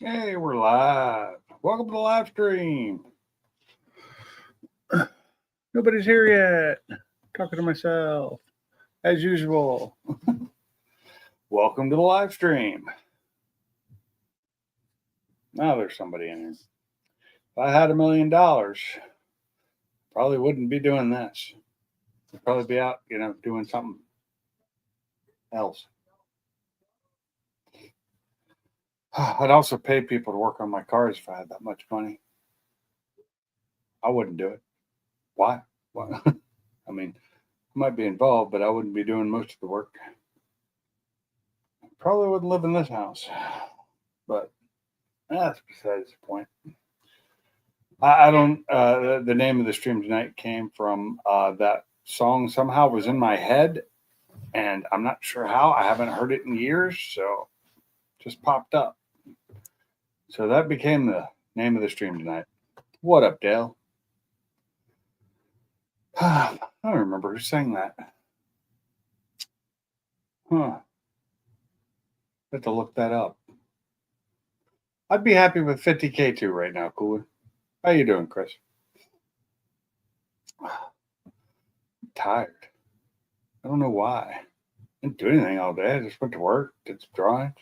Hey, we're live. Welcome to the live stream. Nobody's here yet. Talking to myself, as usual. Welcome to the live stream. Now there's somebody in here. If I had $1 million, probably wouldn't be doing this. I'd probably be out, doing something else. I'd also pay people to work on my cars if I had that much money. I wouldn't do it. Why? Why? I mean, I might be involved, but I wouldn't be doing most of the work. Probably wouldn't live in this house, but that's besides the point. I don't. The name of the stream tonight came from that song. Somehow was in my head, and I'm not sure how. I haven't heard it in years, so just popped up. So that became the name of the stream tonight. What up, Dale? I don't remember who sang that. Huh. Have to look that up. I'd be happy with 50K too right now, Cooler. How you doing, Chris? I'm tired. I don't know why. I didn't do anything all day. I just went to work, did some drawings.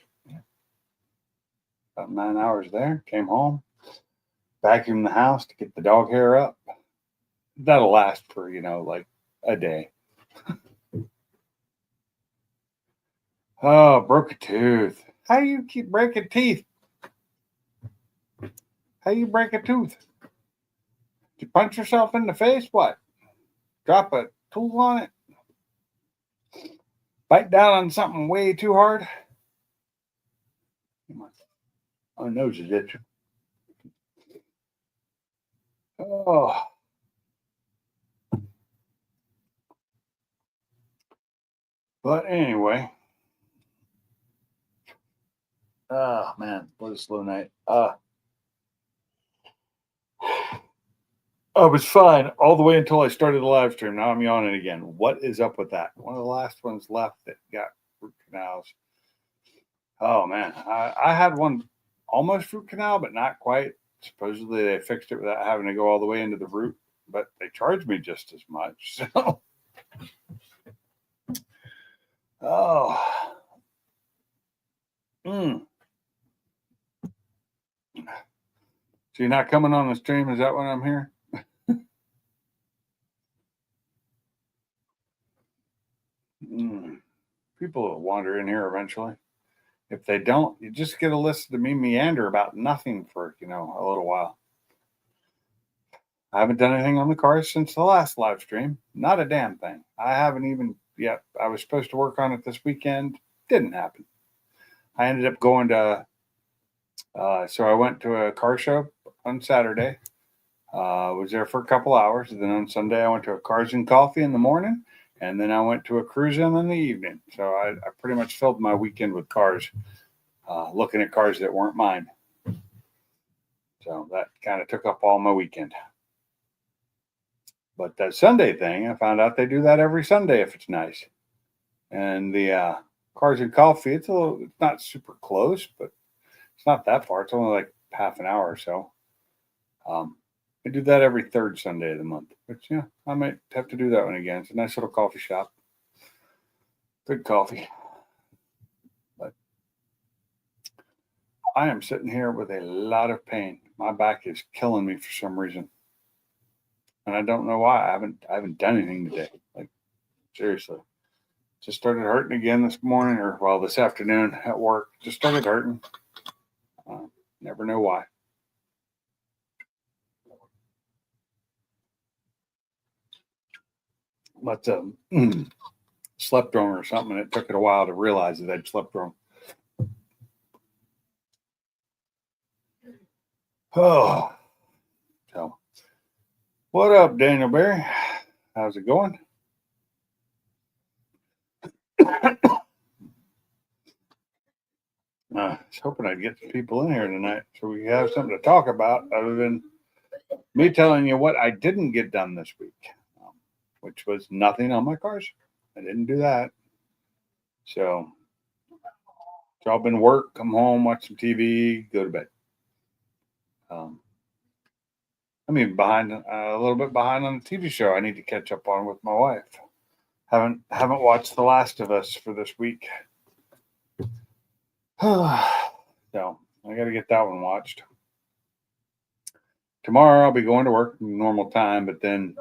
About 9 hours there. Came home, vacuumed the house to get the dog hair up. That'll last for, like a day. Oh, broke a tooth. How you keep breaking teeth? How you break a tooth? Did you punch yourself in the face? What? Drop a tool on it? Bite down on something way too hard? My nose is itching. Oh. But anyway. Oh, man. What a slow night. I was fine all the way until I started the live stream. Now I'm yawning again. What is up with that? One of the last ones left that got root canals. Oh, man. I had one almost root canal, but not quite. Supposedly they fixed it without having to go all the way into the root, but they charged me just as much. So, oh, So you're not coming on the stream? Is that what I'm hearing? People will wander in here eventually. If they don't, you just get to listen to me meander about nothing for, a little while. I haven't done anything on the cars since the last live stream. Not a damn thing. I haven't even yet. I was supposed to work on it this weekend. Didn't happen. I ended up going to, so I went to a car show on Saturday. Was there for a couple hours. And then on Sunday, I went to a Cars and Coffee in the morning. And then I went to a cruising in the evening. So I pretty much filled my weekend with cars, looking at cars that weren't mine. So that kind of took up all my weekend. But that Sunday thing, I found out they do that every Sunday if it's nice. And the Cars and Coffee, it's not super close, but it's not that far. It's only like half an hour or so. They do that every third Sunday of the month. Which, yeah, I might have to do that one again. It's a nice little coffee shop. Good coffee. But I am sitting here with a lot of pain. My back is killing me for some reason. And I don't know why. I haven't done anything today. Like, seriously. Just started hurting again this morning, or this afternoon at work. Just started hurting. Never know why. But slept wrong or something. And it took it a while to realize that I'd slept wrong. Oh, so what up, Daniel Barry? How's it going? I was hoping I'd get some people in here tonight so we could have something to talk about other than me telling you what I didn't get done this week, which was nothing on my cars. I didn't do that. So Job and work, come home, watch some TV, go to bed. I'm even behind a little bit behind on the TV show I need to catch up on with my wife. Haven't watched The Last of Us for this week. So I got to get that one watched. Tomorrow I'll be going to work normal time, but then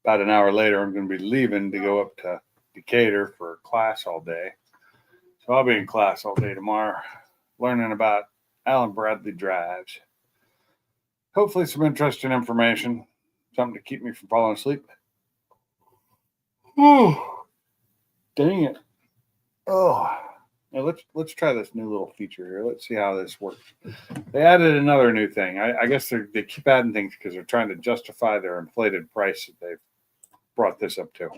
about an hour later I'm going to be leaving to go up to Decatur for class all day. So I'll be in class all day tomorrow, learning about Allen Bradley drives. Hopefully some interesting information, something to keep me from falling asleep. Oh, dang it. Oh, now let's try this new little feature here. Let's see how this works. They added another new thing. I guess they keep adding things because they're trying to justify their inflated price that they've brought this up to.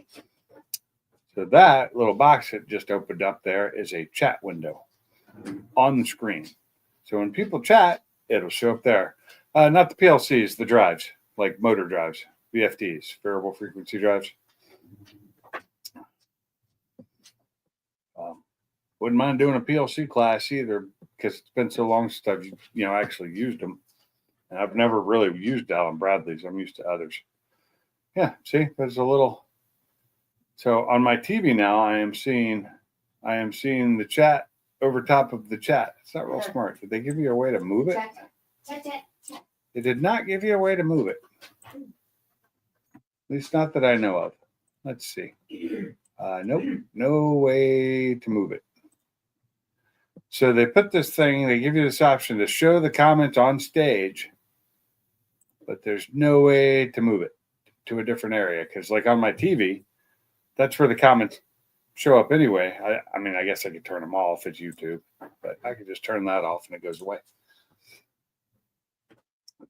So that little box that just opened up there is a chat window on the screen. So when people chat, it'll show up there. Not the PLCs, the drives, like motor drives, VFDs, variable frequency drives. Wouldn't mind doing a PLC class either because it's been so long since I've actually used them, and I've never really used Allen Bradley's. I'm used to others. Yeah, see, there's a little. So on my TV now, I am seeing the chat over top of the chat. It's not real smart. Did they give you a way to move it? They did not give you a way to move it. At least not that I know of. Let's see. Nope, no way to move it. So they put this thing, they give you this option to show the comments on stage, but there's no way to move it to a different area. Because like on my TV, that's where the comments show up anyway. I mean, I guess I could turn them off. It's YouTube, but I could just turn that off and it goes away.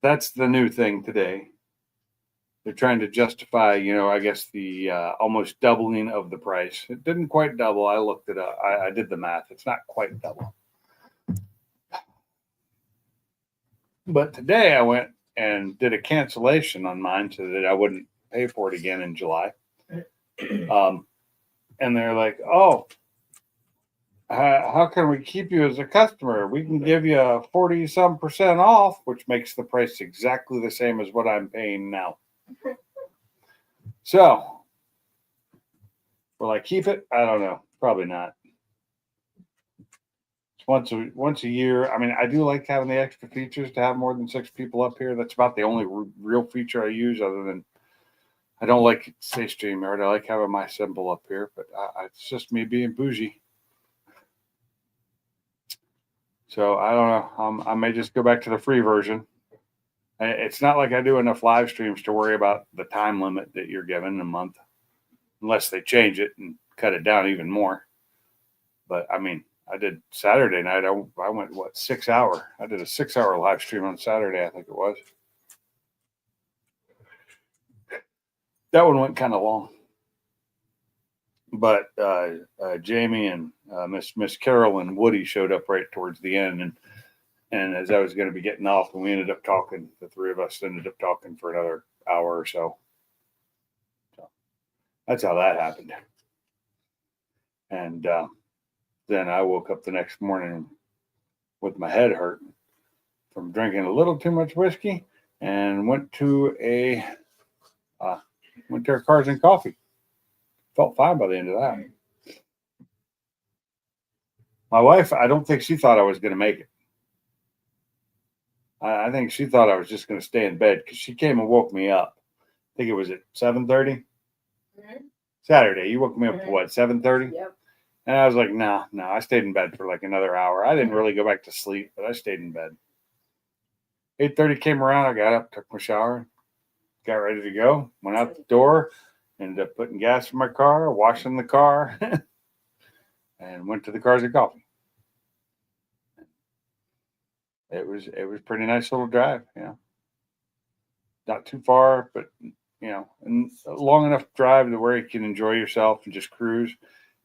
That's the new thing today. They're trying to justify, I guess the almost doubling of the price. It didn't quite double. I looked it up. I did the math. It's not quite double. But today I went and did a cancellation on mine so that I wouldn't pay for it again in July. And they're like, oh, how can we keep you as a customer? We can give you 40-some% off, which makes the price exactly the same as what I'm paying now. So, will I keep it? I don't know. Probably not. Once a year. I mean, I do like having the extra features to have more than 6 people up here. That's about the only real feature I use, other than I don't like it to say StreamYard. I like having my symbol up here, but it's just me being bougie. So I don't know. I may just go back to the free version. It's not like I do enough live streams to worry about the time limit that you're given a month, unless they change it and cut it down even more. But I mean, I did Saturday night. I went 6 hour. I did a 6 hour live stream on Saturday, I think it was. That one went kind of long. But Jamie and Miss Carol and Woody showed up right towards the end, and as I was going to be getting off, and we ended up talking. The three of us ended up talking for another hour or so. So that's how that happened. And then I woke up the next morning with my head hurting from drinking a little too much whiskey, and went to our Cars and Coffee. Felt fine by the end of that. My wife, I don't think she thought I was going to make it. I think she thought I was just going to stay in bed because she came and woke me up. I think it was at 7:30. Mm-hmm. Saturday. You woke me up at what, 7:30? Yep. And I was like, no. I stayed in bed for like another hour. I didn't really go back to sleep, but I stayed in bed. 8:30 came around. I got up, took my shower, got ready to go, went out the door, ended up putting gas in my car, washing the car, and went to the Cars and Coffee. It was pretty nice little drive, Not too far, but and a long enough drive to where you can enjoy yourself and just cruise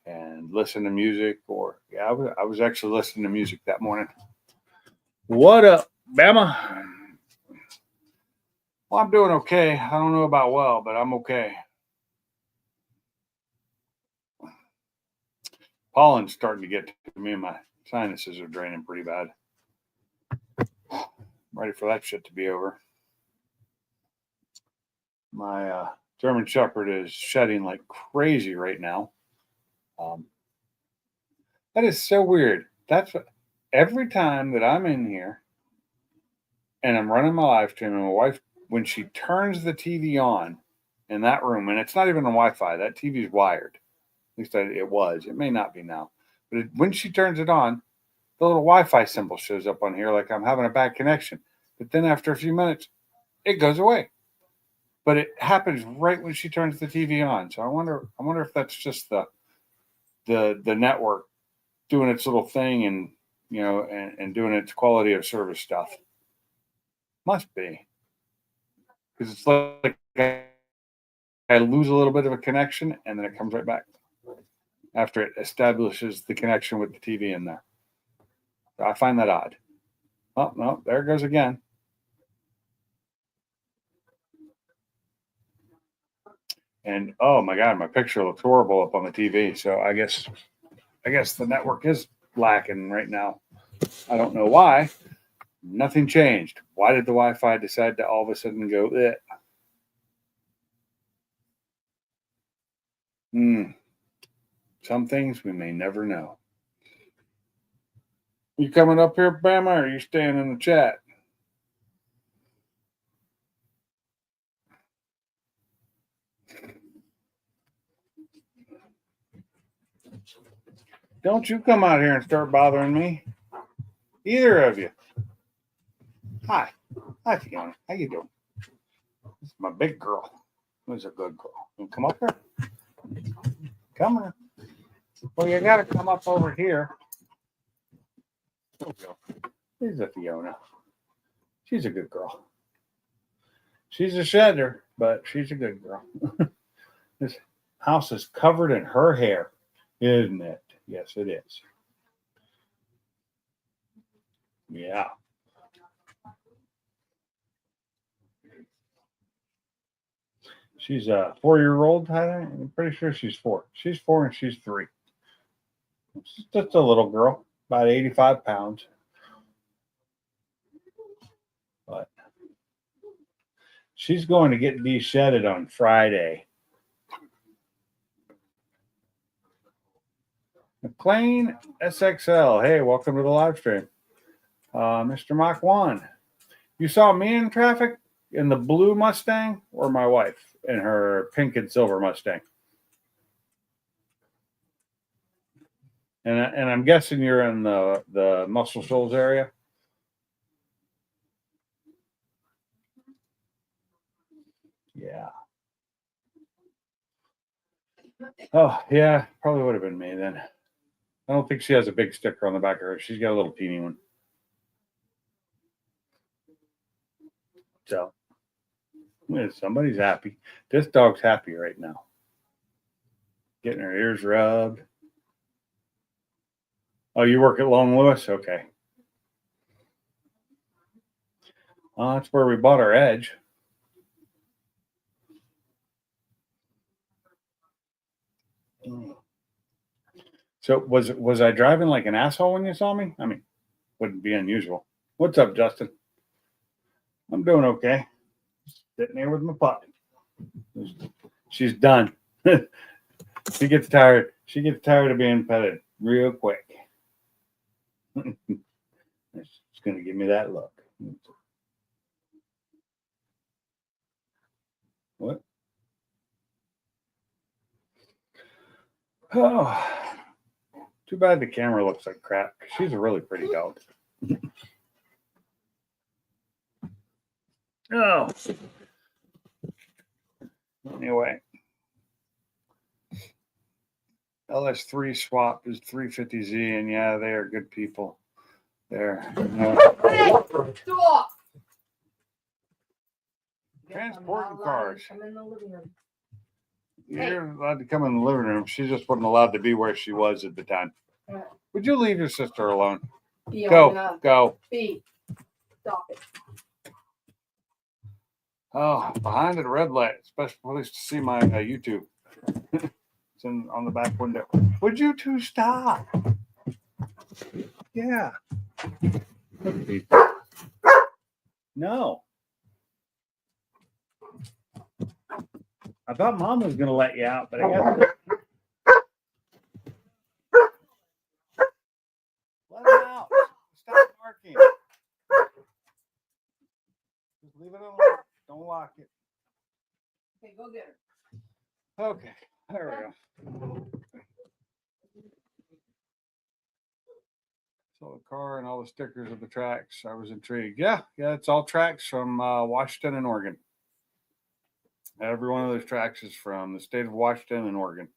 and listen to music. Or I was actually listening to music that morning. What up, Bama? Well, I'm doing okay. I don't know about well, but I'm okay. Pollen's starting to get to me in my Sinuses are draining pretty bad. I'm ready for that shit to be over. My German Shepherd is shedding like crazy right now. That is so weird. That's what, every time that I'm in here and I'm running my live stream, and my wife, when she turns the TV on in that room, and it's not even on Wi-Fi, that TV's wired. At least it was. It may not be now. But when she turns it on, the little Wi-Fi symbol shows up on here like I'm having a bad connection. But then after a few minutes, it goes away. But it happens right when she turns the TV on. So I wonder if that's just the network doing its little thing and and doing its quality of service stuff. Must be. Because it's like I lose a little bit of a connection and then it comes right back after it establishes the connection with the TV in there. So I find that odd. Oh, no, there it goes again. And oh my God, my picture looks horrible up on the TV. So I guess the network is lacking right now. I don't know why. Nothing changed. Why did the Wi-Fi decide to all of a sudden go eh? Some things we may never know. You coming up here, Bama, or are you staying in the chat? Don't you come out here and start bothering me. Either of you. Hi, Fiona. How you doing? This is my big girl. Who's a good girl? You come up here? Come on. Well, you got to come up over here. There we go. Here's a Fiona. She's a good girl. She's a shedder, but she's a good girl. This house is covered in her hair, isn't it? Yes, it is. Yeah. She's a 4-year-old, I'm pretty sure she's 4. She's 4 and she's 3. She's just a little girl, about 85 pounds. But she's going to get de-shedded on Friday. McLean SXL. Hey, welcome to the live stream. Mr. Mach 1. You saw me in traffic in the blue Mustang or my wife in her pink and silver Mustang? And I'm guessing you're in the Muscle Shoals area. Yeah. Oh, yeah, probably would have been me then. I don't think she has a big sticker on the back of her. She's got a little teeny one. So, somebody's happy. This dog's happy right now. Getting her ears rubbed. Oh, you work at Long Lewis? Okay. That's where we bought our Edge. So was I driving like an asshole when you saw me? I mean, wouldn't be unusual. What's up, Justin? I'm doing okay. Sitting here with my puppy. She's done. She gets tired. She gets tired of being petted real quick. It's going to give me that look. What? Oh, too bad the camera looks like crap. She's a really pretty dog. Oh. Anyway. LS3 swap is 350Z, and yeah, they are good people. They're transporting cars. You're allowed to come in the living room. She just wasn't allowed to be where she was at the time. Would you leave your sister alone? Go. Stop it. Oh, behind the red light. Special place to see my YouTube. It's on the back window. Would you two stop? Yeah. No. I thought Mom was going to let you out, but I guess. Let him out. Stop barking. Just leave it alone. Don't lock it. Okay, go get her. Okay. There we go. Saw the car and all the stickers of the tracks. I was intrigued. Yeah, it's all tracks from Washington and Oregon. Every one of those tracks is from the state of Washington and Oregon.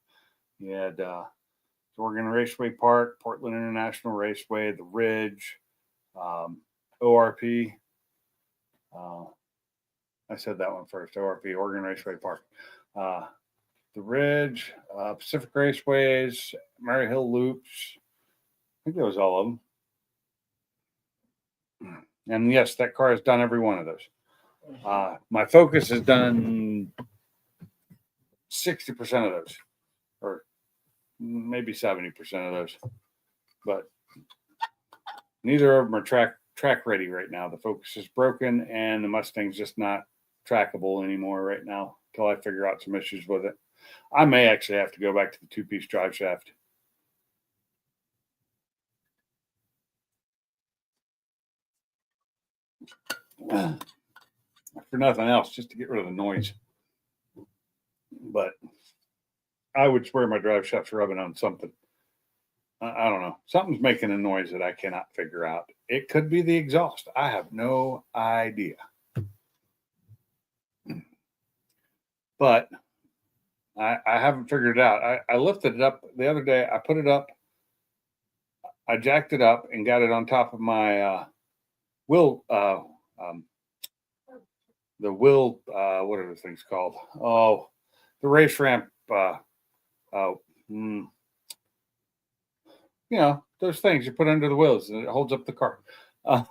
You had Oregon Raceway Park, Portland International Raceway, the Ridge, ORP. I said that one first. ORP, Oregon Raceway Park. The Ridge, Pacific Raceways, Mary Hill Loops. I think that was all of them. And yes, that car has done every one of those. My Focus has done 60% of those, or maybe 70% of those. But neither of them are track ready right now. The Focus is broken, and the Mustang's just not trackable anymore right now until I figure out some issues with it. I may actually have to go back to the two-piece drive shaft. For nothing else, just to get rid of the noise. But I would swear my drive shaft's rubbing on something. I don't know. Something's making a noise that I cannot figure out. It could be the exhaust. I have no idea. But I haven't figured it out. I lifted it up the other day. I put it up. I jacked it up and got it on top of my wheel. The wheel. What are those things called? Oh, the race ramp. You know, those things you put under the wheels and it holds up the car. I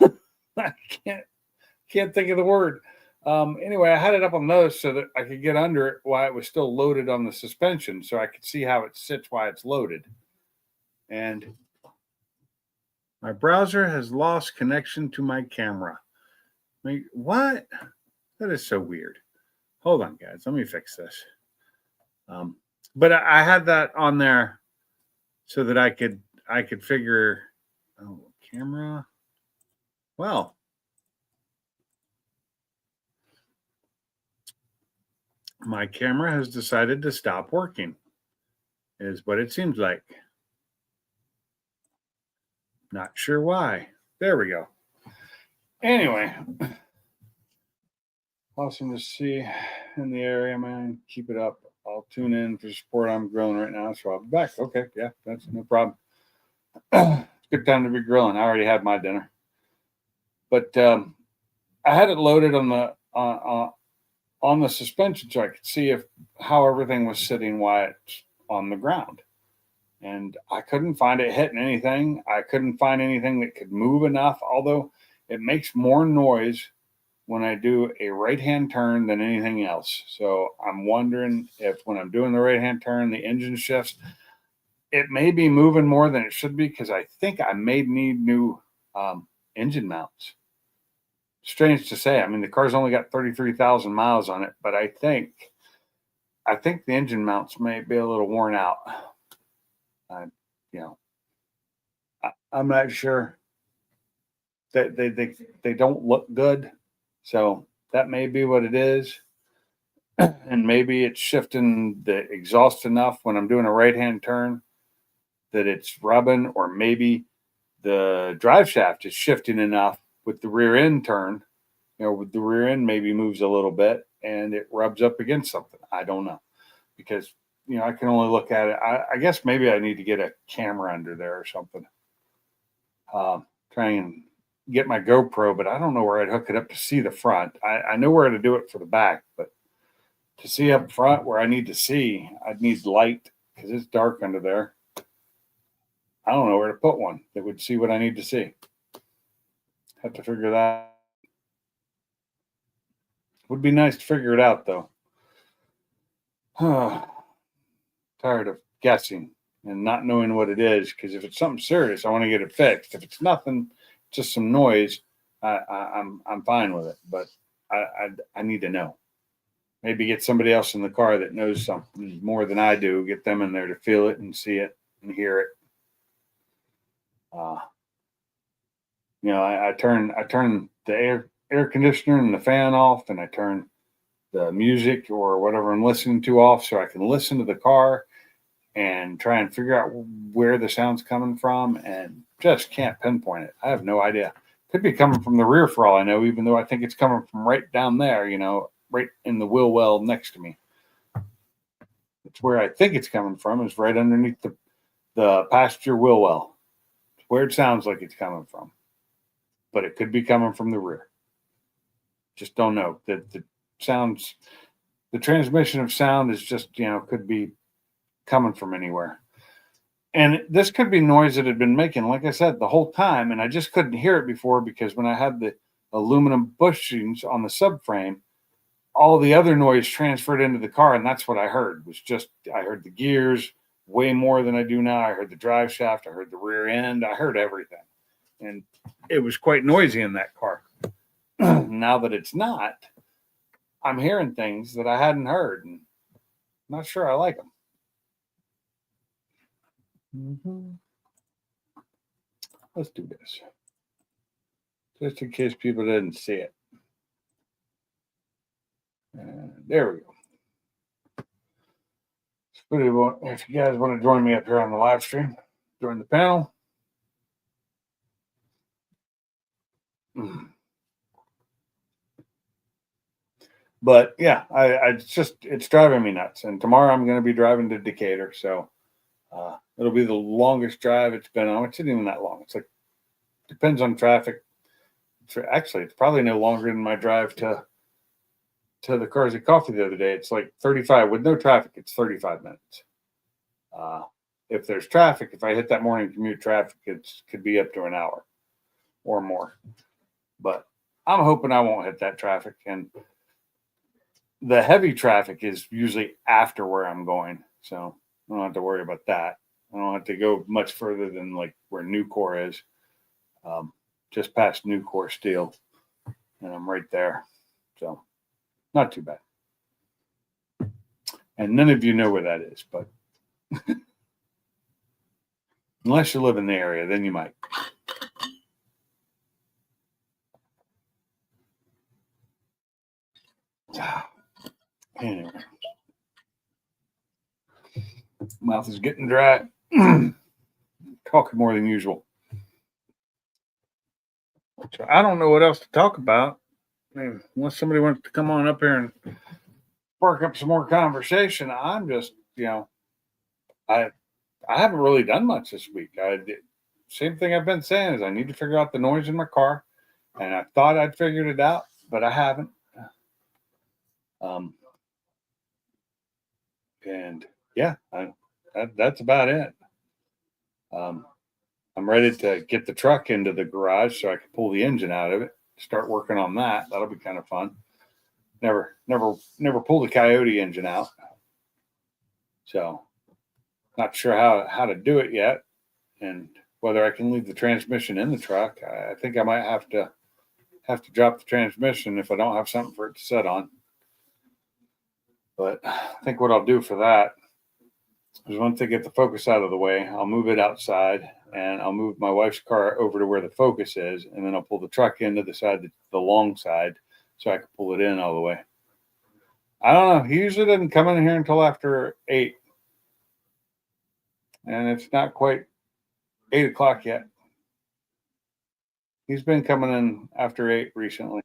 can't think of the word. Anyway, I had it up on those so that I could get under it while it was still loaded on the suspension, so I could see how it sits while it's loaded. And my browser has lost connection to my camera. What? That is so weird. Hold on, guys. Let me fix this. But I had that on there so that I could figure. Oh, camera. Well, my camera has decided to stop working, is what it seems like. Not sure why. There we go. Anyway, awesome to see in the area, man. Keep it up. I'll tune in for support. I'm grilling right now, so I'll be back. Okay, yeah, that's no problem. It's a good time to be grilling. I already had my dinner, but I had it loaded on the suspension so I could see how everything was sitting while it's on the ground. And I couldn't find it hitting anything. I couldn't find anything that could move enough, although it makes more noise when I do a right-hand turn than anything else. So I'm wondering if when I'm doing the right-hand turn, the engine shifts. It may be moving more than it should be because I think I may need new engine mounts. Strange to say. I mean, the car's only got 33,000 miles on it, but I think the engine mounts may be a little worn out. I'm not sure. They don't look good, so that may be what it is. And maybe it's shifting the exhaust enough when I'm doing a right-hand turn that it's rubbing, or maybe the drive shaft is shifting enough with the rear end turn. With the rear end maybe moves a little bit and it rubs up against something. I don't know, because I can only look at it. I guess maybe I need to get a camera under there or something. Try and get my GoPro, but I don't know where I'd hook it up to see the front. I know where to do it for the back, but to see up front where I need to see, I'd need light because it's dark under there. I don't know where to put one that would see what I need to see. Have to figure that. Would be nice to figure it out, though. Tired of guessing. and not knowing what it is. Because if it's something serious, I want to get it fixed. If it's nothing, just some noise, I'm fine with it. But I need to know. Maybe get somebody else in the car that knows something more than I do. Get them in there to feel it and see it and hear it. I turn the air conditioner and the fan off, and I turn the music or whatever I'm listening to off, so I can listen to the car and try and figure out where the sound's coming from, and just can't pinpoint it. I have no idea. Could be coming from the rear for all I know, even though I think it's coming from right down there, right in the wheel well next to me. It's where I think it's coming from is right underneath the passenger wheel well. It's where it sounds like it's coming from. But it could be coming from the rear. Just don't know. The transmission of sound is just, could be coming from anywhere. And this could be noise that had been making, like I said, the whole time. And I just couldn't hear it before because when I had the aluminum bushings on the subframe, all the other noise transferred into the car. And that's what I heard I heard the gears way more than I do now. I heard the drive shaft. I heard the rear end. I heard everything. And it was quite noisy in that car. Now that it's not, I'm hearing things that I hadn't heard, and I'm not sure I like them. Let's do this, just in case people didn't see it. There we go. If you guys want to join me up here on the live stream, join the panel. But yeah, it's driving me nuts. And tomorrow I'm going to be driving to Decatur. So it'll be the longest drive it's been on. It's not even that long. It's like, depends on traffic. Actually, it's probably no longer than my drive to the Carsey Coffee the other day. It's like 35 with no traffic. It's 35 minutes. If there's traffic, if I hit that morning commute traffic, it could be up to an hour or more. But I'm hoping I won't hit that traffic. And the heavy traffic is usually after where I'm going. So I don't have to worry about that. I don't have to go much further than like where Nucor is, just past Nucor Steel. And I'm right there. So not too bad. And none of you know where that is, but unless you live in the area, then you might. Anyway, mouth is getting dry. Talking more than usual. So I don't know what else to talk about. I mean, unless somebody wants to come on up here and spark up some more conversation, I'm just, I haven't really done much this week. Same thing I've been saying is I need to figure out the noise in my car, and I thought I'd figured it out, but I haven't. And yeah, that's about it. I'm ready to get the truck into the garage so I can pull the engine out of it. Start working on that. That'll be kind of fun. Never pulled the Coyote engine out, so not sure how to do it yet, and whether I can leave the transmission in the truck. I think I might have to drop the transmission if I don't have something for it to set on. But I think what I'll do for that is once I get the Focus out of the way, I'll move it outside and I'll move my wife's car over to where the Focus is, and then I'll pull the truck into the side, the long side, so I can pull it in all the way. I don't know. He usually doesn't come in here until after 8. And it's not quite 8 o'clock yet. He's been coming in after 8 recently.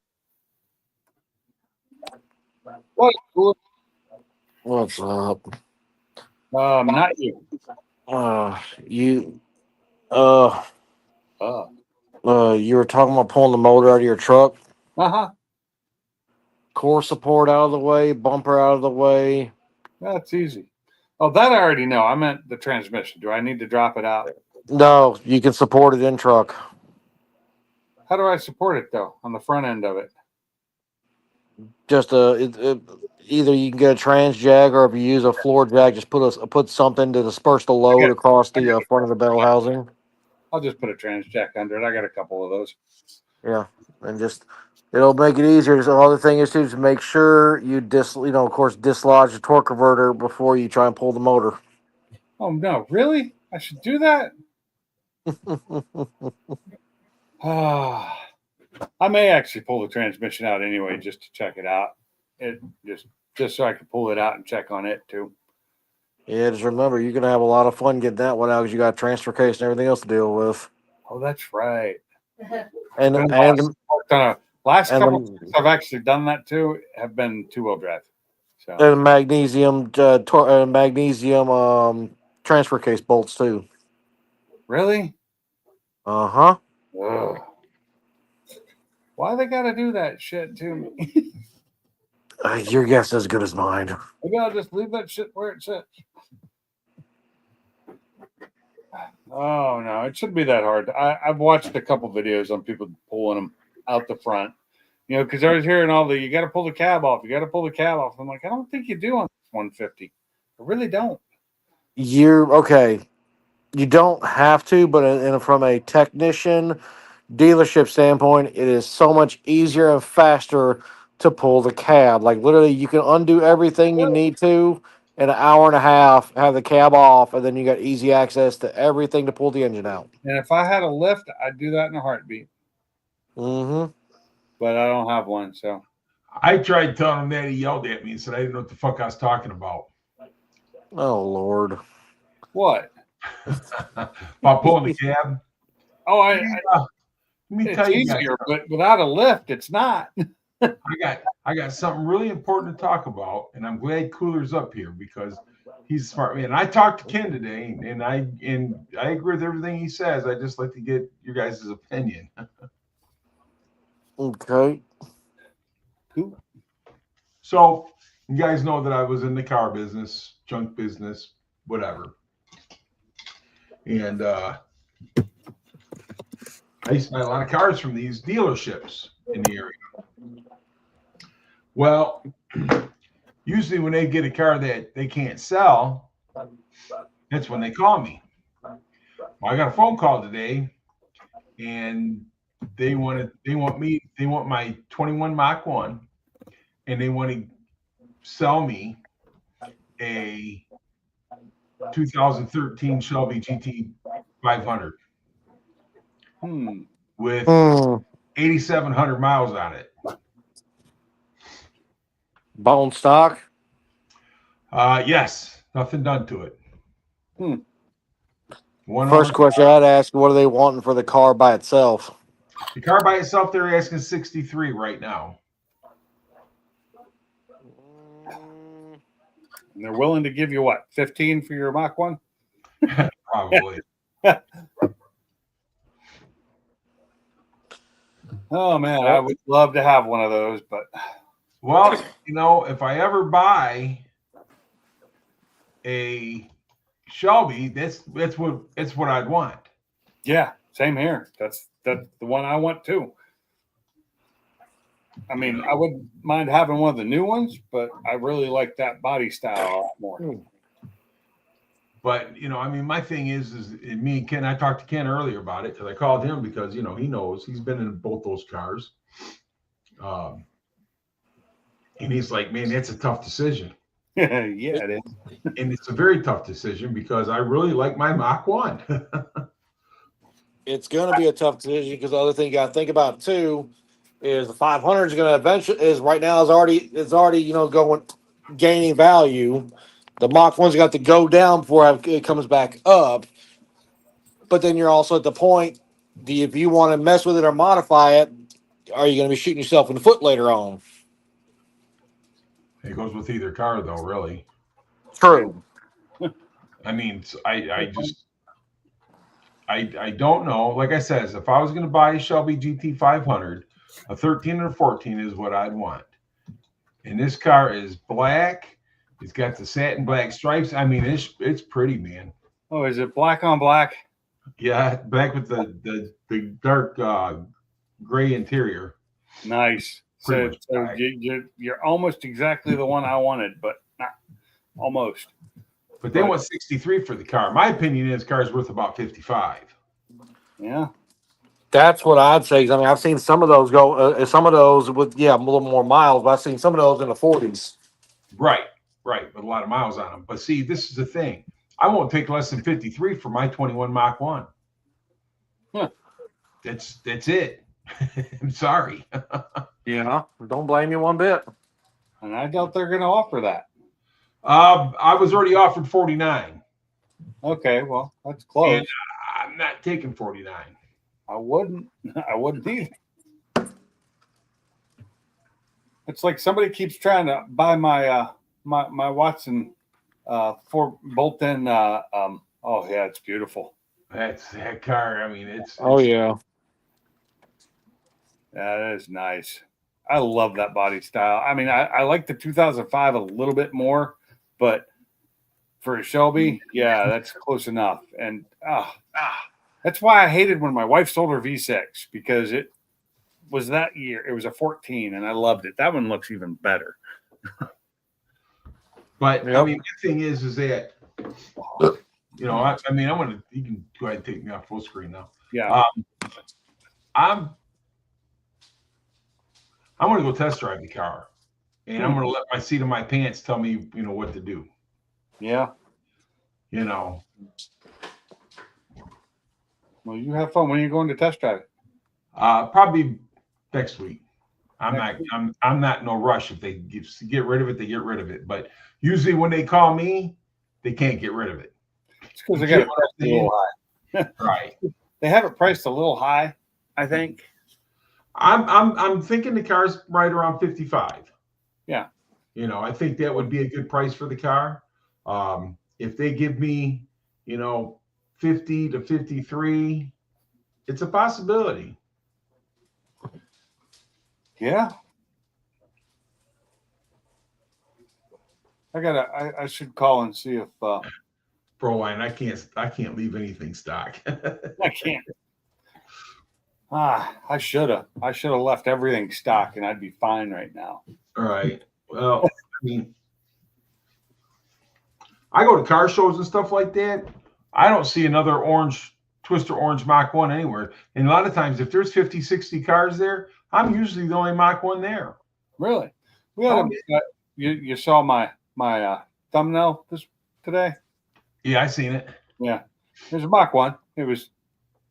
What's up? Not you. You Oh. you were talking about pulling the motor out of your truck. Uh-huh. Core support out of the way, bumper out of the way. That's easy. Oh, that I already know. I meant the transmission. Do I need to drop it out? No, you can support it in truck. How do I support it though on the front end of it? Just either you can get a trans jag, or if you use a floor jag, just put something to disperse the load across the front of the bell housing. I'll just put a trans jack under it. I got a couple of those. Yeah, and just it'll make it easier. So the other thing is to make sure you of course, dislodge the torque converter before you try and pull the motor. Oh no, really? I should do that? Ah, I may actually pull the transmission out anyway just to check it out. It just so I can pull it out and check on it too. Yeah, just remember, you're gonna have a lot of fun getting that one out because you got a transfer case and everything else to deal with. Oh, that's right. And Last and couple the, of I've actually done that too have been 2-wheel drive. So and magnesium transfer case bolts too. really? Uh-huh. Ugh. Why they gotta do that shit to me? Your guess is as good as mine. Maybe I'll just leave that shit where it sits. Oh no, it shouldn't be that hard. I've watched a couple videos on people pulling them out the front. You know, because I was hearing all the you got to pull the cab off. You got to pull the cab off. I'm like, I don't think you do on 150. I really don't. You're okay. You don't have to, but from a technician dealership standpoint, it is so much easier and faster to pull the cab. Like literally, you can undo everything you need to in an hour and a half, have the cab off, and then you got easy access to everything to pull the engine out. And if I had a lift, I'd do that in a heartbeat. Mm-hmm. But I don't have one, so I tried telling him that. He yelled at me and said I didn't know what the fuck I was talking about. Oh Lord. what? About pulling the cab. Oh, Let me it's tell you guys, easier, but without a lift, it's not. I got something really important to talk about, and I'm glad Cooler's up here because he's a smart man. I talked to Ken today, and I agree with everything he says. I just like to get your guys' opinion. Okay. Cool. So you guys know that I was in the car business, junk business, whatever. And I used to buy a lot of cars from these dealerships in the area. Well, usually when they get a car that they can't sell, that's when they call me. Well, I got a phone call today, and they want my 21 Mach 1, and they want to sell me a 2013 Shelby GT 500 with 8,700 miles on it. Bone stock? Yes, nothing done to it. First question I'd ask, what are they wanting for the car by itself? The car by itself, they're asking 63 right now. And they're willing to give you what, 15 for your Mach 1? Probably. Oh man, I would love to have one of those, but well, you know, if I ever buy a Shelby, that's what I'd want. yeah, same here. That's the one I want too. I mean, I wouldn't mind having one of the new ones, but I really like that body style a lot more. But you know, I mean, my thing is me and Ken. I talked to Ken earlier about it because I called him because you know he knows he's been in both those cars, and he's like, man, that's a tough decision. Yeah, it is. And it's a very tough decision because I really like my Mach 1. It's going to be a tough decision because the other thing you got to think about too is the 500 is going to eventually right now is already gaining value. The Mach 1's got to go down before it comes back up. But then you're also at the point, if you want to mess with it or modify it, are you going to be shooting yourself in the foot later on? It goes with either car, though, really. True. I mean, I don't know. Like I said, if I was going to buy a Shelby GT 500, a 13 or 14 is what I'd want. And this car is black. It's got the satin black stripes. I mean, it's pretty, man. Oh, is it black on black? Yeah, black with the dark gray interior. Nice. So, much so buy. you're almost exactly the one I wanted, but not almost. But they want 63 for the car. My opinion is car's worth about 55. Yeah. That's what I'd say. 'Cause I mean, I've seen some of those go, some of those with a little more miles, but I've seen some of those in the 40s. Right, right, with a lot of miles on them. But see, this is the thing. I won't take less than 53 for my 21 Mach 1. Huh. That's it. I'm sorry. Yeah, don't blame you one bit. And I doubt they're going to offer that. I was already offered 49. Okay, well, that's close. And I'm not taking 49. I wouldn't either. It's like somebody keeps trying to buy my my Watson 4 bolt-in oh yeah, it's beautiful. That's that car. I mean, it's Yeah. That is nice. I love that body style. I mean, I like the 2005 a little bit more, but for a Shelby, yeah, that's close enough. And that's why I hated when my wife sold her V6, because it was that year. It was a 14, and I loved it. That one looks even better. But Yep. I mean, the thing is that you know, I mean, I'm gonna. You can go ahead and take me off full screen now. Yeah. I'm going to go test drive the car, and I'm going to let my seat of my pants tell me, you know, what to do. Yeah. You know. Well, you have fun. When are you going to test drive it? Probably next week. I'm Next not in no rush. If they get rid of it, they get rid of it. But usually when they call me, they can't get rid of it. It's because they got it priced a little high. Right. They have it priced a little high, I think. I'm thinking the car's right around 55. Yeah. You know, I think that would be a good price for the car. If they give me, you know, 50 to 53, it's a possibility. Yeah. I should call and see if Proline, I can't leave anything stock. I can't. I should have left everything stock and I'd be fine right now. All right. Well, I mean, I go to car shows and stuff like that. I don't see another Twister orange Mach 1 anywhere. And a lot of times, if there's 50, 60 cars there, I'm usually the only Mach 1 there. Really? We had you saw my thumbnail today? Yeah, I seen it. Yeah. There's a Mach 1. It was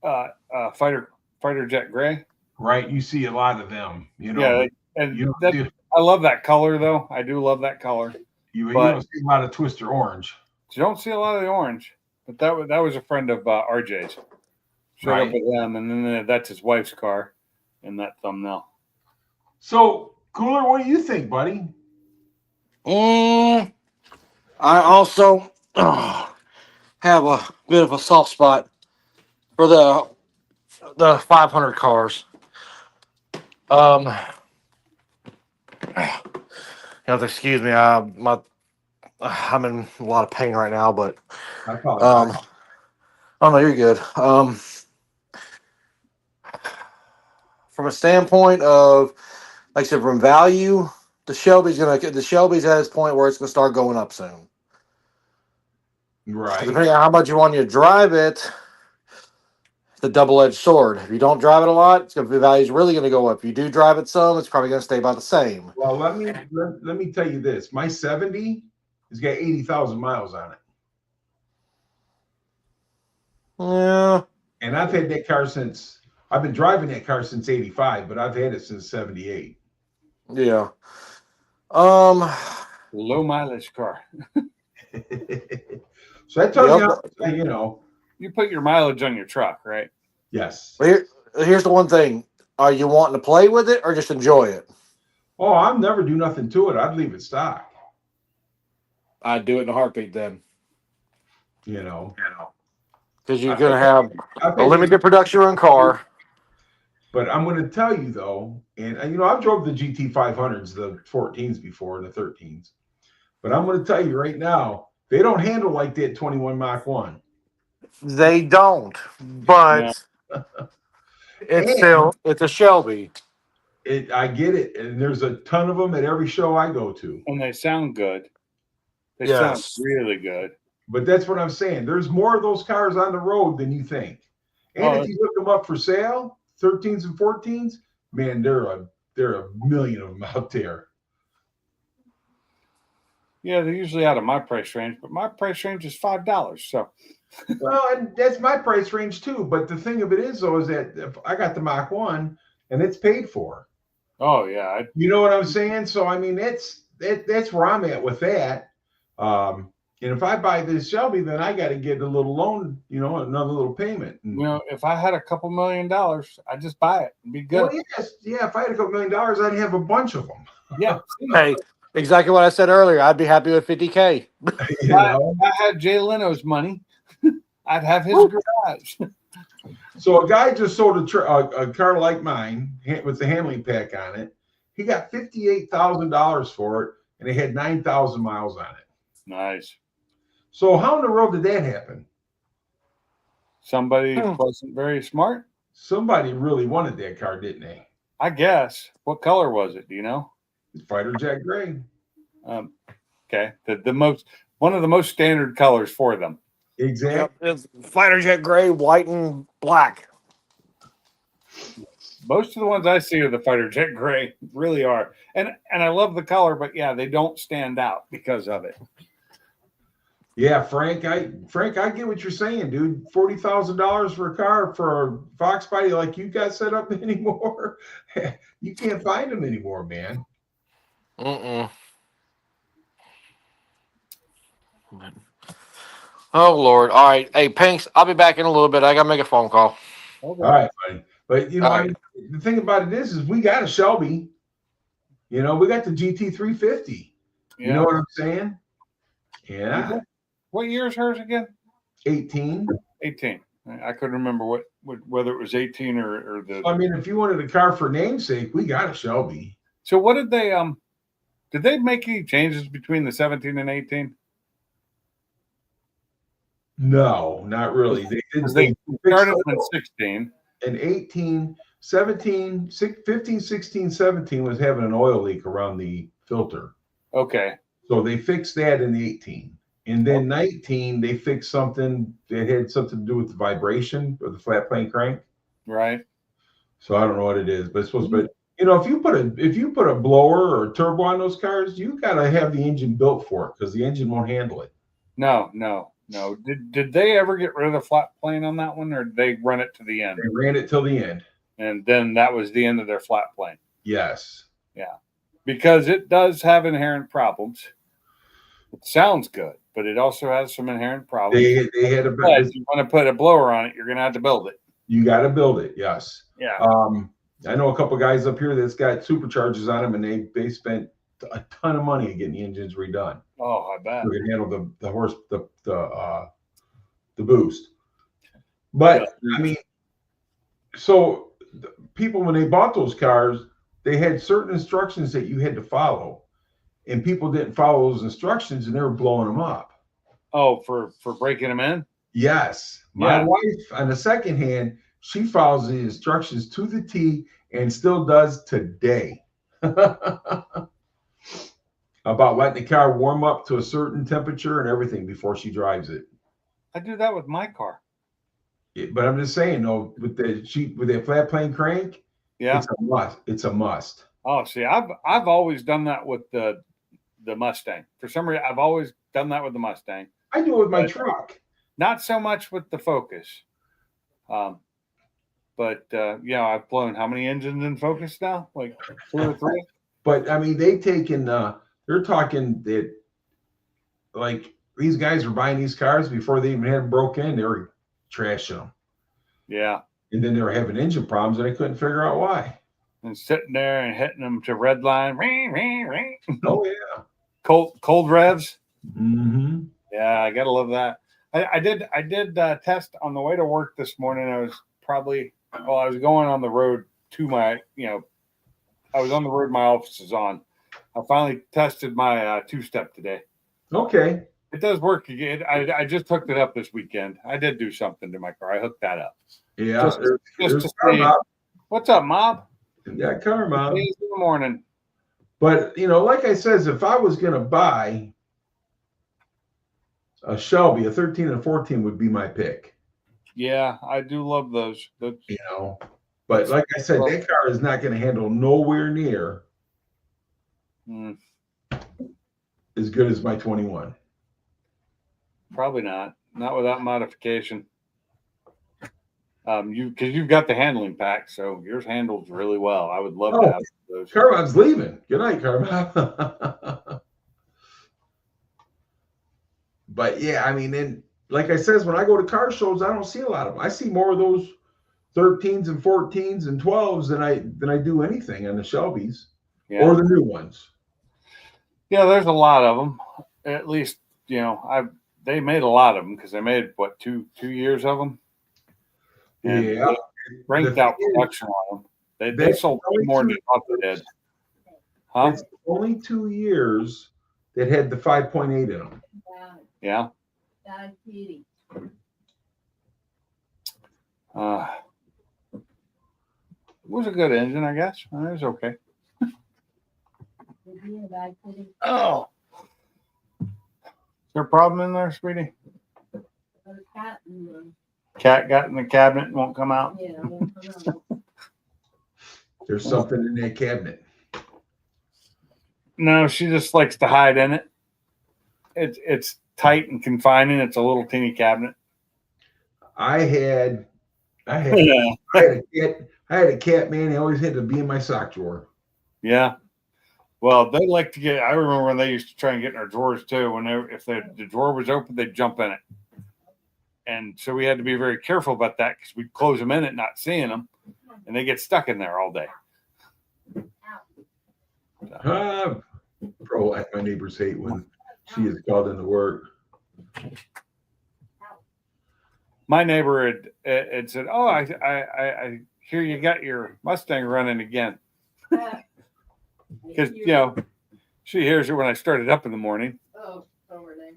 fighter jet gray. Right. You see a lot of them, you know. Yeah, and I love that color though. I do love that color. You don't see a lot of Twister orange. You don't see a lot of the orange, but that was a friend of RJ's. Showed up with them, and then that's his wife's car in that thumbnail. So, Cooler, what do you think, buddy? I also have a bit of a soft spot for the 500 cars. You have to excuse me. I'm in a lot of pain right now, but I apologize. oh no, you're good. From a standpoint of, like I said, from value, the Shelby's at its point where it's gonna start going up soon. Right. Depending on how much you want to drive it, it's a double-edged sword. If you don't drive it a lot, the value's really going to go up. If you do drive it some, it's probably going to stay about the same. Well, let me tell you this. My 70 has got 80,000 miles on it. Yeah. And I've had that car I've been driving that car since 85, but I've had it since 78. Yeah. Low mileage car. So that tells you, you know. You put your mileage on your truck, right? Yes. Here's the one thing. Are you wanting to play with it or just enjoy it? Oh, I'd never do nothing to it. I'd leave it stock. I'd do it in a heartbeat then. You know. Because you're going to have a limited production run car. But I'm going to tell you, though, and you know, I've drove the GT500s, the 14s before, the 13s. But I'm going to tell you right now, they don't handle like that 21 Mach 1. They don't, but it's a Shelby. I get it, and there's a ton of them at every show I go to. And they sound good. They Yes. sound really good. But that's what I'm saying. There's more of those cars on the road than you think. And Oh, if you look them up for sale, 13s and 14s, man, there are a million of them out there. Yeah, they're usually out of my price range, but my price range is $5. So Well, and that's my price range too. But the thing of it is, though, is that if I got the Mach 1 and it's paid for. oh yeah, You know what I'm saying? So I mean, that's where I'm at with that. And if I buy this Shelby, then I got to get a little loan, another little payment. if I had a couple $1 million, I'd just buy it and be good. Well, yes, yeah. If I had a couple $1 million, I'd have a bunch of them. Yeah. Hey, exactly what I said earlier. I'd be happy with 50K. You know? If I had Jay Leno's money, I'd have his garage. So a guy just sold a car like mine with the handling pack on it. He got $58,000 for it, and it had 9,000 miles on it. Nice. So how in the world did that happen? Somebody wasn't very smart, Somebody really wanted that car, didn't they? I guess. What color was it? Do you know? Fighter Jet Gray. Okay, one of the most standard colors for them. Exactly. It's fighter jet gray, white, and black. Most of the ones I see are the fighter jet gray, really are, and I love the color, but yeah, they don't stand out because of it. Yeah, Frank, I get what you're saying, dude. $40,000 for a car for a Fox body like you got set up anymore. You can't find them anymore, man. Oh Lord! All right, hey Pinks, I'll be back in a little bit. I gotta make a phone call. All right, buddy. But All I right. mean, the thing about it is we got a Shelby. We got the GT350. Yeah. You know what I'm saying? Yeah. What year is hers again? 18. 18. I couldn't remember whether it was 18 or the. I mean, if you wanted a car for namesake, we got a Shelby. So what did they make any changes between the 17 and 18? No, not really. They started in 16. In 18, 17, 15, 16, 17 was having an oil leak around the filter. Okay. So they fixed that in the 18. And then 19, they fixed something that had something to do with the vibration of the flat plane crank. Right. So I don't know what it is, but it's supposed to be. If you put a blower or a turbo on those cars, you gotta have the engine built for it because the engine won't handle it. No. Did they ever get rid of the flat plane on that one, or did they run it to the end? They ran it till the end. And then that was the end of their flat plane. Yes. Yeah. Because it does have inherent problems. It sounds good, but it also has some inherent problems. They had a But if you want to put a blower on it, you're gonna have to build it. You got to build it. Yes. Yeah. I know a couple guys up here that's got superchargers on them, and they spent a ton of money getting the engines redone. Oh, I bet. We can handle the boost. But I mean, so people when they bought those cars, they had certain instructions that you had to follow, and people didn't follow those instructions, and they were blowing them up. Oh, for breaking them in? Yes, my Yeah. wife on the second hand, she follows the instructions to the T and still does today. About letting the car warm up to a certain temperature and everything before she drives it. I do that with my car. But I'm just saying, though, with that flat plane crank, Yeah. it's a must. It's a must. Oh, see, I've always done that with the Mustang. For some reason, I've always done that with the Mustang. I do it with my truck. Not so much with the Focus. But I've blown how many engines in Focus now? Like 2 or 3? But I mean, they're talking that like these guys were buying these cars before they even had them broke in. They were trashing them. Yeah. And then they were having engine problems and they couldn't figure out why. And sitting there and hitting them to red line. Oh yeah. Cold revs. Mm-hmm. Yeah, I gotta love that. I did test on the way to work this morning. I was going on the road to my, I was on the road my office is on. I finally tested my 2-step today. Okay. It does work again. I just hooked it up this weekend. I did do something to my car. I hooked that up. Yeah. Just to see. What's up, Mob? You got karma. Days in the morning. But like I says, if I was gonna buy a Shelby, a 13 and 14 would be my pick. Yeah, I do love those. But like I said, that car is not going to handle nowhere near as good as my 21. Probably not without modification. Because you've got the handling pack, so yours handles really well. I would love to have those. Carmine's leaving. Good night, Carmine. But yeah, I mean, and like I says, when I go to car shows, I don't see a lot of them. I see more of those 13s and 14s and 12s than I do anything on the Shelbys or the new ones. Yeah, there's a lot of them. At least they made a lot of them because they made what 2 years of them. And yeah, ranked out production on them. They sold way more than they thought they did. Huh? It's only 2 years that had the 5.8 in them. Yeah. Kitty. It was a good engine, I guess. It was okay. Oh. Is there a problem in there, sweetie? Cat got in the cabinet and won't come out? Yeah, won't come out. There's something in that cabinet. No, she just likes to hide in it. It's tight and confining. It's a little teeny cabinet. I had a cat, man. He always had to be in my sock drawer. Yeah. Well, they like to get. I remember when they used to try and get in our drawers too. If the drawer was open, they'd jump in it, and so we had to be very careful about that because we'd close them in it, not seeing them, and they get stuck in there all day. My neighbors hate when she is called into work. My neighbor had said, "Oh, I hear you got your Mustang running again," because she hears it when I started up in the morning. Oh, over there.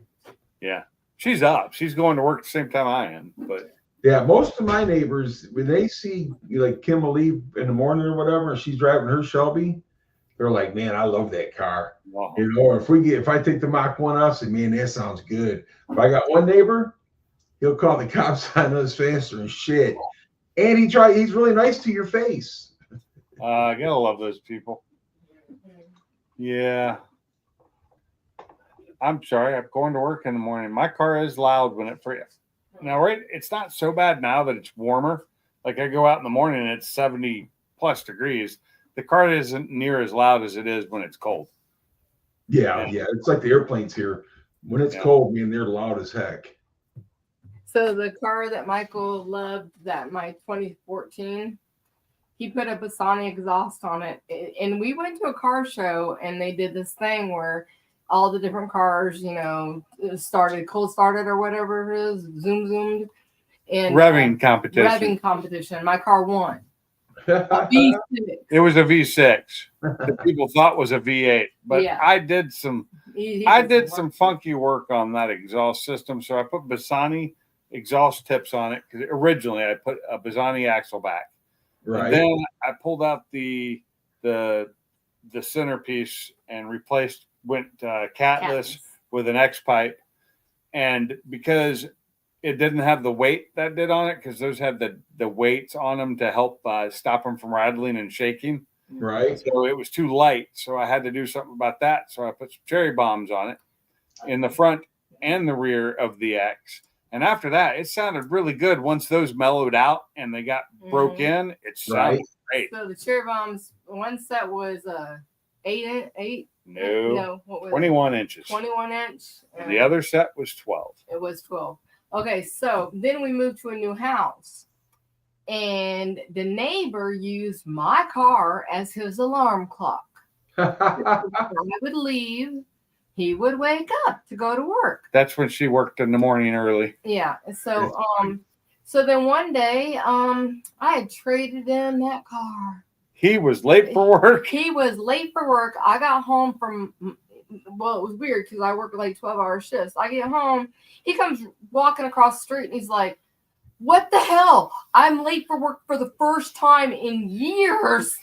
Yeah, she's up. She's going to work at the same time I am. But yeah, most of my neighbors, when they see like Kim will leave in the morning or whatever, and she's driving her Shelby, they're like, "Man, I love that car." wow. If I take the Mach 1 off, say, "Man, that sounds good." If I got one neighbor, he'll call the cops on us faster and shit. And he's really nice to your face. I gotta love those people. Yeah. I'm sorry. I'm going to work in the morning. My car is loud when it freezes. Now, right, it's not so bad now that it's warmer. Like I go out in the morning and it's 70 plus degrees. The car isn't near as loud as it is when it's cold. Yeah. It's like the airplanes here. When it's cold, man, they're loud as heck. So the car that Michael loved, my 2014, he put a Bassani exhaust on it. And we went to a car show and they did this thing where all the different cars, cold started or whatever it is, zoomed. And Revving competition. Revving competition. My car won. A V6. It was a V6 that people thought was a V8, but Yeah. I did some funky work on that exhaust system. So I put Bassani exhaust tips on it because originally I put a Bassani axle back. Right. And then I pulled out the centerpiece and went catless with an X pipe, and because it didn't have the weight that did on it, because those had the weights on them to help stop them from rattling and shaking. Right. So it was too light. So I had to do something about that. So I put some cherry bombs on it in the front and the rear of the X. And after that, it sounded really good. Once those mellowed out and they got broke in, it sounded great. So the cherry bombs, one set was 8. No, what was 21 inches. 21 inch. And the other set was 12. It was 12. Okay, so then we moved to a new house. And the neighbor used my car as his alarm clock. I would leave. He would wake up to go to work. That's when she worked in the morning early. Yeah. So so then one day, I had traded in that car. He was late for work. He was late for work. I got home from, well, it was weird because I work like 12-hour shifts. I get home. He comes walking across the street and he's like, "What the hell? I'm late for work for the first time in years."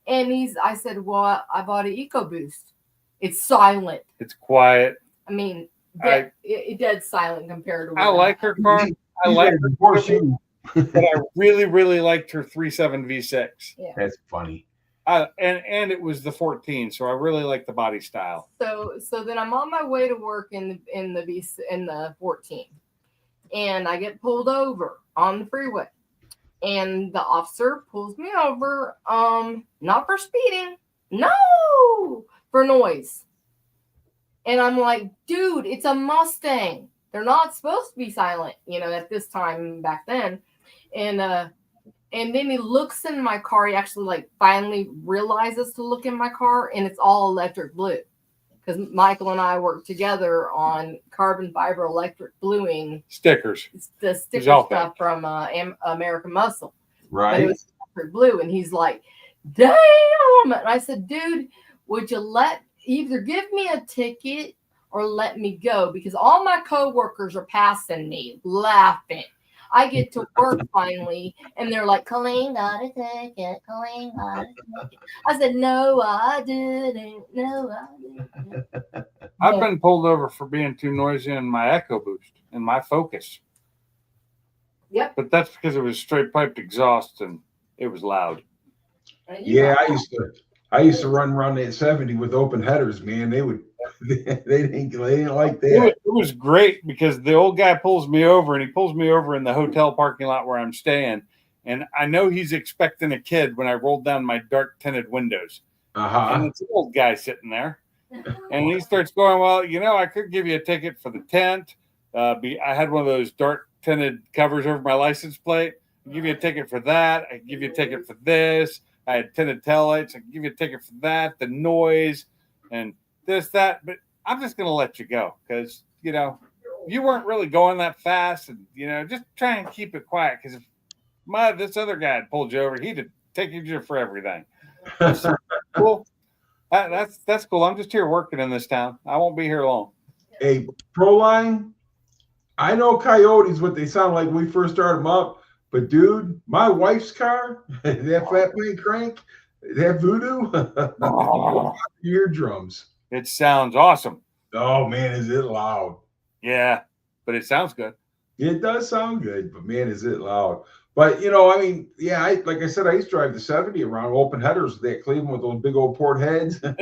And I said, well, I bought an EcoBoost. It's silent. It's quiet. I mean, I- it dead silent compared to I what like her car. I He's like ready her, to force you. but I really, really liked her 3.7 V6. That's funny. And it was the 14, so I really like the body style. So then I'm on my way to work in the 14, and I get pulled over on the freeway, and the officer pulls me over, not for speeding, no, for noise. And I'm like, dude, it's a Mustang. They're not supposed to be silent, at this time back then. And then he looks in my car. He actually finally realizes to look in my car, and it's all electric blue. Because Michael and I worked together on carbon fiber electric bluing Stickers. the sticker Exalted. stuff from American Muscle. But it Right? was electric blue, and he's like, damn. And I said, dude, would you either give me a ticket or let me go? Because all my coworkers are passing me laughing. I get to work finally, and they're like, Colleen got a ticket. Colleen got a ticket. I said, no, I didn't. No, I didn't. I've been pulled over for being too noisy in my EcoBoost and my Focus. Yep. But that's because it was straight piped exhaust and it was loud. And you Yeah, got- I used to run around that 70 with open headers, man. They didn't like It that. was great because the old guy pulls me over, and he pulls me over in the hotel parking lot where I'm staying. And I know he's expecting a kid when I rolled down my dark tinted windows. And Uh-huh. it's an old guy sitting there. And he starts going, well, I could give you a ticket for the tent. I had one of those dark tinted covers over my license plate. I'd give you a ticket for that. I could give you a ticket for this. I had tinted taillights. I could give you a ticket for that, the noise, and this, that. But I'm just going to let you go because, you weren't really going that fast. And, just try and keep it quiet because if this other guy had pulled you over, he'd have taken you for everything. Cool. That's cool. I'm just here working in this town. I won't be here long. Hey, Proline, I know Coyotes, what they sound like when we first started them up. But, dude, my wife's car, that flat plane crank, that voodoo, eardrums. It sounds awesome. Oh, man, is it loud. Yeah, but it sounds good. It does sound good, but, man, is it loud. But, yeah, like I said, I used to drive the 70 around open headers with that Cleveland with those big old port heads. I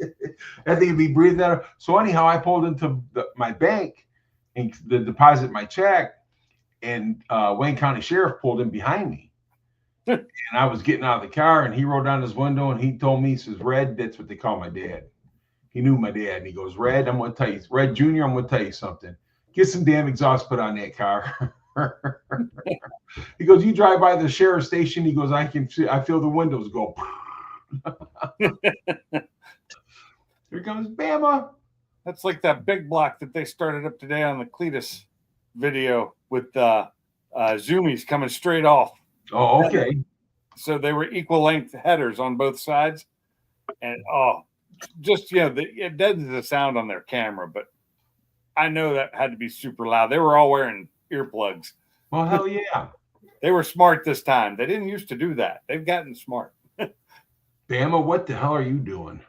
think it'd be breathing out. So, anyhow, I pulled into my bank and to deposit my check. And Wayne County Sheriff pulled in behind me. And I was getting out of the car, and he rolled down his window, and he told me, he says, Red, that's what they call my dad. He knew my dad. And he goes, Red, I'm going to tell you, Red Jr., I'm going to tell you something. Get some damn exhaust put on that car. He goes, you drive by the sheriff's station. He goes, I feel the windows go. Here comes Bama. That's like that big block that they started up today on the Cletus video with zoomies coming straight off. Oh, okay. So they were equal length headers on both sides. And it deadens the sound on their camera, but I know that had to be super loud. They were all wearing earplugs. Well, hell yeah. They were smart this time. They didn't used to do that. They've gotten smart. Bama, what the hell are you doing?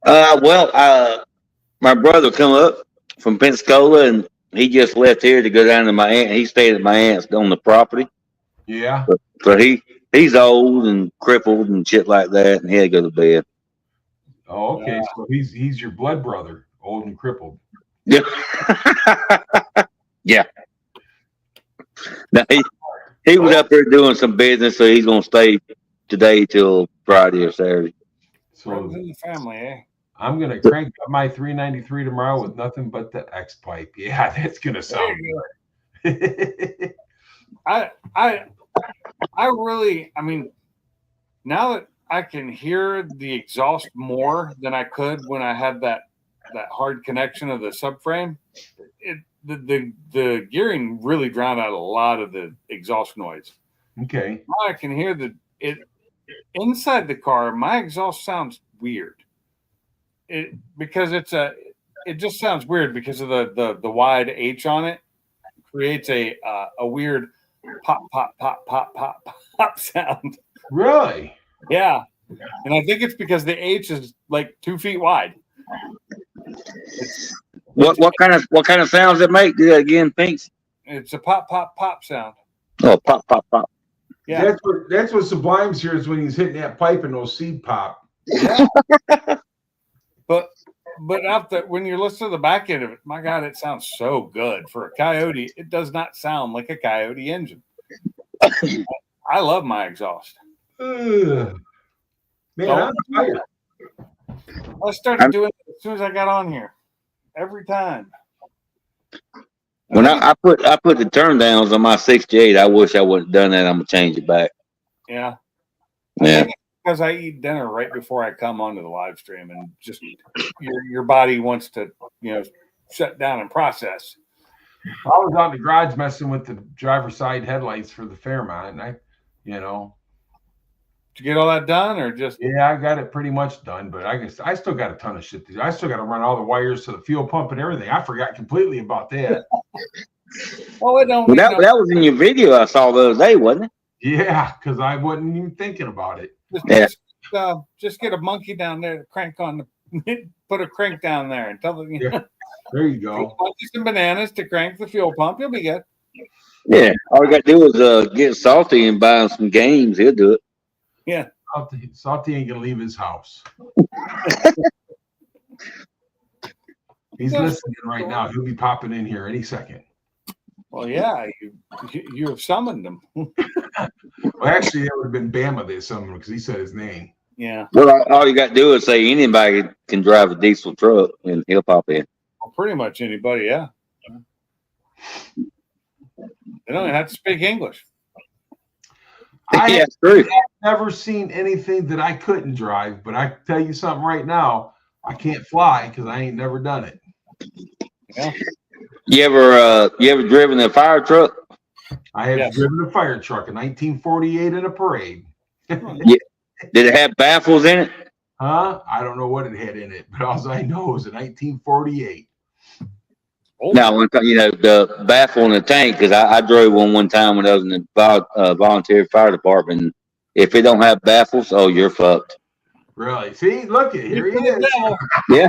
My brother come up from Pensacola, and he just left here to go down to my aunt. He stayed at my aunt's on the property. Yeah. So he's old and crippled and shit like that, and he had to go to bed. Oh, okay. So he's your blood brother, old and crippled. Yeah. Yeah. Now he was up there doing some business, so he's gonna stay today till Friday or Saturday. Runs So in the family, eh? I'm gonna crank up my 393 tomorrow with nothing but the X pipe. Yeah, that's gonna sound good. I really, now that I can hear the exhaust more than I could when I had that hard connection of the subframe, the gearing really drowned out a lot of the exhaust noise. Okay. Now I can hear it inside the car. My exhaust sounds weird. Because it just sounds weird because of the wide H on it. Creates a weird pop pop pop pop pop pop sound. Really? Yeah, And I think it's because the H is like 2 feet wide. What kind of sounds it make? Do that again, Pinks. It's a pop, pop, pop sound. Oh, pop, pop, pop. Yeah. That's what Sublime's here is when he's hitting that pipe and those seed pop. Yeah. But out there, when you listen to the back end of it, my God, it sounds so good. For a Coyote, it does not sound like a Coyote engine. I love my exhaust. Ugh. Man, I'm tired. I started doing it as soon as I got on here. Every time. When I put the turn downs on my 68, I wish I wouldn't have done that. I'm gonna change it back. Yeah. Yeah. Because I eat dinner right before I come onto the live stream, and just your body wants to, shut down and process. I was out in the garage messing with the driver's side headlights for the Fairmont, and Did you get all that done, or just? Yeah, I got it pretty much done, but I guess I still got a ton of shit to do. I still got to run all the wires to the fuel pump and everything. I forgot completely about that. Oh, it don't. Well, that was in your video I saw the other day, wasn't it? Yeah, because I wasn't even thinking about it. Just get a monkey down there to crank on the. Put a crank down there and tell them. Yeah. There you go. Some bananas to crank the fuel pump. You'll be good. Yeah. All you got to do is get Salty and buy him some games. He'll do it. Yeah. Salty ain't gonna leave his house. He's listening right now. He'll be popping in here any second. Well, yeah, you have summoned him. Well, actually, that would have been Bama that summoned him because he said his name. Yeah. Well, all you got to do is say anybody can drive a diesel truck, and he'll pop in. Well, pretty much anybody, yeah. They don't even have to speak English. I Yeah, true. have never seen anything that I couldn't drive, but I tell you something right now, I can't fly because I ain't never done it. Yeah. You ever driven a fire truck? I have Yes. driven a fire truck in 1948 in a parade. Did it have baffles in it? Huh? I don't know what it had in it, but all I know is in 1948. Oh, No, the baffle in the tank, because I drove one time when I was in the volunteer fire department. If it don't have baffles, oh, you're fucked. Really? See, look at here he is. Yeah.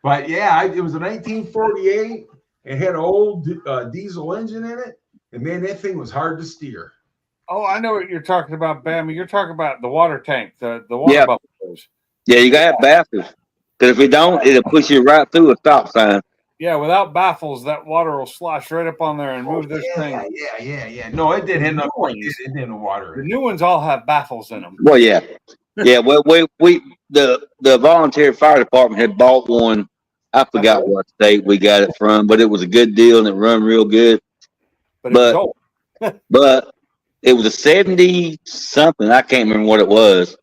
But yeah, it was a 1948. It had an old diesel engine in it, and man, that thing was hard to steer. Oh, I know what you're talking about, Bama. You're talking about the water tank, the water Yeah. buffaloes. Yeah, you got to have baffles. Because if it don't, it'll push you right through a stop sign. Yeah, without baffles, that water will slosh right up on there and move this thing. Yeah. No, it didn't have no point. It didn't have no water. The new ones all have baffles in them. Well, yeah. Yeah, well, the volunteer fire department had bought one. I forgot what state we got it from, but it was a good deal and it run real good. But it was But- old. But it was a 70 something. I can't remember what it was,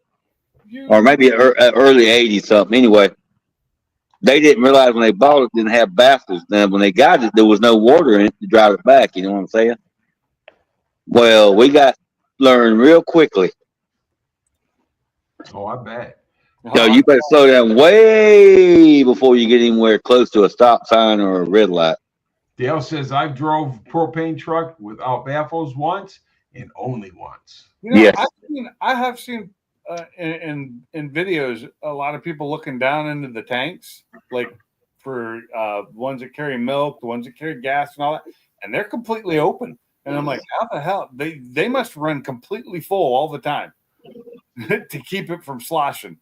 or maybe early 80s something. Anyway, they didn't realize when they bought it didn't have baffles. Then when they got it, there was no water in it to drive it back. You know what I'm saying? Well, we learned real quickly. Oh, I bet. So you better slow down way before you get anywhere close to a stop sign or a red light. Dale says I drove propane truck without baffles once and only once. Yes. I have seen in videos a lot of people looking down into the tanks, like for ones that carry milk, the ones that carry gas and all that, and they're completely open. And I'm like, how the hell? They must run completely full all the time to keep it from sloshing.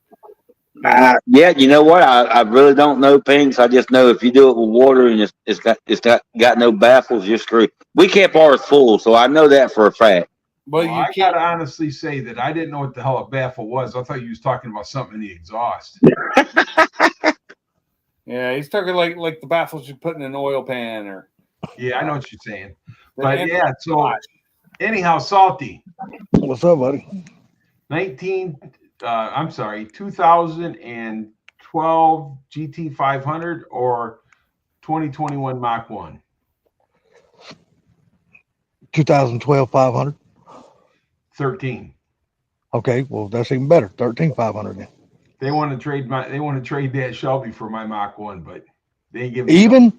Yeah, you know what? I really don't know, Pinks. I just know if you do it with water and it's got no baffles, you're screwed. We kept ours full, so I know that for a fact. Well, Well, I gotta honestly say that I didn't know what the hell a baffle was. I thought you was talking about something in the exhaust. Yeah, he's talking like the baffles you put in an oil pan or. Yeah, I know what you're saying. But yeah, so anyhow, Salty, What's up, buddy? 2012 GT 500 or 2021 Mach 1? 2012 500. 13. Okay, well that's even better. 13 500 then. They want to trade that Shelby for my Mach 1, but they ain't giving Even?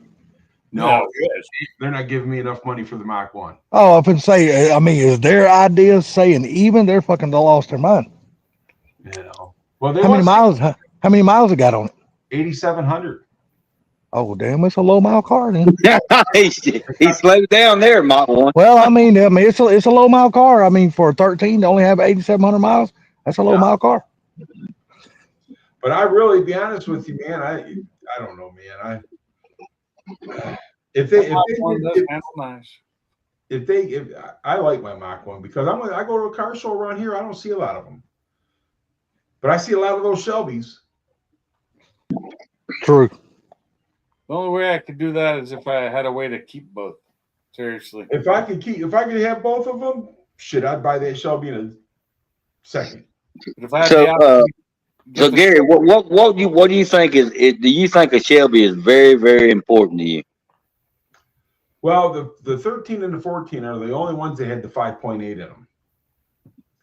No, it is. they're not giving me enough money for the Mach 1. Oh, I can say, I mean, is their ideas saying even? They're fucking lost their mind. You know. Well, they How many want miles? How many miles it got on it? 8,700. Oh, damn, it's a low mile car then. he slowed down there, Mach 1. Well, I mean, it's a low mile car. I mean, for a 13 to only have 8,700 miles, that's a low mile car. But I really, be honest with you, man, I don't know, man. If I like my Mach 1 because I go to a car show around here, I don't see a lot of them, but I see a lot of those Shelbys. True. The only way I could do that is if I had a way to keep both. Seriously. If I could have both of them, shit, I'd buy that Shelby in a second. But if I had the option, So Gary, what do you think do you think a Shelby is very, very important to you? Well, the 13 and the 14 are the only ones that had the 5.8 in them.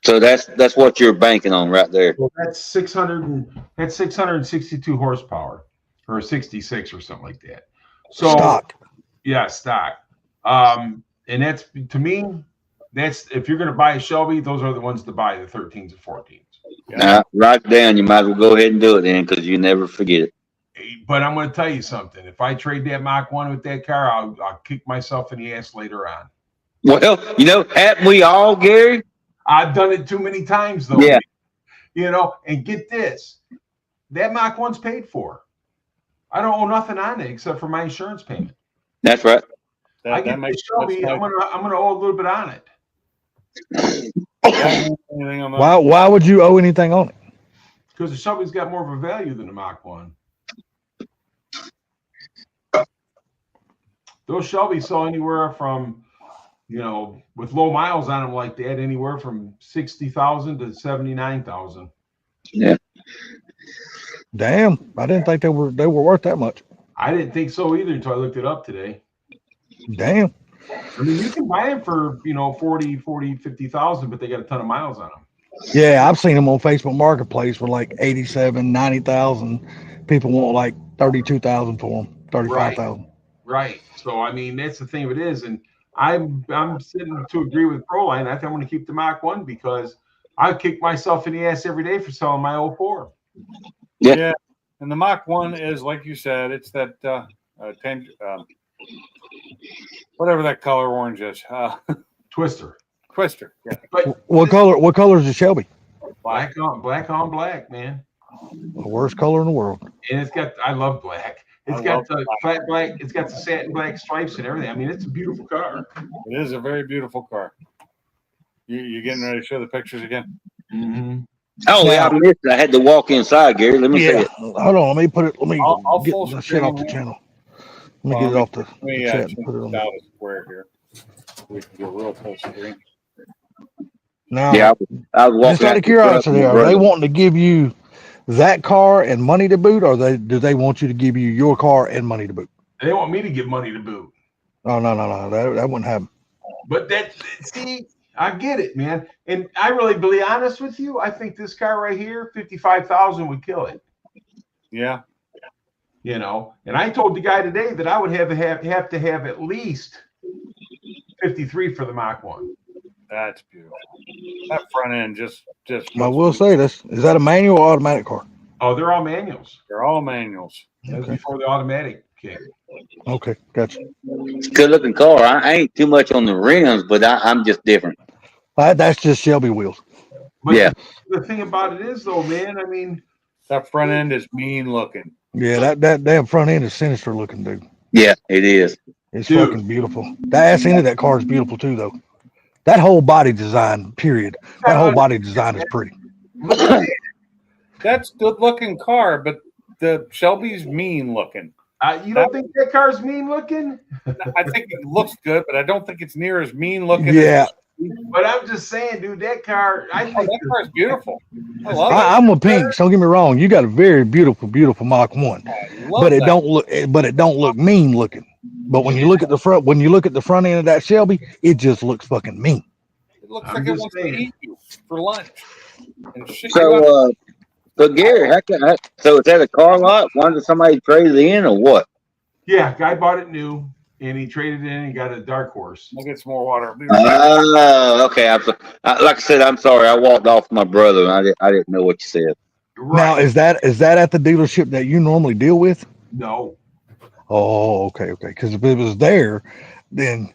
So that's what you're banking on right there. Well, that's 662 horsepower or 66 or something like that. So Stock. Yeah, stock. And that's, to me, that's, if you're going to buy a Shelby, those are the ones to buy, the 13s and 14s. Now, write it down. You might as well go ahead and do it then, because you never forget it. But I'm going to tell you something. If I trade that Mach 1 with that car, I'll kick myself in the ass later on. Well, haven't we all, Gary? I've done it too many times, though. Yeah. And get this. That Mach 1's paid for. I don't owe nothing on it except for my insurance payment. That's right. I get the Shelby, I'm gonna owe a little bit on it. Why would you owe anything on it? Because the Shelby's got more of a value than the Mach 1. Those Shelbys sell anywhere from, with low miles on them like that, anywhere from 60,000 to 79,000. Yeah. Damn, I didn't think they were worth that much. I didn't think so either until I looked it up today. Damn. I mean, you can buy them for 40, 50,000, but they got a ton of miles on them. Yeah, I've seen them on Facebook Marketplace for like 87, 90,000. People want like 32,000 for them, 35,000. Right. So I mean, that's the thing of it is, and I'm sitting to agree with Proline. I think I'm going to keep the Mach 1 because I kick myself in the ass every day for selling my 04. Yeah. And the Mach 1 is, like you said, it's that whatever that color orange is. Twister. Yeah. But What color is the Shelby? black on black, man. The worst color in the world. And I love black. It's got the flat black, it's got the satin black stripes and everything. I mean, it's a beautiful car. It is a very beautiful car. You getting ready to show the pictures again? Mm-hmm. Oh, yeah, I missed it. I had to walk inside, Gary. Let me see it. Hold on, let me put it. Let me I'll get full the shit screen off the it. channel. Let me get it off the Let me chat change and put it on. out a square here. We can get real close to green. Now, Yeah, I was walking. just out of curiosity, are they wanting to give you that car and money to boot, or do they want you to give you your car and money to boot? They want me to give money to boot. Oh, no. That wouldn't happen. But see, I get it, man. And I really, to be honest with you, I think this car right here, 55,000 would kill it. Yeah. And I told the guy today that I would have to have at least 53 for the Mach 1. That's beautiful. That front end just. I will say this: is that a manual or automatic car? Oh, they're all manuals. They're all manuals. That's Okay. before the automatic kick. Okay, gotcha. Good looking car. I ain't too much on the rims, but I'm just different. That's just Shelby wheels. But Yeah. the thing about it is, though, man, I mean, That front end is mean looking. Yeah, that damn front end is sinister looking, dude. Yeah, it is. It's Dude. fucking beautiful. The ass end of that car is beautiful too, though. That whole body design, period. That whole body design is pretty. That's good looking car, but the Shelby's mean looking. you don't think that car's mean looking? I think it looks good, but I don't think it's near as mean looking. Yeah, But I'm just saying, dude, that car, I Oh, think that car's beautiful. I love I'm with Pinks. Don't get me wrong. You got a very beautiful Mach 1, it. Love but it that. don't look mean looking. But when you look at the front end of that Shelby, it just looks fucking mean. It looks I'm like it just wants saying. to eat you for lunch. And shit you up. So Gary, so is that a car lot? Wanted somebody trade it in or what? yeah, guy bought it new. and he traded in and got a dark horse. I'll get some more water. Oh, okay. Like I said, I'm sorry. I walked off with my brother, and I didn't know what you said. Now, Right. is that at the dealership that you normally deal with? No. Oh, okay. Because if it was there, then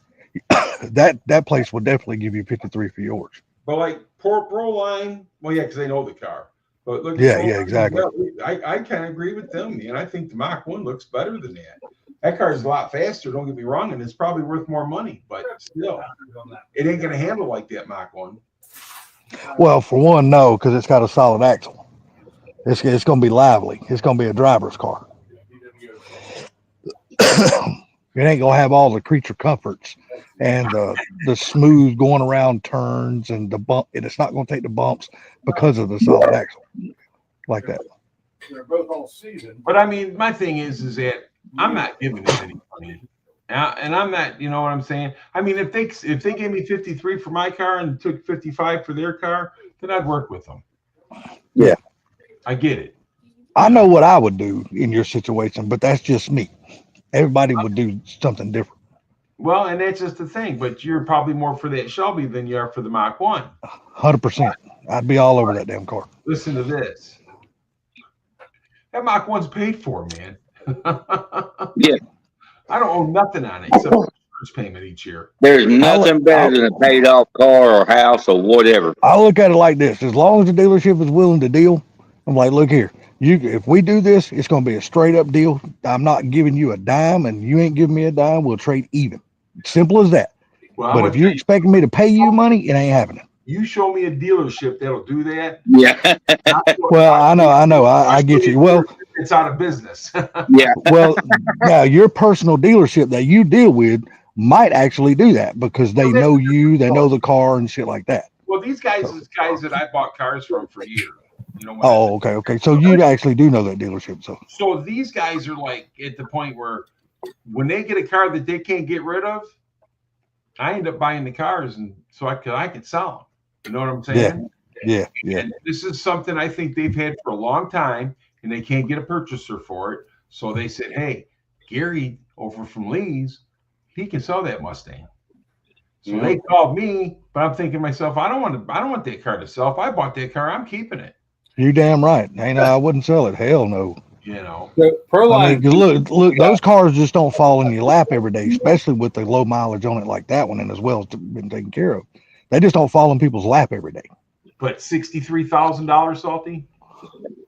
that place would definitely give you 53 for yours. But like Proline, well, yeah, because they know the car. But look, Yeah, Proline, exactly. I kind of agree with them, man. I think the Mach 1 looks better than that. That car is a lot faster. Don't get me wrong, and it's probably worth more money. But still, it ain't gonna handle like that Mach 1. Well, for one, no, because it's got a solid axle. It's going to be lively. It's going to be a driver's car. It ain't going to have all the creature comforts and the smooth going around turns and the bump. And it's not going to take the bumps because of the solid axle like that. They're both all seasoned. But I mean, my thing is that I'm not giving them any money. And I'm not, you know what I'm saying? I mean, if they gave me 53 for my car and took 55 for their car, then I'd work with them. Yeah. I get it. I know what I would do in your situation, but that's just me. Everybody would do something different. Well, and that's just the thing. But you're probably more for that Shelby than you are for the Mach 1. 100%. I'd be all over that damn car. Listen to this. That Mach 1's paid for, man. Yeah. I don't owe nothing on it except for insurance payment each year. There's nothing better than a paid off car or house or whatever. I look at it like this: as long as the dealership is willing to deal, I'm like, look here, if we do this, it's going to be a straight up deal. I'm not giving you a dime, and you ain't giving me a dime. We'll trade even. Simple as that. Well, But if you're expecting me to pay you money, it ain't happening. you show me a dealership that'll do that. Yeah. Well, I know. I get you. Well, it's out of business. Yeah. well, now your personal dealership that you deal with might actually do that because they know you, they know the car and shit like that. Well, these guys is guys that I bought cars from for years. You know. Oh, okay. So you actually do know that dealership. So these guys are like at the point where when they get a car that they can't get rid of, I end up buying the cars, and so I could sell them. You know what I'm saying? Yeah. And this is something I think they've had for a long time, and they can't get a purchaser for it. So they said, "Hey, Gary over from Lee's, he can sell that Mustang." So they called me, but I'm thinking to myself, I don't want that car to sell. If I bought that car, I'm keeping it. You damn right. I wouldn't sell it. Hell no. You know. I mean, look, those cars just don't fall in your lap every day, especially with the low mileage on it like that one, and as well as been taken care of. They just don't fall in people's lap every day. But $63,000, Salty.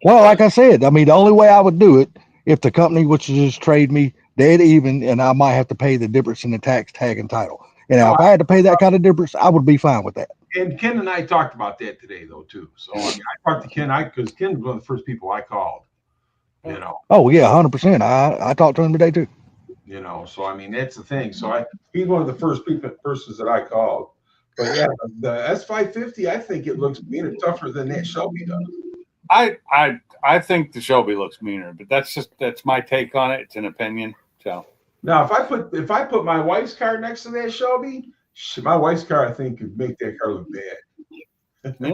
Well, like I said, I mean, the only way I would do it if the company was to just trade me dead even, and I might have to pay the difference in the tax, tag, and title. And if I had to pay that kind of difference, I would be fine with that. And Ken and I talked about that today, though, too. So I mean, I talked to Ken, because Ken was one of the first people I called. You know. Oh yeah, 100%. I talked to him today too. You know, so I mean that's the thing. So he's one of the first persons that I called. But yeah, the S550, I think it looks meaner, tougher than that Shelby does. I think the Shelby looks meaner, but that's my take on it. It's an opinion. So now if I put my wife's car next to that Shelby, my wife's car I think could make that car look bad. yeah.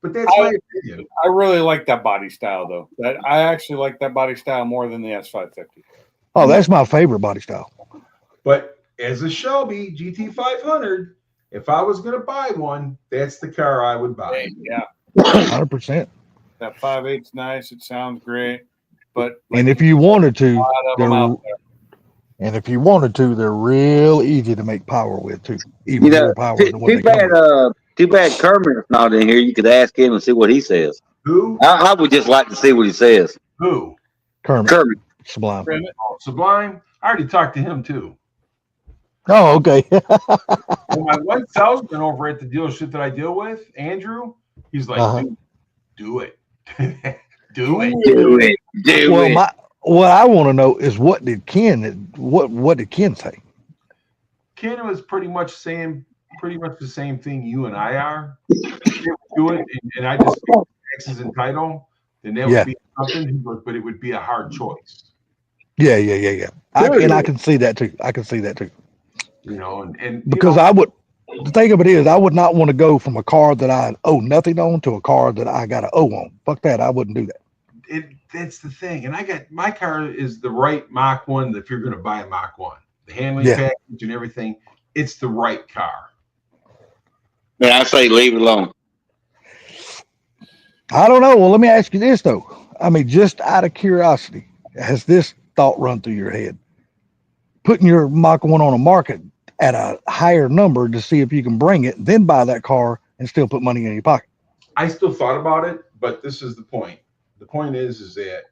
But that's my opinion. I really like that body style though. I actually like that body style more than the S550. Oh, that's my favorite body style. But as a Shelby GT500, if I was going to buy one, that's the car I would buy. Yeah, 100%. that 5.8's nice. It sounds great, but And if you wanted to, a lot of them out there. they're real easy to make power with too. Even more power than what they come with. Too bad Kermit's not in here. You could ask him and see what he says. Who? I would just like to see what he says. Who? Kermit. Sublime. Oh, Sublime. I already talked to him too. Oh, okay. When my wife salesman over at the dealership that I deal with, Andrew, he's like, "Dude, do it, do it, Do it. Do Well, it. what I want to know is what did Ken say? Ken was pretty much the same thing you and I are. Do it, and I just taxes and title, then that would be something. But it would be a hard choice. Yeah. I can see that too. You know, and Because the thing of it is, I would not want to go from a car that I owe nothing on to a car that I got to owe on. Fuck that. I wouldn't do that. that's the thing. And I got my car is the right Mach 1 if you're going to buy a Mach 1. The handling Yeah. package and everything, it's the right car. And I say leave it alone. I don't know. Well, let me ask you this though. I mean, just out of curiosity, has this thought run through your head? Putting your Mach 1 on a market at a higher number to see if you can bring it, then buy that car and still put money in your pocket. I still thought about it, but this is the point. The point is that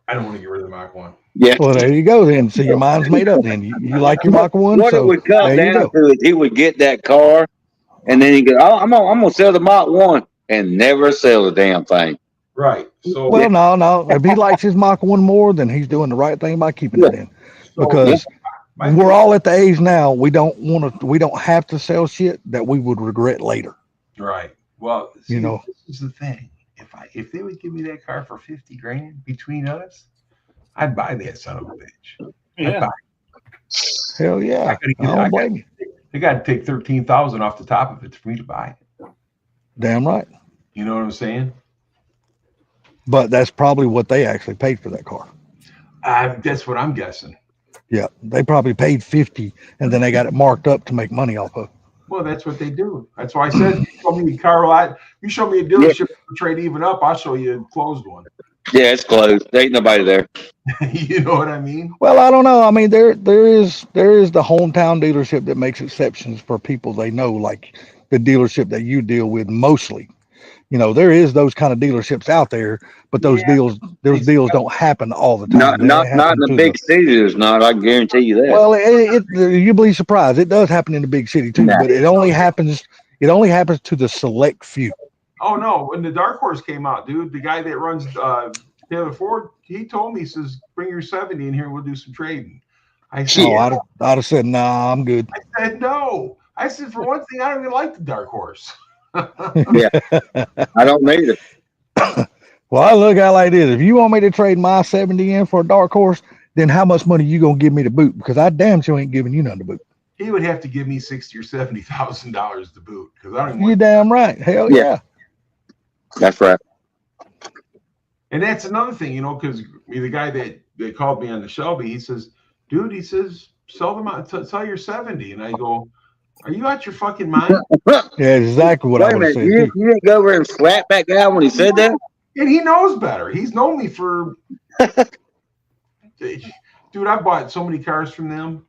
I don't want to get rid of the Mach 1. Yeah. Well, there you go then. So your mind's made up then. You like your Mach 1, What it so would come there you down go. to is he would get that car, and then he go, "Oh, I'm gonna sell the Mach 1," and never sell the damn thing. Right. So, Well, no. If he likes his Mach 1 more, then he's doing the right thing by keeping it in. Because we're all at the age now, we don't have to sell shit that we would regret later. right. Well, see, You know. this is the thing. If they would give me that car for 50 grand between us, I'd buy that son of a bitch. I'd Yeah. buy Hell I yeah. gotta I get, don't blame you. they got to take 13,000 off the top of it for me to buy it. Damn right. You know what I'm saying? But that's probably what they actually paid for that car. That's what I'm guessing. Yeah. They probably paid 50 and then they got it marked up to make money off of. Well, that's what they do. That's why I said, you show me a car lot, you show me a dealership trade even up, I'll show you a closed one. Yeah, it's closed. There ain't nobody there. You know what I mean? Well, I don't know. I mean, there is the hometown dealership that makes exceptions for people they know, like the dealership that you deal with mostly. You know, there is those kind of dealerships out there, but those deals don't happen all the time. Not They not happen in to the big city. There's not. I guarantee you that. Well, you'll be surprised. It does happen in the big city too, Nah. but it only happens to the select few. Oh no, when the Dark Horse came out, dude, the guy that runs Taylor Ford, he told me, he says, bring your 70 in here and we'll do some trading. I said, Oh, I'd have said, nah, I'm good. I said no. I said, for one thing, I don't even like the Dark Horse. I don't need it. Well, I look at it like this. If you want me to trade my 70 in for a Dark Horse, then how much money you gonna give me to boot? Because I damn sure ain't giving you nothing to boot. He would have to give me $60,000 or $70,000 to boot because I don't. You damn right. Hell Yeah. yeah. That's right. And that's another thing, you know, because the guy that called me on the Shelby, he says, dude, he says, sell them out, sell your 70. And I go, are you out your fucking mind? Yeah, exactly what Wait I a would have minute. said. You didn't go over and slap that guy when he said that? And he knows better. He's known me for, dude, I bought so many cars from them.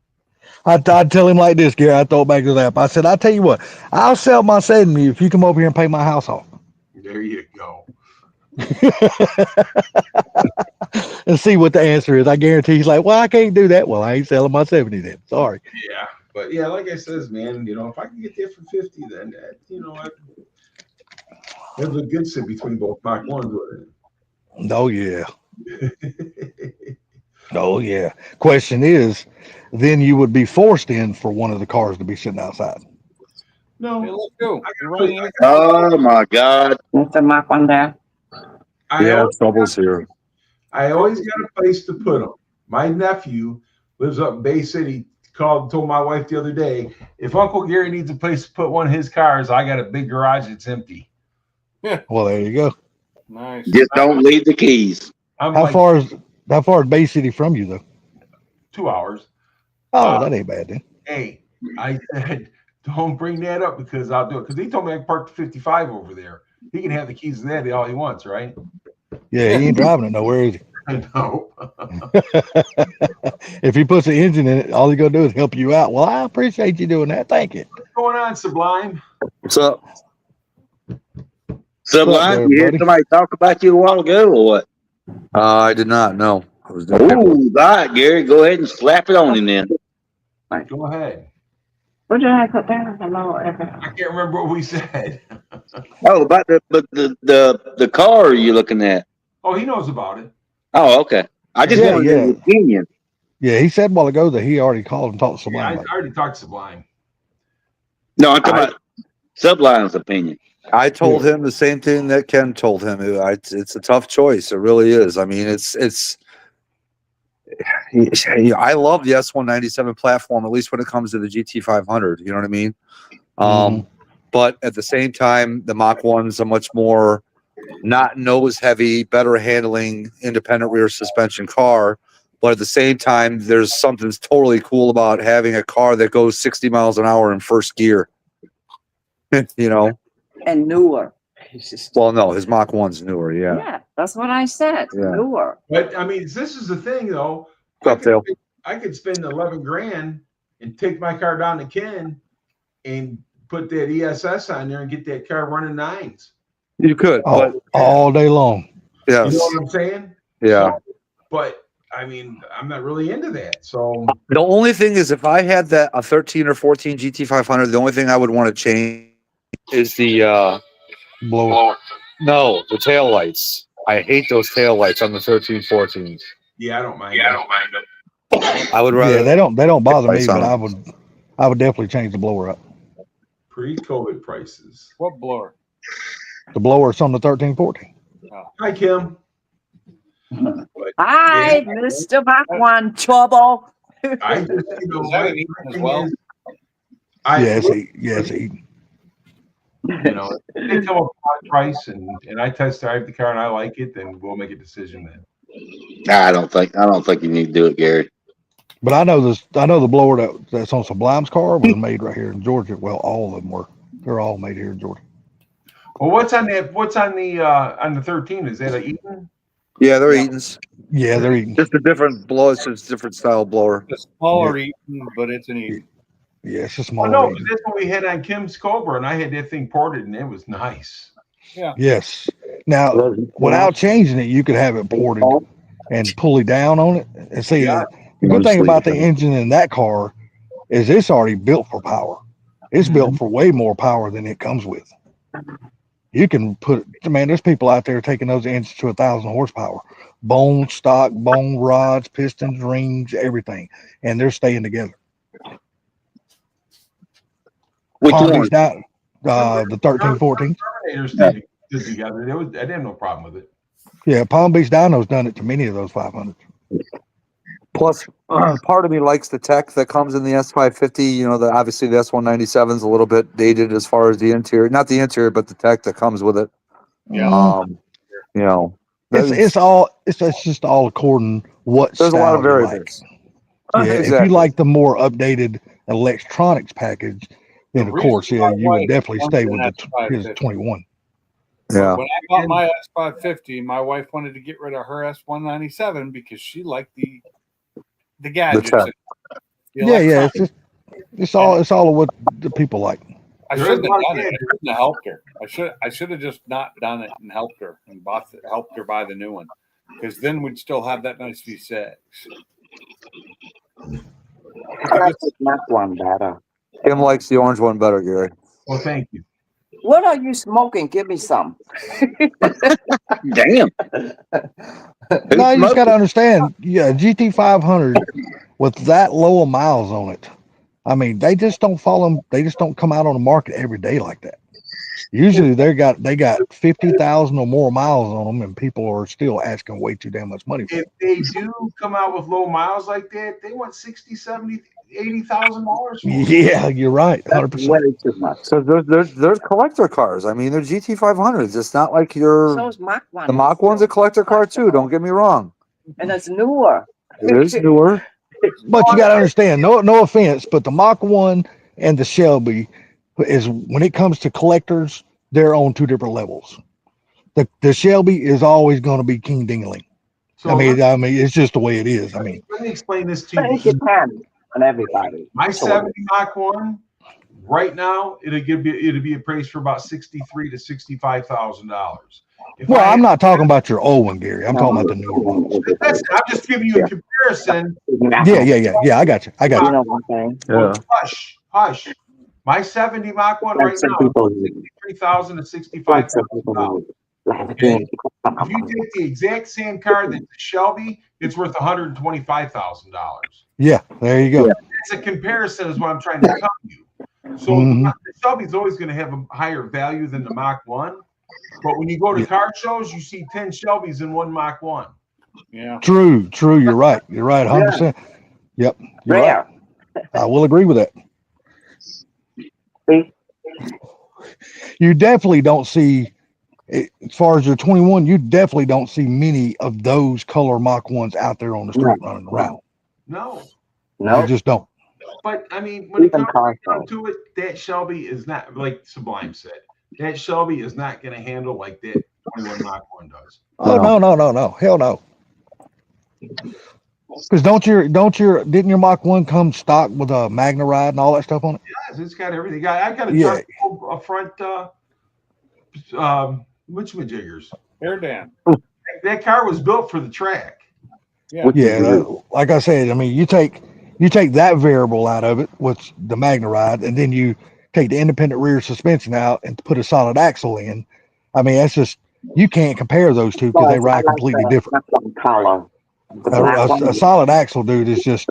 I'd tell him like this, Gary. I throw it back to the app. I said, I'll tell you what, I'll sell my 70 if you come over here and pay my house off. There you go. And see what the answer is. I guarantee he's like, well, I can't do that. Well, I ain't selling my 70 then. Sorry. Yeah. But yeah, like I says, man, you know, if I can get there for 50, then, you know, there's a good sit between both Mach 1s with Oh, yeah. it. Oh, yeah. Question is, then you would be forced in for one of the cars to be sitting outside. Hey, No, let's go. I You're gotta running put- it. Oh my God. Mr. Mark one there. I Trouble's here. I always got a place to put them. My nephew lives up in Bay City. Called and told my wife the other day, if Uncle Gary needs a place to put one of his cars, I got a big garage that's empty. Well, there you go. Nice. Just don't leave the keys. I'm How like, far is Bay City from you, though? 2 hours. Oh, that ain't bad then. Hey, I said, don't bring that up because I'll do it. Because he told me I can park the 55 over there. He can have the keys to that all he wants, right? Yeah, he ain't driving it nowhere, is he? I know. If he puts an engine in it, all he's gonna do is help you out. Well, I appreciate you doing that. Thank you. What's going on, Sublime? What's up? Sublime, there, you hear buddy? somebody talk about you a while ago or what? I did not know. I was doing paperwork. Oh, right, Gary. Go ahead and slap it on him then. Go ahead. What did I put down? Hello, I can't remember what we said. Oh, about the car you're looking at. Oh, he knows about it. Oh, okay. I just Yeah, wanted his opinion. Yeah, he said a while ago that he already called and talked to Yeah, I somebody. already talked to Sublime. No, I'm talking about Sublime's opinion. I told him the same thing that Ken told him. It's a tough choice. It really is. I mean, I love the S197 platform, at least when it comes to the GT500. You know what I mean? But at the same time, the Mach 1's a much more not nose heavy, better handling, independent rear suspension car. But at the same time, there's something totally cool about having a car that goes 60 miles an hour in first gear. You know? And newer. Well, no, his Mach 1's newer. Yeah. Yeah, that's what I said. Yeah. Newer. But I mean, this is the thing though. What's up, Dale? I could spend 11 grand and take my car down to Ken and put that ESS on there and get that car running nines. You could, but All day long. yes. You know what I'm saying? Yeah. But I mean, I'm not really into that. So The only thing is, if I had a 13 or 14 GT500, the only thing I would want to change is the Blower. the tail lights. I hate those tail lights on the 13, 14s. yeah, I don't mind. Yeah, I don't mind it. I would rather. Yeah, they don't bother me, Lights but on. I would definitely change the blower up. Pre-COVID prices. What blower? The blower's on the 13, 14. Hi, Kim. Hi, Mr. Mach 1 trouble. I just, you know, Is that an Eaton as well? Yes, he. You know, if they come up with a price and I test drive the car and I like it, then we'll make a decision then. I don't think you need to do it, Gary. But I know the blower that's on Sublime's car was made right here in Georgia. Well, all of them were. They're all made here in Georgia. Well, what's on the 13? Is that a Eaton? Yeah, they're Eatons. Yeah, they're eating. Just a different blower. It's just a different style blower. A smaller Eaton, but it's an Eaton. Yeah, it's a Oh small. no, Eaton. that's what we had on Kim's Cobra, and I had that thing ported, and it was nice. Yes. Now, without changing it, you could have it ported and pulley down on it. And see, Yeah. the good thing about the engine in that car is it's already built for power. It's built for way more power than it comes with. You can there's people out there taking those engines to 1,000 horsepower, bone stock, bone rods, pistons, rings, everything, and they're staying together. Which Palm one? Beach down, the 13, 14. Terminators stayed together. I didn't have no problem with it. Yeah, Palm Beach Dyno's done it to many of those 500s. Plus, part of me likes the tech that comes in the S550. You know, obviously the S197 is a little bit dated as far as the interior, not the interior, but the tech that comes with it. Yeah. You know, It's just all according what there's a lot of style you like. variables. Yeah, if Exactly. you like the more updated electronics package, then The of course, reason yeah, my you would wife definitely wanted stay an with his S550. 21. Yeah. When I bought my S550, my wife wanted to get rid of her S197 because she liked the gadgets. tech. and the Yeah, electronics. it's all of what the people like. I There shouldn't is have a lot done of it. I shouldn't have helped her. I should have just not done it and helped her and helped her buy the new one, because then we'd still have that nice V6. Mach 1 better. Kim likes the orange one better, Gary. Well, thank you. What are you smoking? Give me some. Damn. No, you just got to understand, yeah, GT500 with that low of miles on it. I mean, they just don't follow. They just don't come out on the market every day like that. Usually, they got 50,000 or more miles on them, and people are still asking way too damn much money for If it. they do come out with low miles like that, they want $60,000, $70,000, $80,000 for it. Yeah, you're right, 100%. Way too much. So there's collector cars. I mean, they're GT500s. It's not like So is Mach 1. the Mach 1's a collector car too. Don't get me wrong. And it's newer. It is newer. But you got to understand, no offense, but the Mach 1 and the Shelby is, when it comes to collectors, they're on two different levels. The Shelby is always going to be king dingling. So I mean, it's just the way it is. I mean, let me explain this to It you. depends on everybody. My 70 Mach 1, right now, it'd be appraised for about $63,000 to $65,000. well, I'm not talking about your old one, Gary. I'm talking about the newer one. I'm just giving you a comparison. Yeah. I got you. You know what I'm saying? Yeah. Hush. My 70 Mach 1 right Some now people- is $63,000 to $65,000. If you take the exact same car that the Shelby, it's worth $125,000. Yeah, there you go. It's a comparison, is what I'm trying to tell you. So Mhm. the Shelby's always going to have a higher value than the Mach 1. But when you go to car shows, you see 10 Shelbys in one Mach 1. Yeah. True. You're right. 100%. Yep. You're right. Rare. I will agree with that. See? You definitely don't see as far as your 21, you definitely don't see many of those color Mach 1s out there on the street running around. No. You No, just don't. But I mean, when it Even comes right Costco. down to it, that Shelby is not, like Sublime said, that Shelby is not going to handle like that 21 Mach 1 does. Oh no, hell no. Because didn't your Mach 1 come stock with a Magna Ride and all that stuff on it? Yes, it's got everything. I got a Yeah. truck, a front, whatchamajiggers. Air dam. That car was built for the track. Yeah. Yeah, like I said, I mean, you take that variable out of it, what's the Magna Ride, and then you take the independent rear suspension out and put a solid axle in. I mean, that's just, you can't compare those two because they ride completely different. color. The black one. A solid axle, dude, is just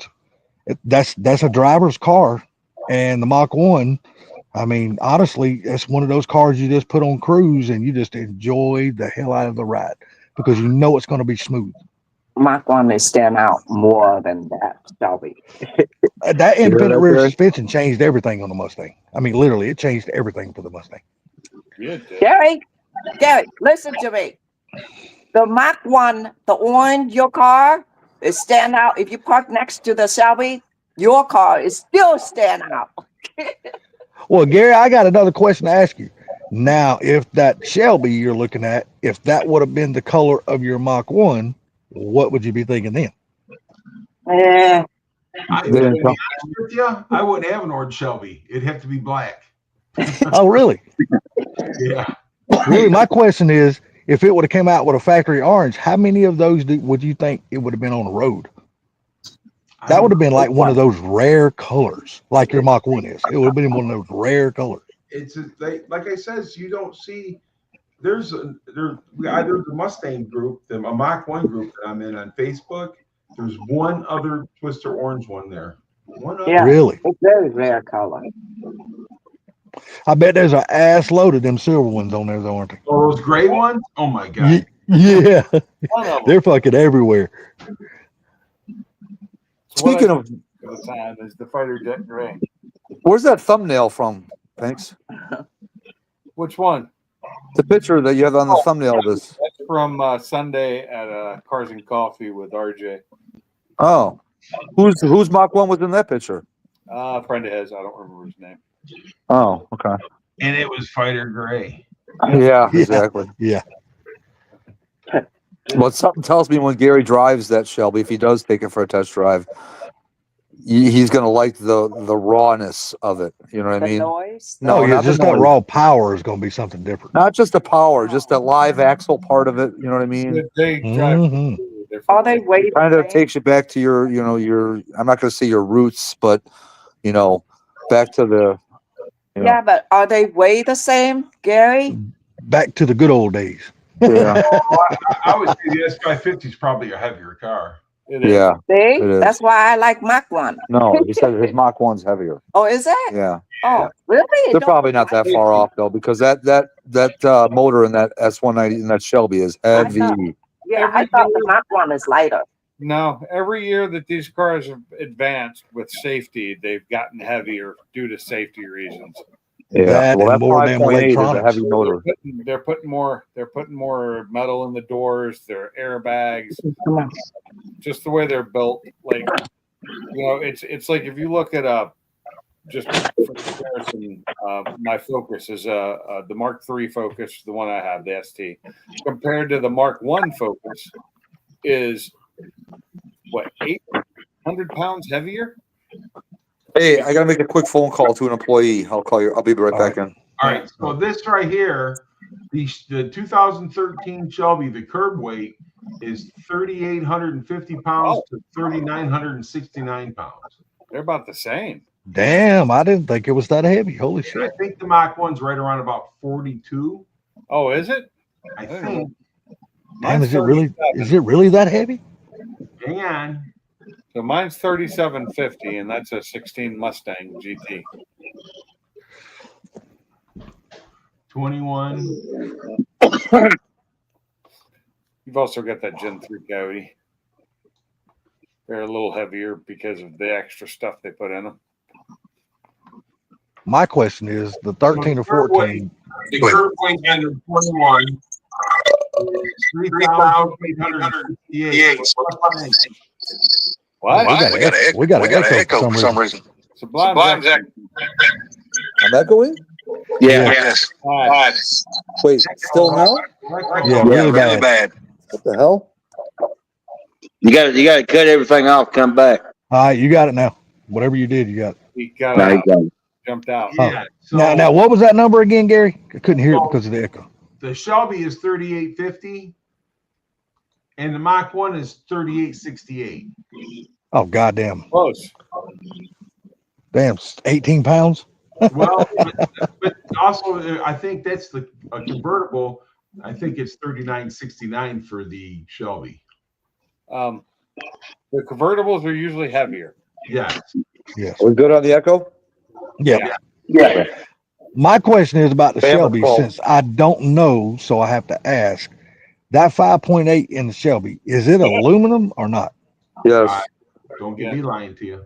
that's a driver's car, and the Mach 1. I mean, honestly, it's one of those cars you just put on cruise and you just enjoy the hell out of the ride because you know it's going to be smooth. Mach 1 they stand out more than that Shelby. That independent rear Gary? suspension changed everything on the Mustang. I mean, literally, it changed everything for the Mustang. Yeah, it did. Gary, listen to me. The Mach 1, the orange, your car is stand out. If you park next to the Shelby, your car is still stand out. Well, Gary, I got another question to ask you. Now, if that Shelby you're looking at, if that would have been the color of your Mach 1, what would you be thinking then? Eh, To be honest with you, I wouldn't have an orange Shelby. It'd have to be black. Oh, really? Yeah. Really, my question is, if it would have come out with a factory orange, how many of those would you think it would have been on the road? That would have been like one of those rare colors, like your Mach 1 is. It would have been one of those rare colors. It's like I says, you don't see. There's a Mustang group, a Mach 1 group that I'm in on Facebook. There's one other Twister orange one there. One other. Yeah. Really? it's very rare color. I bet there's an ass load of them silver ones on there, though, aren't they? Oh, those gray ones? Oh my god. Yeah, One of them. they're fucking everywhere. Speaking of, the time is the fighter jet gray. where's that thumbnail from? Thanks. Which one? The picture that you have on the thumbnail of this. That's from Sunday at Cars and Coffee with RJ. Oh, whose Mach 1 was in that picture? A friend of his. I don't remember his name. Oh, okay. And it was fighter gray. Yeah, exactly. Yeah. Well, something tells me when Gary drives that Shelby, if he does take it for a test drive, he's going to like the rawness of it. You know what I The mean? noise. No, Oh, yeah, not the just that noise. raw power is going to be something different. Not just the power, just that live axle part of it. You know what I mean? They drive Mhm. different. Are they way Kind the of same? takes you back to your, I'm not going to say your roots, but, back to the, Yeah, but are they weigh the same, Gary? Back to the good old days. yeah, I would say the S550 is probably a heavier car. It is. yeah. See, It is. that's why I like Mach 1. No, he said his Mach 1's heavier. Oh, is it? Yeah. Oh, really? They're probably not that far off though, because that motor in that S190 in that Shelby is heavy. Yeah, I thought the Mach 1 is lighter. No, every year that these cars have advanced with safety, they've gotten heavier due to safety reasons. Yeah, That well, and that more damn 5.8 is a electronics. heavy motor. They're putting more metal in the doors, their airbags, Come on. just the way they're built. Like, it's like if you look at just for comparison, my Focus is the Mark III Focus, the one I have, the ST, compared to the Mark I Focus, is what, 800 pounds heavier? Hey, I gotta make a quick phone call to an employee. I'll call you. I'll be right back in. All right, so this right here, the 2013 Shelby, the curb weight is 3,850 pounds to 3,969 pounds. They're about the same. Damn, I didn't think it was that heavy. Holy And I shit. think the Mach 1's right around about 42. Oh, is it? I think. Damn, Mine's is it 37. really that heavy? Hang on. So mine's 3750, and that's a 16 Mustang GT. 21. You've also got that Gen 3 Coyote. They're a little heavier because of the extra stuff they put in them. My question is the 13 or 14. The curb weight on the 21 is 3,868. What? We got an echo for some reason. Sublime's echo. I'm echoing? Yeah. Yes. Wait, still now? Yeah, really bad. What the hell? You got to cut everything off. Come back. All right, you got it now. Whatever you did, you got it. He got Now you out, got it. jumped out. Yeah. So Now, what was that number again, Gary? I couldn't hear it because of the echo. the Shelby is 3850 and the Mach 1 is 3868. Oh, goddamn. Close. Damn, 18 pounds? Well, but also I think that's a convertible. I think it's 3969 for the Shelby. The convertibles are usually heavier. Yes. Yes. Are we good on the echo? Yeah. Yeah. My question is about the Bama Shelby, fault. since I don't know, so I have to ask. That 5.8 in the Shelby, is it aluminum or not? Yes. Don't get me lying to you.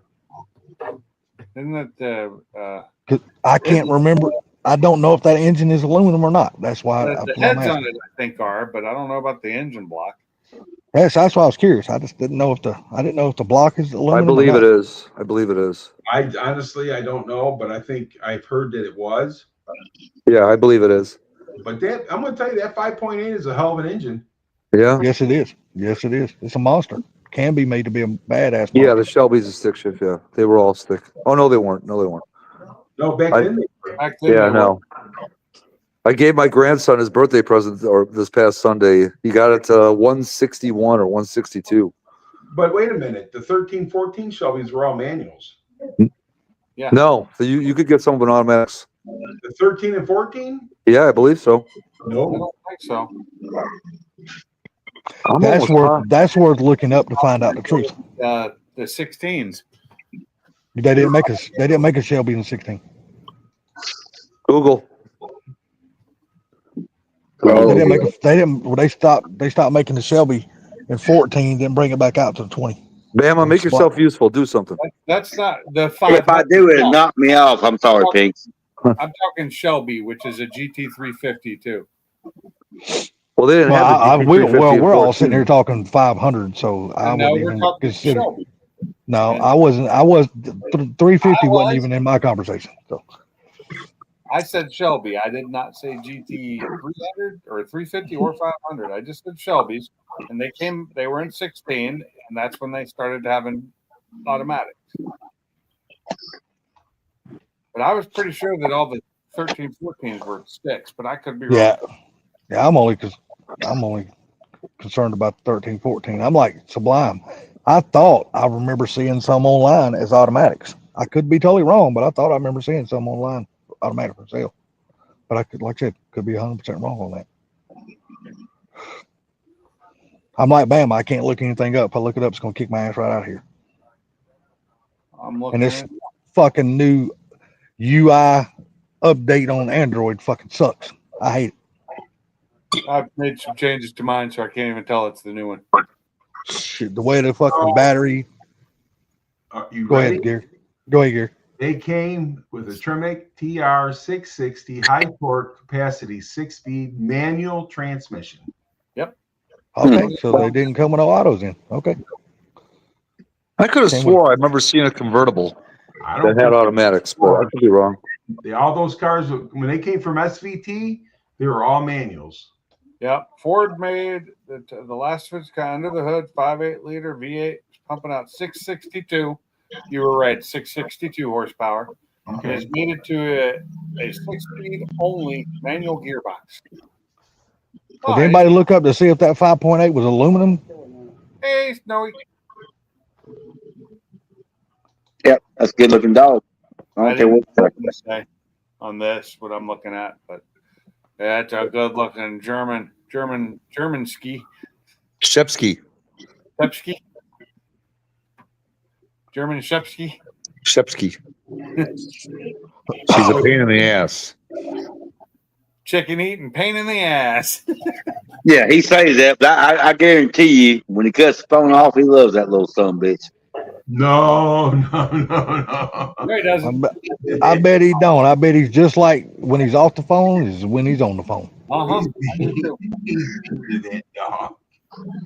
Isn't it? 'Cause I can't remember. I don't know if that engine is aluminum or not. That's why The I'm heads asking. on it, I think, are, but I don't know about the engine block. Yes, that's why I was curious. I just didn't know if the block is aluminum. I believe or it not. is. I believe it is. I honestly I don't know, but I think I've heard that it was. Yeah, I believe it is. But that I'm gonna tell you that 5.8 is a hell of an engine. Yeah. Yes, it is. Yes, it is. It's a monster. Can be made to be a badass. Yeah, monster. the Shelby's a stick shift. Yeah, they were all stick. Oh no, they weren't. No, they weren't. No, back I- then they were. Back then, Yeah, they no. I gave my grandson his birthday present, or this past Sunday. He got it 161 or 162. But wait a minute, the 13-14 Shelbys were all manuals. Yeah. No, so you could get some of an automatics. The 13 and 14? Yeah, I believe so. I No. don't think so. I'm That's almost worth looking up to find out the truth. The 16s. They didn't make us. They didn't make a Shelby in 16. Google. They Oh. didn't make. They didn't. Well, they stopped. They stopped making the Shelby in 14. Then bring it back out to the 20. Bama, make yourself useful. Do something. That's not the 5. If I do it, knock me off. I'm sorry, Pink. I'm talking Shelby, which is a GT350 too. Well, they didn't have the GP350 we're all 14. sitting here talking 500, so I And now wouldn't we're even talking consider. Shelby. No, And- I wasn't. I was 350 I wasn't was. even in my conversation. So I said Shelby. I did not say GT 300 or 350 or 500. I just said Shelby's, and they were in 16, and that's when they started having automatics. But I was pretty sure that all the 13, 14s were sticks, but I could be wrong. yeah, I'm only concerned about the 13, 14. I'm like Sublime. I thought I remember seeing some online as automatics. I could be totally wrong, but I thought I remember seeing some online automatic for sale. But I could, like I said, could be 100% wrong on that. I'm like, bam, I can't look anything up. If I look it up, it's going to kick my ass right out of here. I'm looking And this at fucking new UI update on Android fucking sucks. I hate it. I've made some changes to mine, so I can't even tell it's the new one. Shit, the way the fucking battery. You Go ready? ahead, Gary. Go ahead, Gary. They came with a Tremec TR660 high torque capacity 6-speed manual transmission. Okay, so they didn't come with no autos in. Okay. I could have Same swore I remember seeing a convertible I that don't had think automatics, but I could be wrong. all those cars when they came from SVT, they were all manuals. Yep. Ford made the last of its kind under the hood 5.8 liter V8 pumping out 662. You were right, 662 horsepower. It is mated to a 6-speed only manual gearbox. Did anybody look up to see if that 5.8 was aluminum? Hey, Snowy. Yep, that's a good looking dog. I don't care what. didn't say on this what I'm looking at, but that's a good looking German ski. Shepsky. Shepsky. German Shepsky. Shepsky. She's a pain in the ass. Chicken eating pain in the ass. Yeah, he says that, but I guarantee you, when he cuts the phone off, he loves that little son of a bitch. No, no, no, no. No, he doesn't. I bet he don't. I bet he's just like when he's off the phone is when he's on the phone. Uh-huh. That dog.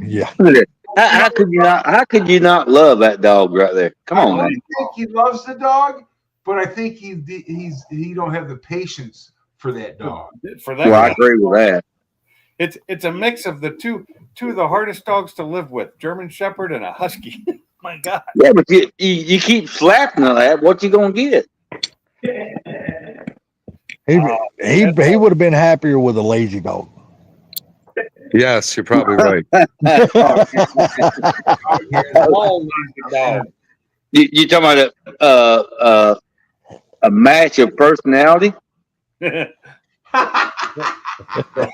Yeah. Look at that. How could you not love that dog right there? Come on, I man. think he loves the dog, but I think he don't have the patience for that dog. For that Well, I guy, agree with that. it's a mix of the two of the hardest dogs to live with, German Shepherd and a Husky. My God. Yeah, but you keep slapping on that. What you gonna get? He would have been happier with a lazy dog. Yes, you're probably right. All lazy dog. You talking about a match of personality? The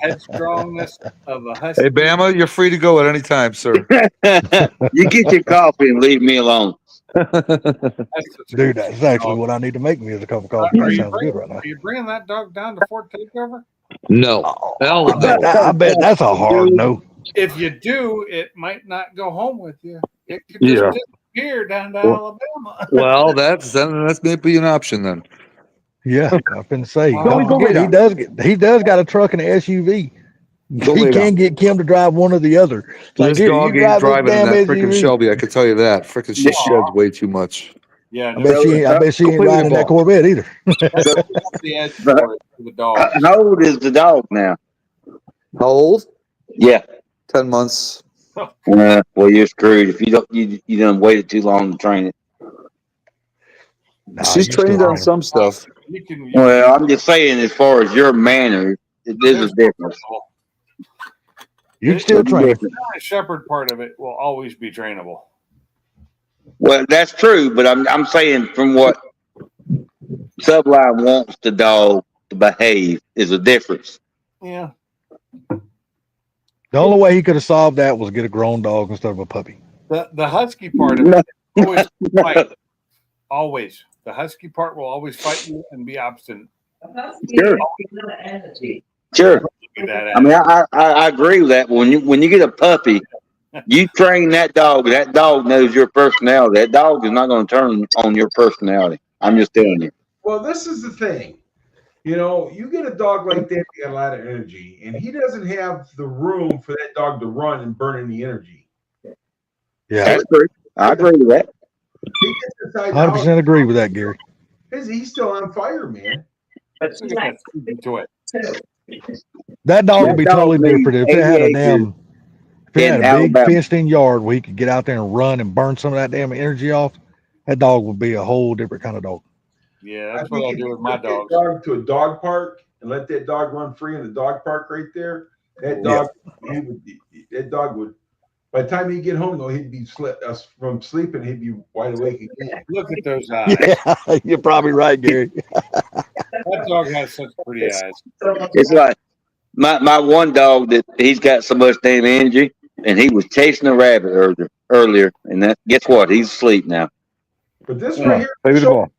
headstrongness of a Husky. Hey, Bama, you're free to go at any time, sir. You get your coffee and leave me alone. That's such a Dude, good that's actually dog. what I need to make me is a cup of coffee. Are That you sounds bringing- good right now. Are you bringing that dog down to Fort Takeover? No. Hell I bet that's a hard no. If you do, it might not go home with you. It could just Yeah. disappear down to Well- Alabama. Well, that's maybe an option then. Yeah, I've been saying. Go Don't lay forget, he does got a truck and an SUV. Go He lay can't get Kim to drive one or the other. It's like, This here, you dog ain't drive this driving in damn that freaking SUV. Shelby. I can tell you that. Freaking she Yeah. sheds way too much. Yeah, I bet she ain't Completely riding that bald. Corvette either. that's the edge for the dog. How old is the dog now? How old? Yeah. 10 months. Well, you're screwed if you don't. You done waited too long to train it. Nah, She's you still trained on train her. some stuff. You can. Well, I'm just saying, as far as your manner, there's a difference. You can still train her. The shepherd part of it will always be trainable. Well, that's true, but I'm saying from what Sublime wants the dog to behave is a difference. Yeah. The only way he could have solved that was get a grown dog instead of a puppy. The husky part of it always fight. Always. The husky part will always fight you and be obstinate. Sure. Sure. Look at that I mean, I agree with that. But when you get a puppy, you train that dog. That dog knows your personality. That dog is not going to turn on your personality. I'm just telling you. Well, this is the thing. You know, you get a dog like that, you got a lot of energy, and he doesn't have the room for that dog to run and burn any energy. Yeah, That's true. I agree with that. He gets inside the 100% house, agree with that, Gary. he's still on fire, man. Look at that speed to it. That dog would That be dog totally needs different if it had a 88 damn, if it in had a big Alabama. fenced-in yard where he could get out there and run and burn some of that damn energy off. That dog would be a whole different kind of dog. Yeah, that's I what think I if do you with my took that dogs. dog to a dog park and let that dog run free in the dog park right there. That dog, that dog would. By the time he'd get home, though, he'd be from sleeping. He'd be wide awake again. Look at those eyes. Yeah, you're probably right, Gary. That dog has such pretty eyes. It's like my one dog that he's got so much damn energy, and he was chasing a rabbit earlier, and that guess what? He's asleep now. But this right here, Maybe the show- ball.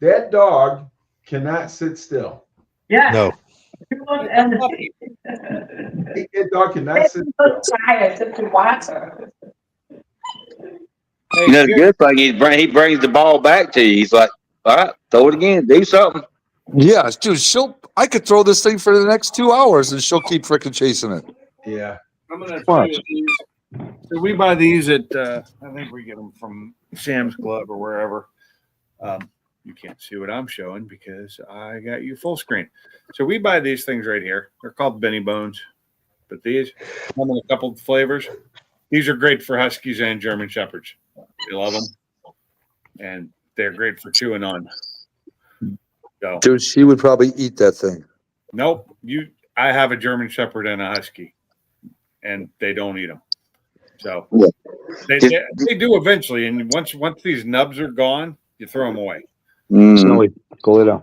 that dog cannot sit still. No. That dog cannot sit still. Hey, You know, the Gary, good thing he brings the ball back to you. He's like, all right, throw it again, do something. Yeah, dude, I could throw this thing for the next 2 hours and she'll keep freaking chasing it. Yeah. I'm gonna show you these. So we buy these at I think we get them from Sam's Club or wherever. You can't see what I'm showing because I got you full screen. So we buy these things right here. They're called Benny Bones, but these come in a couple of flavors. These are great for Huskies and German Shepherds. They love them, and they're great for chewing on. So Dude, she would probably eat that thing. nope, I have a German Shepherd and a Husky, and they don't eat them. So Yeah. they do eventually, and once these nubs are gone, you throw them away. Mm. Snowy, go lay down.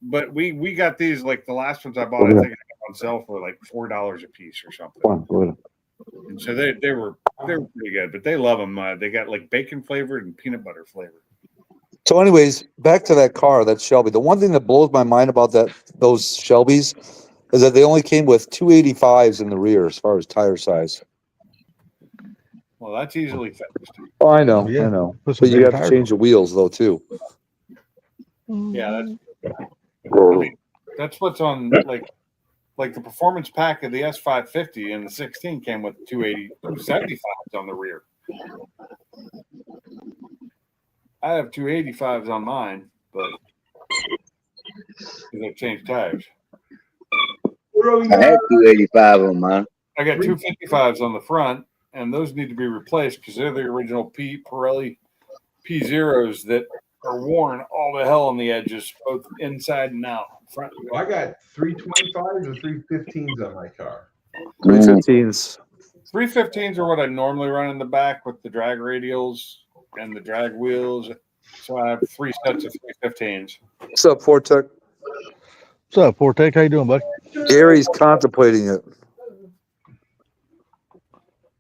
But we got these, like the last ones I bought, I think I got on sale for like $4 a piece or something. Come on, go lay down. And so they were pretty good, but they love them. They got like bacon flavored and peanut butter flavored. So, anyways, back to that car, that Shelby. The one thing that blows my mind about those Shelbys is that they only came with 285s in the rear as far as tire size. Well, that's easily fixed. Oh, I know, Yeah. I know. Put some But you bigger have to tires change the wheels though too. Yeah, I mean, that's what's on like the performance pack of the S550 and the 16 came with 275s on the rear. I have 285s on mine, but they changed tires. I had 285 on mine. I got 255s on the front, and those need to be replaced because they're the original Pirelli P0s that are worn all the hell on the edges, both inside and out. Front. I got 325s or 315s on my car. 315s. 315s are what I normally run in the back with the drag radials and the drag wheels. So I have 3 sets of 315s. What's up, Fortec? What's up, Fortec? How you doing, buddy? Gary's contemplating it.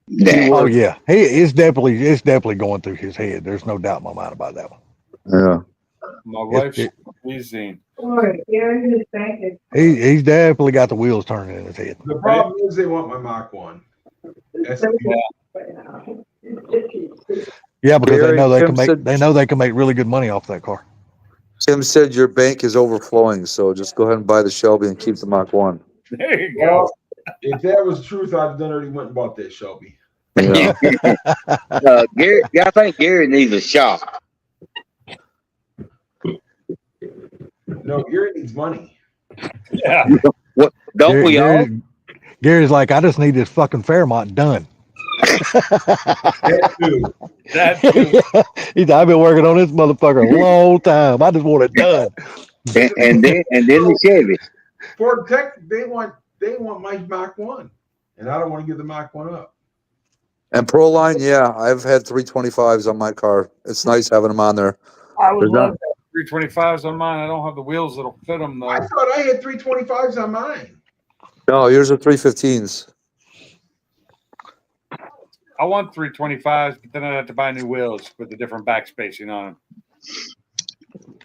Nah. Oh yeah, it's definitely going through his head. There's no doubt in my mind about that one. Yeah. My wife's pleasing. He's definitely got the wheels turning in his head. The problem is they want my Mach 1. That's Yeah, because Gary, they know Tim said- they can make really good money off that car. Tim said your bank is overflowing, so just go ahead and buy the Shelby and keep the Mach 1. There you go. well, if that was truth, I'd done already went and bought that Shelby. Yeah. Gary, I think Gary needs a shop. No, Gary needs money. Yeah. What? Don't we all? Gary's like, I just need this fucking Fairmont done. That too. That too. He's I've been working on this motherfucker a long time. I just want it done. And then the Chevy. Ford Tech, they want my Mach 1, and I don't want to give the Mach 1 up. And Proline, yeah, I've had 325s on my car. It's nice having them on there. I would There's love 325s on mine. I don't have the wheels that'll fit them though. I thought I had 325s on mine. No, yours are 315s. I want 325s, but then I'd have to buy new wheels with the different back spacing on them.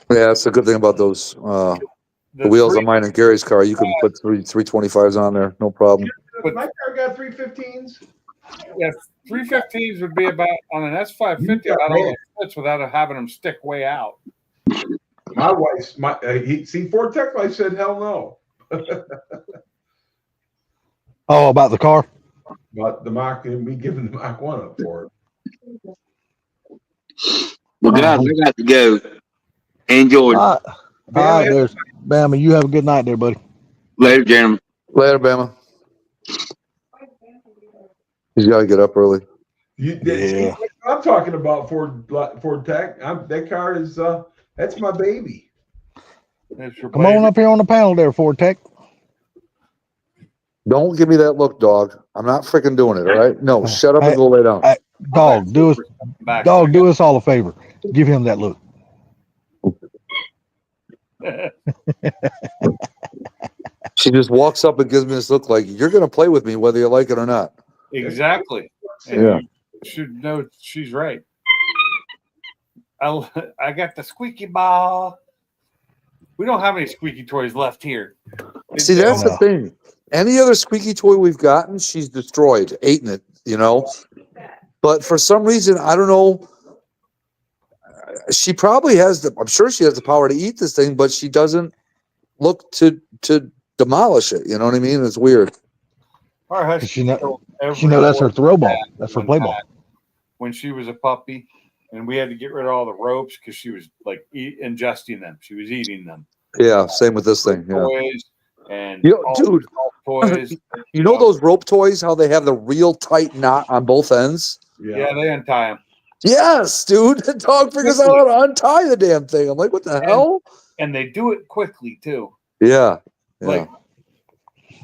Yeah, that's the good thing about those. The wheels on mine and Gary's car, you can put 325s on there, no problem. But- My car got 315s. Yeah, 315s would be about on an S550 about all the fits without having them stick way out. My wife's Ford Tech Life said hell no. Oh, about the car? But the Mach and me giving the Mach 1 up for it. Well, guys, we got to go. Enjoy. All right, there's Bama. You have a good night there, buddy. Later, gentlemen. Later, Bama. He's got to get up early. Yeah. I'm talking about Ford Tech. That car is that's my baby. Come on up here on the panel there, Fortec. Don't give me that look, dog. I'm not freaking doing it, all right? No, shut up and go lay down. Dog, do us all a favor. Give him that look. She just walks up and gives me this look like, you're going to play with me whether you like it or not. Exactly. And Yeah. you should know she's right. I got the squeaky ball. We don't have any squeaky toys left here. See, that's the thing. Any other squeaky toy we've gotten, she's destroyed, eaten it, you know? But for some reason, I don't know. She probably has I'm sure she has the power to eat this thing, but she doesn't look to demolish it. You know what I mean? It's weird. Our husky She know killed every that's her toy throw we ball. had That's her play ball. when she was a puppy, and we had to get rid of all the ropes because she was like ingesting them. She was eating them. Yeah, same with this thing. Yeah. Toys and You know, all dude, the toys. you know those rope toys, how they have the real tight knot on both ends? Yeah, they untie them. Yes, dude. The dog figures out how to untie the damn thing. I'm like, what the hell? And they do it quickly too. Yeah. Yeah. Like,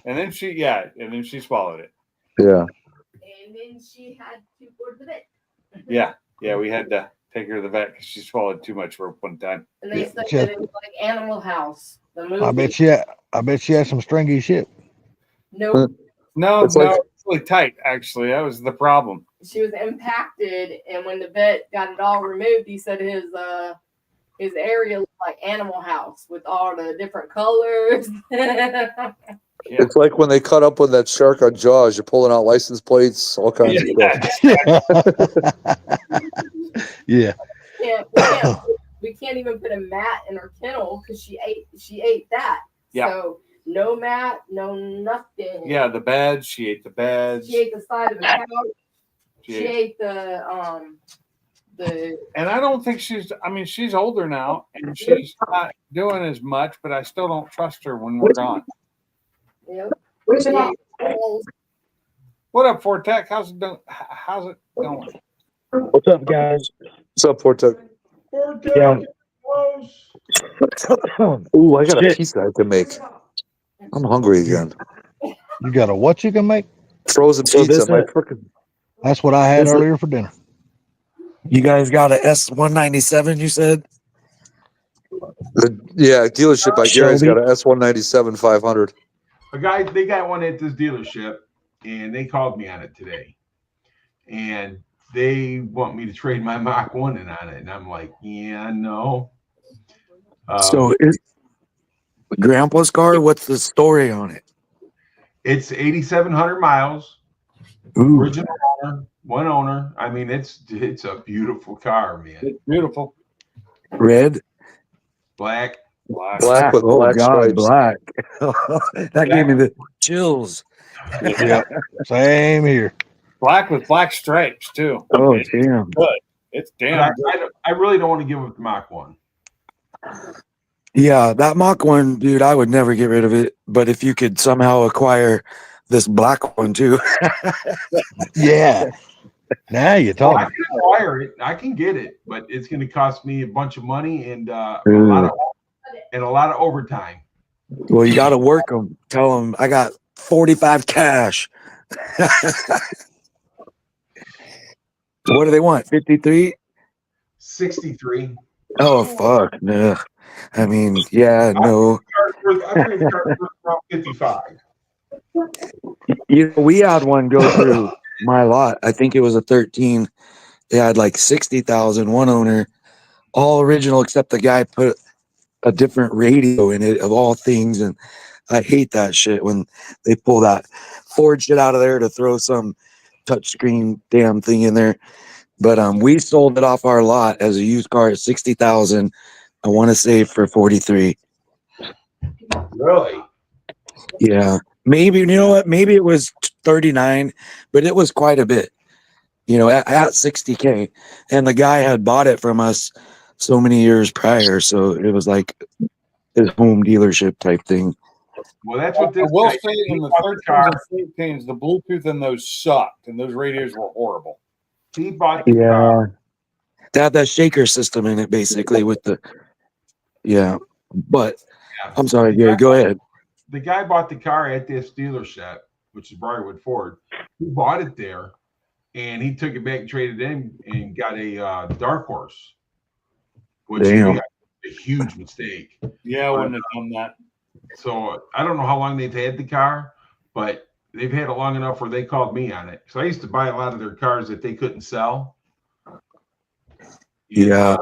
and then she swallowed it. Yeah. And then she had to go to the vet. Yeah, we had to take her to the vet because she swallowed too much rope one time. And they Yeah, said yeah. that it was like Animal House, the movie. I bet she had some stringy shit. Nope. No, It's like- it's really tight. Actually, that was the problem. she was impacted, and when the vet got it all removed, he said his area looked like Animal House with all the different colors. Can't Yeah. It's like when they cut up with that shark on Jaws. You're pulling out license plates, all kinds of stuff. Yeah. We can't even put a mat in her kennel because she ate that. Yeah. So no mat, no nothing. Yeah, the beds. She ate the beds. She ate the side of the couch. She She ate- ate the And I don't think she's older now and she's not doing as much, but I still don't trust her when we're gone. yep. She ate balls. What up, Fortec? How's it going? What's up, guys? What's up, Fortec? Yeah. Ooh, I got a Shit. pizza I can make. I'm hungry again. You got a what you can make? Frozen So pizza. this, My frickin' That's what I had This- earlier for dinner. You guys got a S197, you said? yeah, dealership by Gary's Shelby? got an S197 500. They got one at this dealership, and they called me on it today, and they want me to trade my Mach 1 in on it, and I'm like, yeah, no. So is Grandpa's car, what's the story on it? It's 8,700 miles, Ooh, original owner, one owner. I mean, it's a beautiful car, man. It's beautiful. red? Black. Black with Oh, black God, stripes. black. That gave me the chills. Yeah. Same here. Black with black stripes too. Oh, It's damn. good. It's But damn good. I really don't want to give up the Mach 1. Yeah, that Mach 1, dude, I would never get rid of it. But if you could somehow acquire this black one too. Yeah. Now you're Well, I talking. can acquire it. I can get it, but it's going to cost me a bunch of money and a lot of overtime. Well, you got to work them. Tell them I got 45 cash. What do they want? 53? 63. Oh, fuck. No. I mean, yeah, no. I think the car worth around 55. You know, we had one go through my lot. I think it was a 13. They had like 60,000, one owner, all original, except the guy put a different radio in it of all things. And I hate that shit when they pull that Ford shit out of there to throw some touchscreen damn thing in there. But we sold it off our lot as a used car at 60,000. I want to say for 43. Really? Yeah. Maybe, you know what? Maybe it was 39, but it was quite a bit, you know, at 60K. And the guy had bought it from us so many years prior. So it was like his home dealership type thing. Well, that's what I this will guy say did. in He the bought the car. 13s and 14s, the Bluetooth in those sucked and those radios were horrible. He bought the car. They had that shaker system in it basically with the, yeah. But Yeah. I'm sorry, Gary, go ahead. The guy bought the car at this dealership, which is Briarwood Ford. He bought it there, and he took it back and traded it in and got a Dark Horse, which Damn. was a huge mistake. Yeah, I wouldn't have done that. So I don't know how long they've had the car, but they've had it long enough where they called me on it. So I used to buy a lot of their cars that they couldn't sell. Yeah.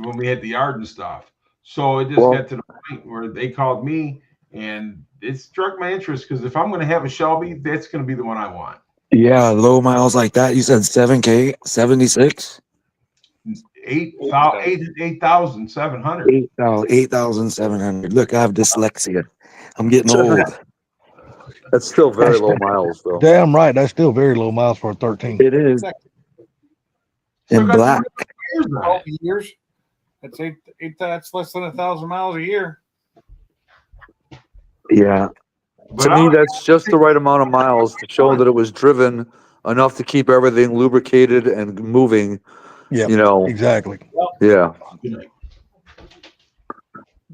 When we had the yard and stuff. So it just Well- got to the point where they called me, and it struck my interest because if I'm going to have a Shelby, that's going to be the one I want. Yeah, low miles like that. You said 7K, 76? 8,700. 8,700. Look, I have dyslexia. I'm getting old. That's still very low miles, though. Damn right. That's still very low miles for a 13. It is. Still In got black. 20 years on 12 it. years. That's that's less than 1,000 miles a year. Yeah. But To me, I'll- that's just the right amount of miles to show that it was driven enough to keep everything lubricated and moving. Yeah. You know, Exactly. yeah.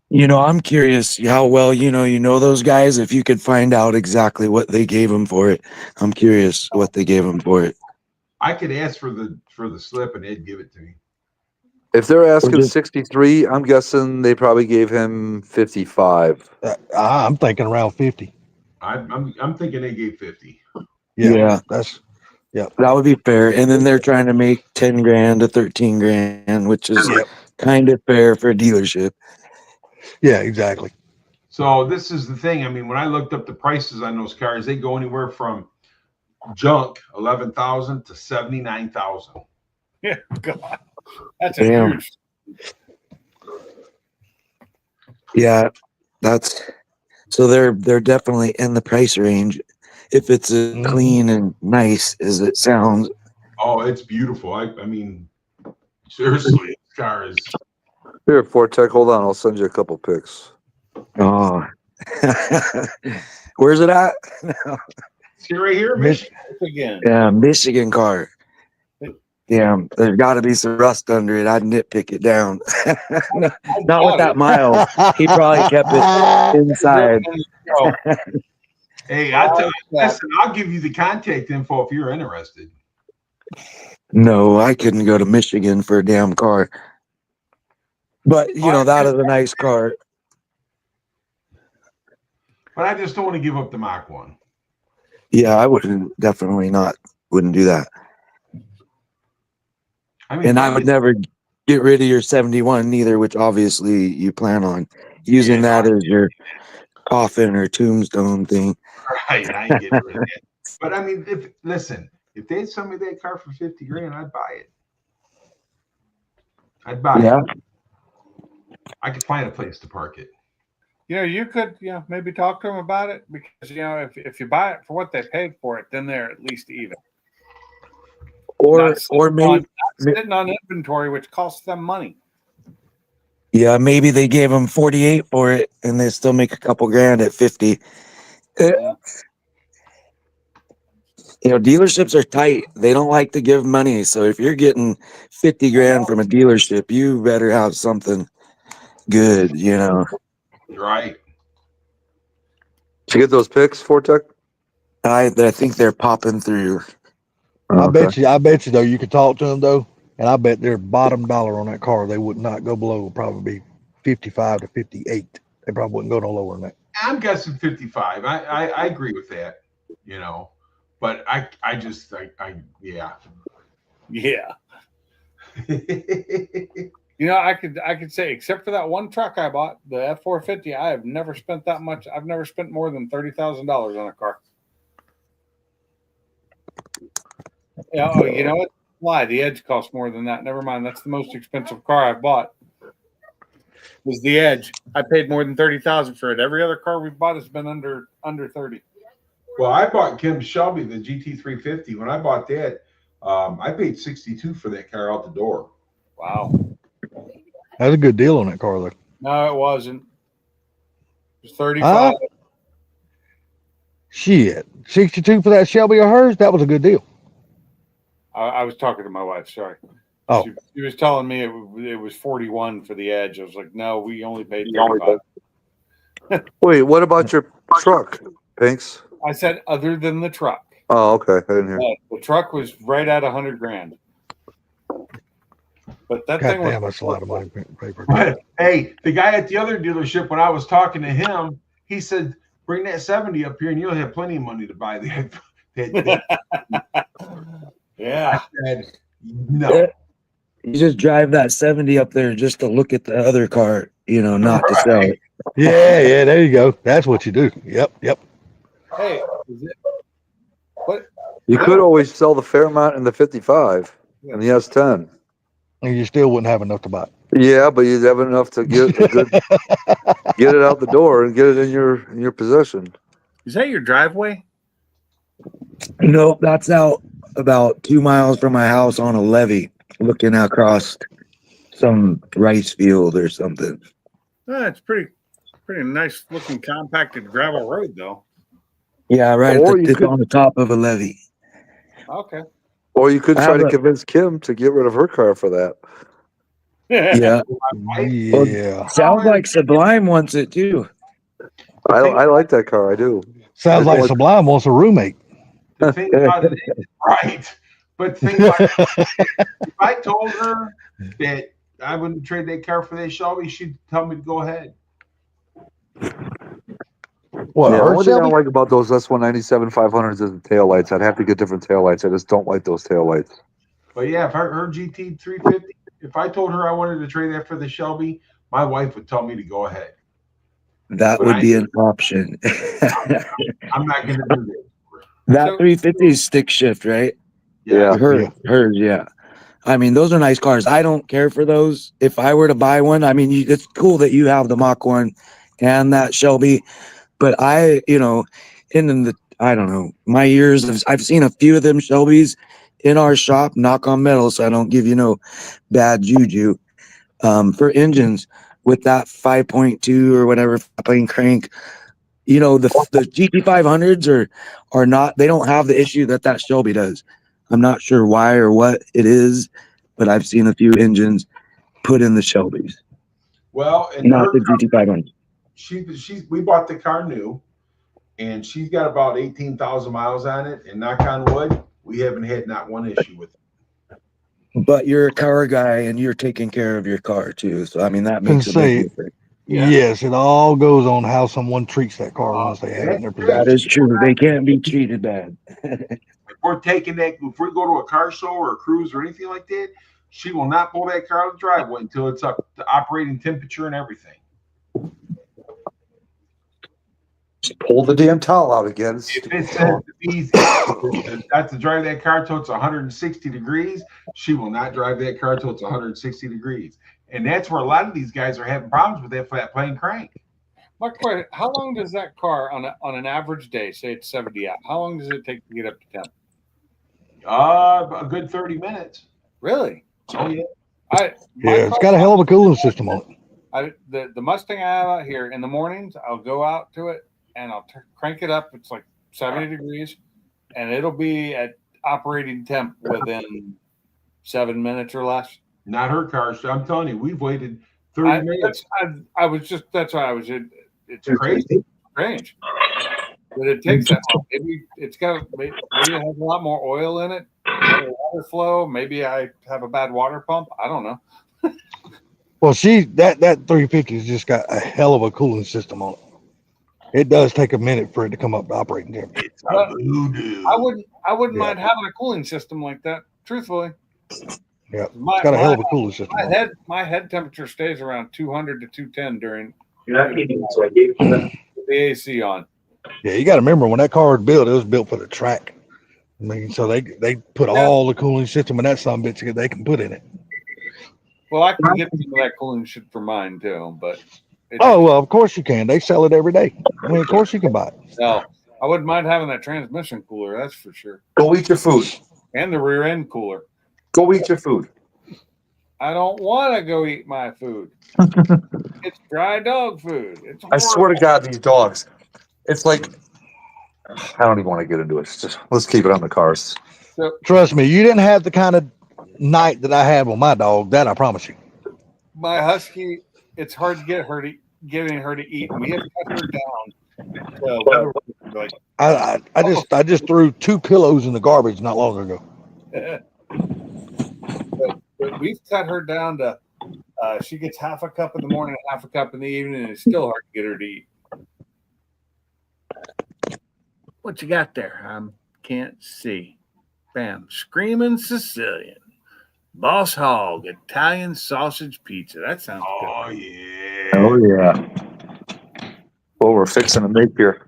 You know, I'm curious how well, you know those guys, if you could find out exactly what they gave them for it. I'm curious what they gave them for it. I could ask for the slip and they'd give it to me. If they're asking just- 63, I'm guessing they probably gave him 55. I'm thinking around 50. I'm thinking they gave 50. Yeah. That's That would be fair. And then they're trying to make 10 grand to 13 grand, which is Yep. kind of fair for a dealership. yeah, exactly. So this is the thing. I mean, when I looked up the prices on those cars, they go anywhere from junk 11,000 to 79,000. Yeah, God, that's a Damn. huge. Yeah, that's so they're definitely in the price range if it's as Mhm. clean and nice as it sounds. Oh, it's beautiful. I mean, seriously, this car is. Here, Fortech, hold on, I'll send you a couple pics. Oh, where's it at? See right here, Mich- Michigan. Again, Yeah, Michigan car. Damn, there's got to be some rust under it. I'd nitpick it down. Not with that miles. He probably kept it inside. Hey, listen, I'll give you the contact info if you're interested. No, I couldn't go to Michigan for a damn car. But you know, that is a nice car. But I just don't want to give up the Mach 1. Yeah, I wouldn't wouldn't do that. I mean, And I would never get rid of your 71 neither, which obviously you plan on using that as your coffin or tombstone thing. right, I ain't getting rid of that. But I mean, if they'd sell me that car for 50 grand, I'd buy it. I'd buy Yeah. it. I could find a place to park it. you know, you could, maybe talk to them about it because if you buy it for what they paid for it, then they're at least even. Or maybe Sitting on inventory, which costs them money. yeah, maybe they gave them 48 for it and they still make a couple grand at 50. Yeah. You know, dealerships are tight. They don't like to give money. So if you're getting 50 grand from a dealership, you better have something good, you know. Right. Did you get those pics, Fortech? I think they're popping through. I bet you though, you could talk to them though, and I bet their bottom dollar on that car, they would not go below, would probably be 55 to 58. They probably wouldn't go no lower than that. I'm guessing 55. I agree with that, but I yeah. Yeah. I could say, except for that one truck I bought, the F450, I have never spent that much. I've never spent more than $30,000 on a car. Yeah. Oh, you know what? Why? The Edge costs more than that. Never mind. That's the most expensive car I've bought. Was the Edge. I paid more than $30,000 for it. Every other car we've bought has been under 30. Well, I bought Kim Shelby the GT350. When I bought that, I paid $62 for that car out the door. Wow. That's a good deal on that car though. No, it wasn't. It was 35. Shit, 62 for that Shelby of hers. That was a good deal. I was talking to my wife. Sorry. Oh, She was telling me it was 41 for the Edge. I was like, no, we only paid 35. Wait, what about your truck, Pinks? I said, other than the truck. Oh, okay. I didn't hear. The truck was right at $100 grand. But that thing goddamn, was that's a lot of money. Paper. But hey, the guy at the other dealership, when I was talking to him, he said, "Bring that 70 up here, and you'll have plenty of money to buy that." Yeah. I said, no. You just drive that 70 up there just to look at the other car, not to sell it. Yeah, there you go. That's what you do. Yep. Hey, is it? What? You could always sell the Fairmont and the 55 and the S10. And you still wouldn't have enough to buy. Yeah, but you'd have enough to get get it out the door and get it in your possession. Is that your driveway? Nope, that's out about 2 miles from my house on a levee, looking across some rice field or something. It's pretty nice looking compacted gravel road though. Yeah, right. Or It's on the top of a levee. Okay. Or you could try to convince Kim to get rid of her car for that. Yeah. Yeah. Sounds like Sublime wants it too. I like that car. I do. Sounds like Sublime wants a roommate. The thing about it is, right. But think about it. If I told her that I wouldn't trade that car for that Shelby, she'd tell me to go ahead. What? Yeah, Her one thing I Shelby? don't like about those S197 500s is the taillights. I'd have to get different taillights. I just don't like those taillights. But yeah, if her GT350, if I told her I wanted to trade that for the Shelby, my wife would tell me to go ahead. That But would be an option. I'm not going to do that. That So- 350 is stick shift, right? Yeah. Hers, yeah. I mean, those are nice cars. I don't care for those. If I were to buy one, I mean, it's cool that you have the Mach 1 and that Shelby, but I don't know, my years, I've seen a few of them Shelbys in our shop, knock on metal, so I don't give you no bad juju. For engines with that 5.2 or whatever plane crank, the GT500s are not, they don't have the issue that Shelby does. I'm not sure why or what it is, but I've seen a few engines put in the Shelbys, Well, and not the GT500. we bought the car new, and she's got about 18,000 miles on it. And knock on wood, we haven't had not one issue with it. But you're a car guy and you're taking care of your car too. So I mean that Can makes a say- big difference. Yeah. Yes, it all goes on how someone treats that car once they have it in their possession. That is true. They can't be treated bad. If we're taking that, if we go to a car show or a cruise or anything like that, she will not pull that car out of the driveway until it's up to operating temperature and everything. Just pull the damn towel out again. If it says not to drive that car till it's 160 degrees, she will not drive that car till it's 160 degrees. And that's where a lot of these guys are having problems with that flat plane crank. My question: how long does that car on an average day, say it's 70 out? How long does it take to get up to 10? A good 30 minutes. Really? Oh yeah. Yeah, it's got a hell of a cooling system on it. The Mustang I have out here in the mornings, I'll go out to it and I'll crank it up. It's like 70 degrees, and it'll be at operating temp within 7 minutes or less. Not her car. I'm telling you, we've waited 30 minutes. That's why I was. It's Crazy. strange. But it takes that long. Maybe maybe it has a lot more oil in it, better water flow. Maybe I have a bad water pump. I don't know. Well, that 350 has just got a hell of a cooling system on it. It does take a minute for it to come up to operating temperature. It's a voodoo. I wouldn't Yeah. mind having a cooling system like that. Truthfully, Yeah, my, it's got a hell of a my- cooling system on it. my head temperature stays around 200 to 210 during the AC on. Yeah, you got to remember when that car was built, it was built for the track. I mean, so they put all the cooling system in that son bitch that they can put in it. Well, I can get some of that cooling shit for mine too, but Oh, well, of course you can. They sell it every day. I mean, of course you can buy it. no, I wouldn't mind having that transmission cooler. That's for sure, Go eat your food. and the rear end cooler. Go eat your food. I don't want to go eat my food. It's dry dog food. It's I swear to God, these dogs. It's like I don't even want to get into it. It's just let's keep it on the cars. Trust me, you didn't have the kind of night that I had with my dog. That I promise you. My husky. It's hard to getting her to eat. We have cut her down. So like, I just threw 2 pillows in the garbage not long ago. but we've cut her down to she gets half a cup in the morning, half a cup in the evening, and it's still hard to get her to eat. What you got there? Can't see. Bam. Screaming Sicilian. Boss Hog Italian sausage pizza. That sounds Oh good. yeah. Oh yeah. Well, we're fixing to make here.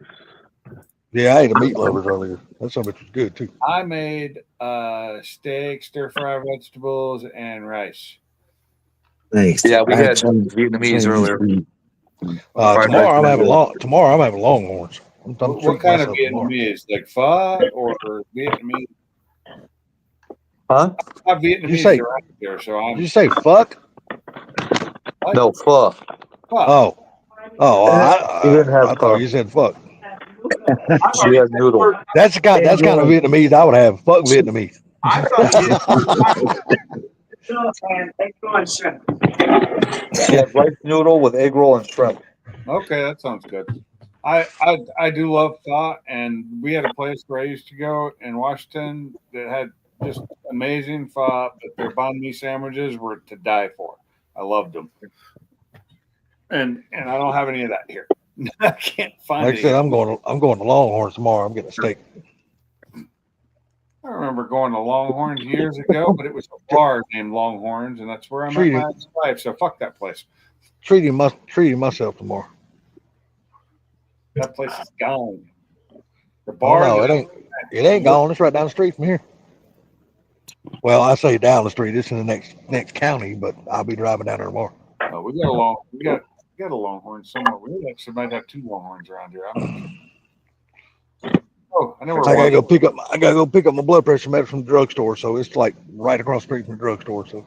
Yeah, I ate a meat lovers earlier. That son bitch was good too. I made steak, stir fry vegetables, and rice. Thanks. Yeah, we I had had some Vietnamese earlier. Fried Tomorrow I'm rice. tomorrow I'm having Longhorns. I'm What treating kind of myself tomorrow. Vietnamese? Like pho or Vietnamese? Huh? Vietnamese say- are out there, so Did I'm you say fuck? No, pho. pho. I didn't have thought fuck. you said fuck. She had noodle. That's kind of Vietnamese I would have. Fuck Vietnamese. I thought She had rice noodle with egg roll and shrimp. Okay, that sounds good. I do love pho, and we had a place where I used to go in Washington that had just amazing pho, but their banh mi sandwiches were to die for. I loved them, and I don't have any of that here. I can't find Like I it. said, I'm going to Longhorns tomorrow. I'm getting a steak. I remember going to Longhorns years ago, but it was a bar named Longhorns, and that's where I met my ex-wife. So fuck that place. Treating myself tomorrow. That place is gone. The Oh bar. no, it ain't gone. It's right down the street from here. Well, I say down the street. It's in the next county, but I'll be driving down there tomorrow. We got a Longhorn somewhere. We actually might have 2 Longhorns around here. I'm not sure. Oh, I never. I gotta go pick up my blood pressure medicine from the drugstore. So it's like right across the street from the drugstore. So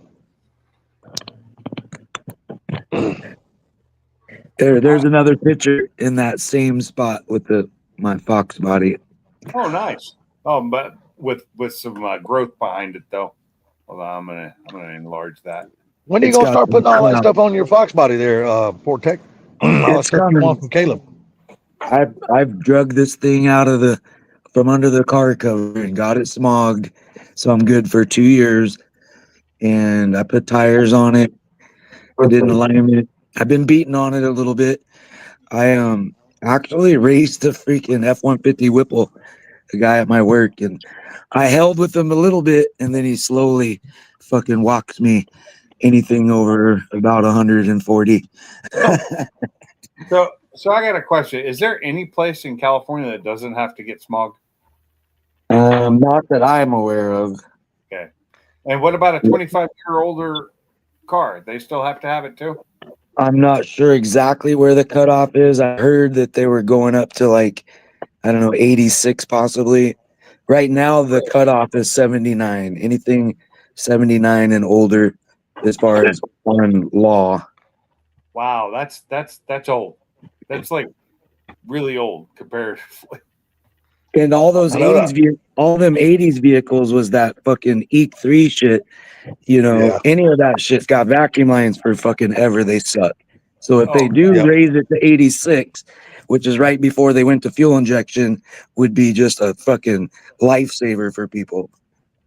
There's another picture in that same spot with my fox body. Oh, nice. Oh, but with some growth behind it though. Well, I'm gonna enlarge that. when are you It's gonna got start putting all that some- stuff on your fox body there, Portec? All that It's stuff you coming. want from Caleb. I've drug this thing out of from under the car cover and got it smogged, so I'm good for 2 years. And I put tires on it. I did an alignment. I've been beating on it a little bit. I actually raced the freaking F-150 Whipple, the guy at my work, and I held with him a little bit, and then he slowly fucking walked me anything over about 140. So I got a question. Is there any place in California that doesn't have to get smogged? Not that I'm aware of. Okay. And what about a 25-year older car? They still have to have it too? I'm not sure exactly where the cutoff is. I heard that they were going up to like, I don't know, 86 possibly. Right now, the cutoff is 79. Anything 79 and older, as far as on law. Wow, that's old. That's like really old comparatively. And all those I know 80s, all them 80s vehicles was that fucking EQ3 shit. You know, Yeah. any of that shit's got vacuum lines for fucking ever. They suck. So if they Oh, do yeah. raise it to 86, which is right before they went to fuel injection, would be just a fucking lifesaver for people.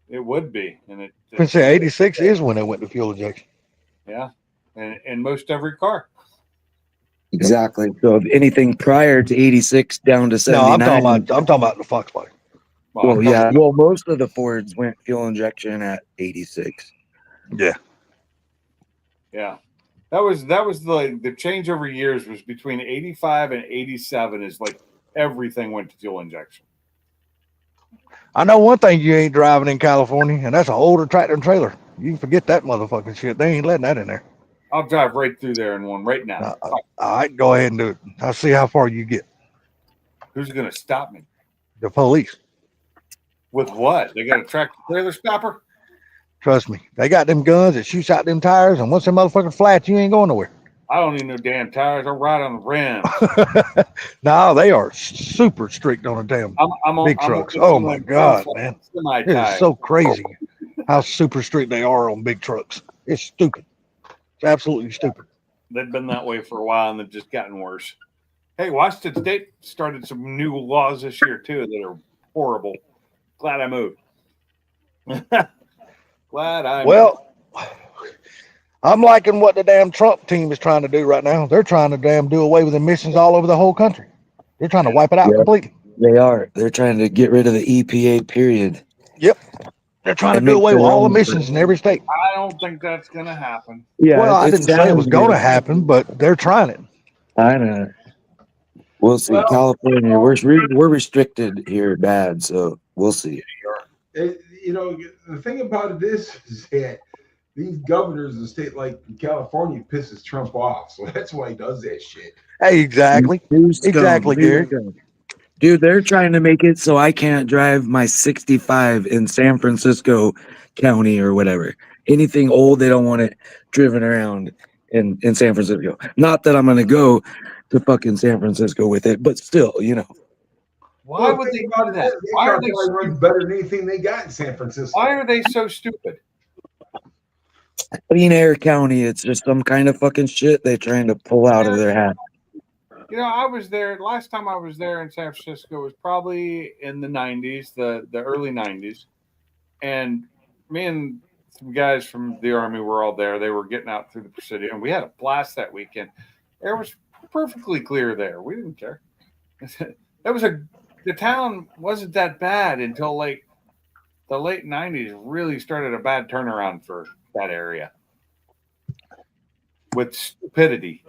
It would be, and I can say 86 is when they went to fuel injection. yeah, and most every car. Exactly. So if anything prior to 86 down to No, 79. I'm talking about the fox body. Well, yeah. Well, most of the Fords went fuel injection at 86. Yeah. Yeah. That was the change over years was between 85 and 87 is like everything went to fuel injection. I know one thing you ain't driving in California, and that's an older tractor and trailer. You can forget that motherfucking shit. They ain't letting that in there. I'll drive right through there in one right now. All right, go ahead and do it. I'll see how far you get. Who's gonna stop me? The police. With what? They got a tractor trailer stopper? Trust me. They got them guns that shoots out them tires, and once them motherfucking flat, you ain't going nowhere. I don't need no damn tires. I'll ride on the rim. No, they are super strict on the damn big trucks. Oh my God, man. It is so crazy how super strict they are on big trucks. It's stupid. It's absolutely stupid. They've been that way for a while and they've just gotten worse. Hey, Washington State started some new laws this year too that are horrible. Glad I moved. Well, I'm liking what the damn Trump team is trying to do right now. They're trying to damn do away with emissions all over the whole country. They're trying to wipe it out completely. They are. They're trying to get rid of the EPA, period. Yep. They're trying to And do make away with their all own- emissions in every state. I don't think that's gonna happen. Yeah. Well, I it didn't say it was sounds going to good. happen, but they're trying it. I know. We'll see. Well- California, we're restricted here bad, so we'll see. You know, the thing about it is that these governors in a state like California pisses Trump off, so that's why he does that shit. Hey, exactly. New scum, Exactly, new Gary. scum. Dude, they're trying to make it so I can't drive my 65 in San Francisco County or whatever. Anything old, they don't want it driven around in San Francisco. Not that I'm going to go to fucking San Francisco with it, but still, you know. Why would they do that? Why are they runs better than anything they got in San Francisco? Why are they so stupid? Clean Air County, it's just some kind of fucking shit they're trying to pull out of their hat. You know, I was there last time I was there in San Francisco was probably in the 90s, the early 90s. And me and some guys from the Army were all there. They were getting out through the Presidio, and we had a blast that weekend. Air was perfectly clear there. We didn't care. The town wasn't that bad until like the late 90s really started a bad turnaround for that area with stupidity.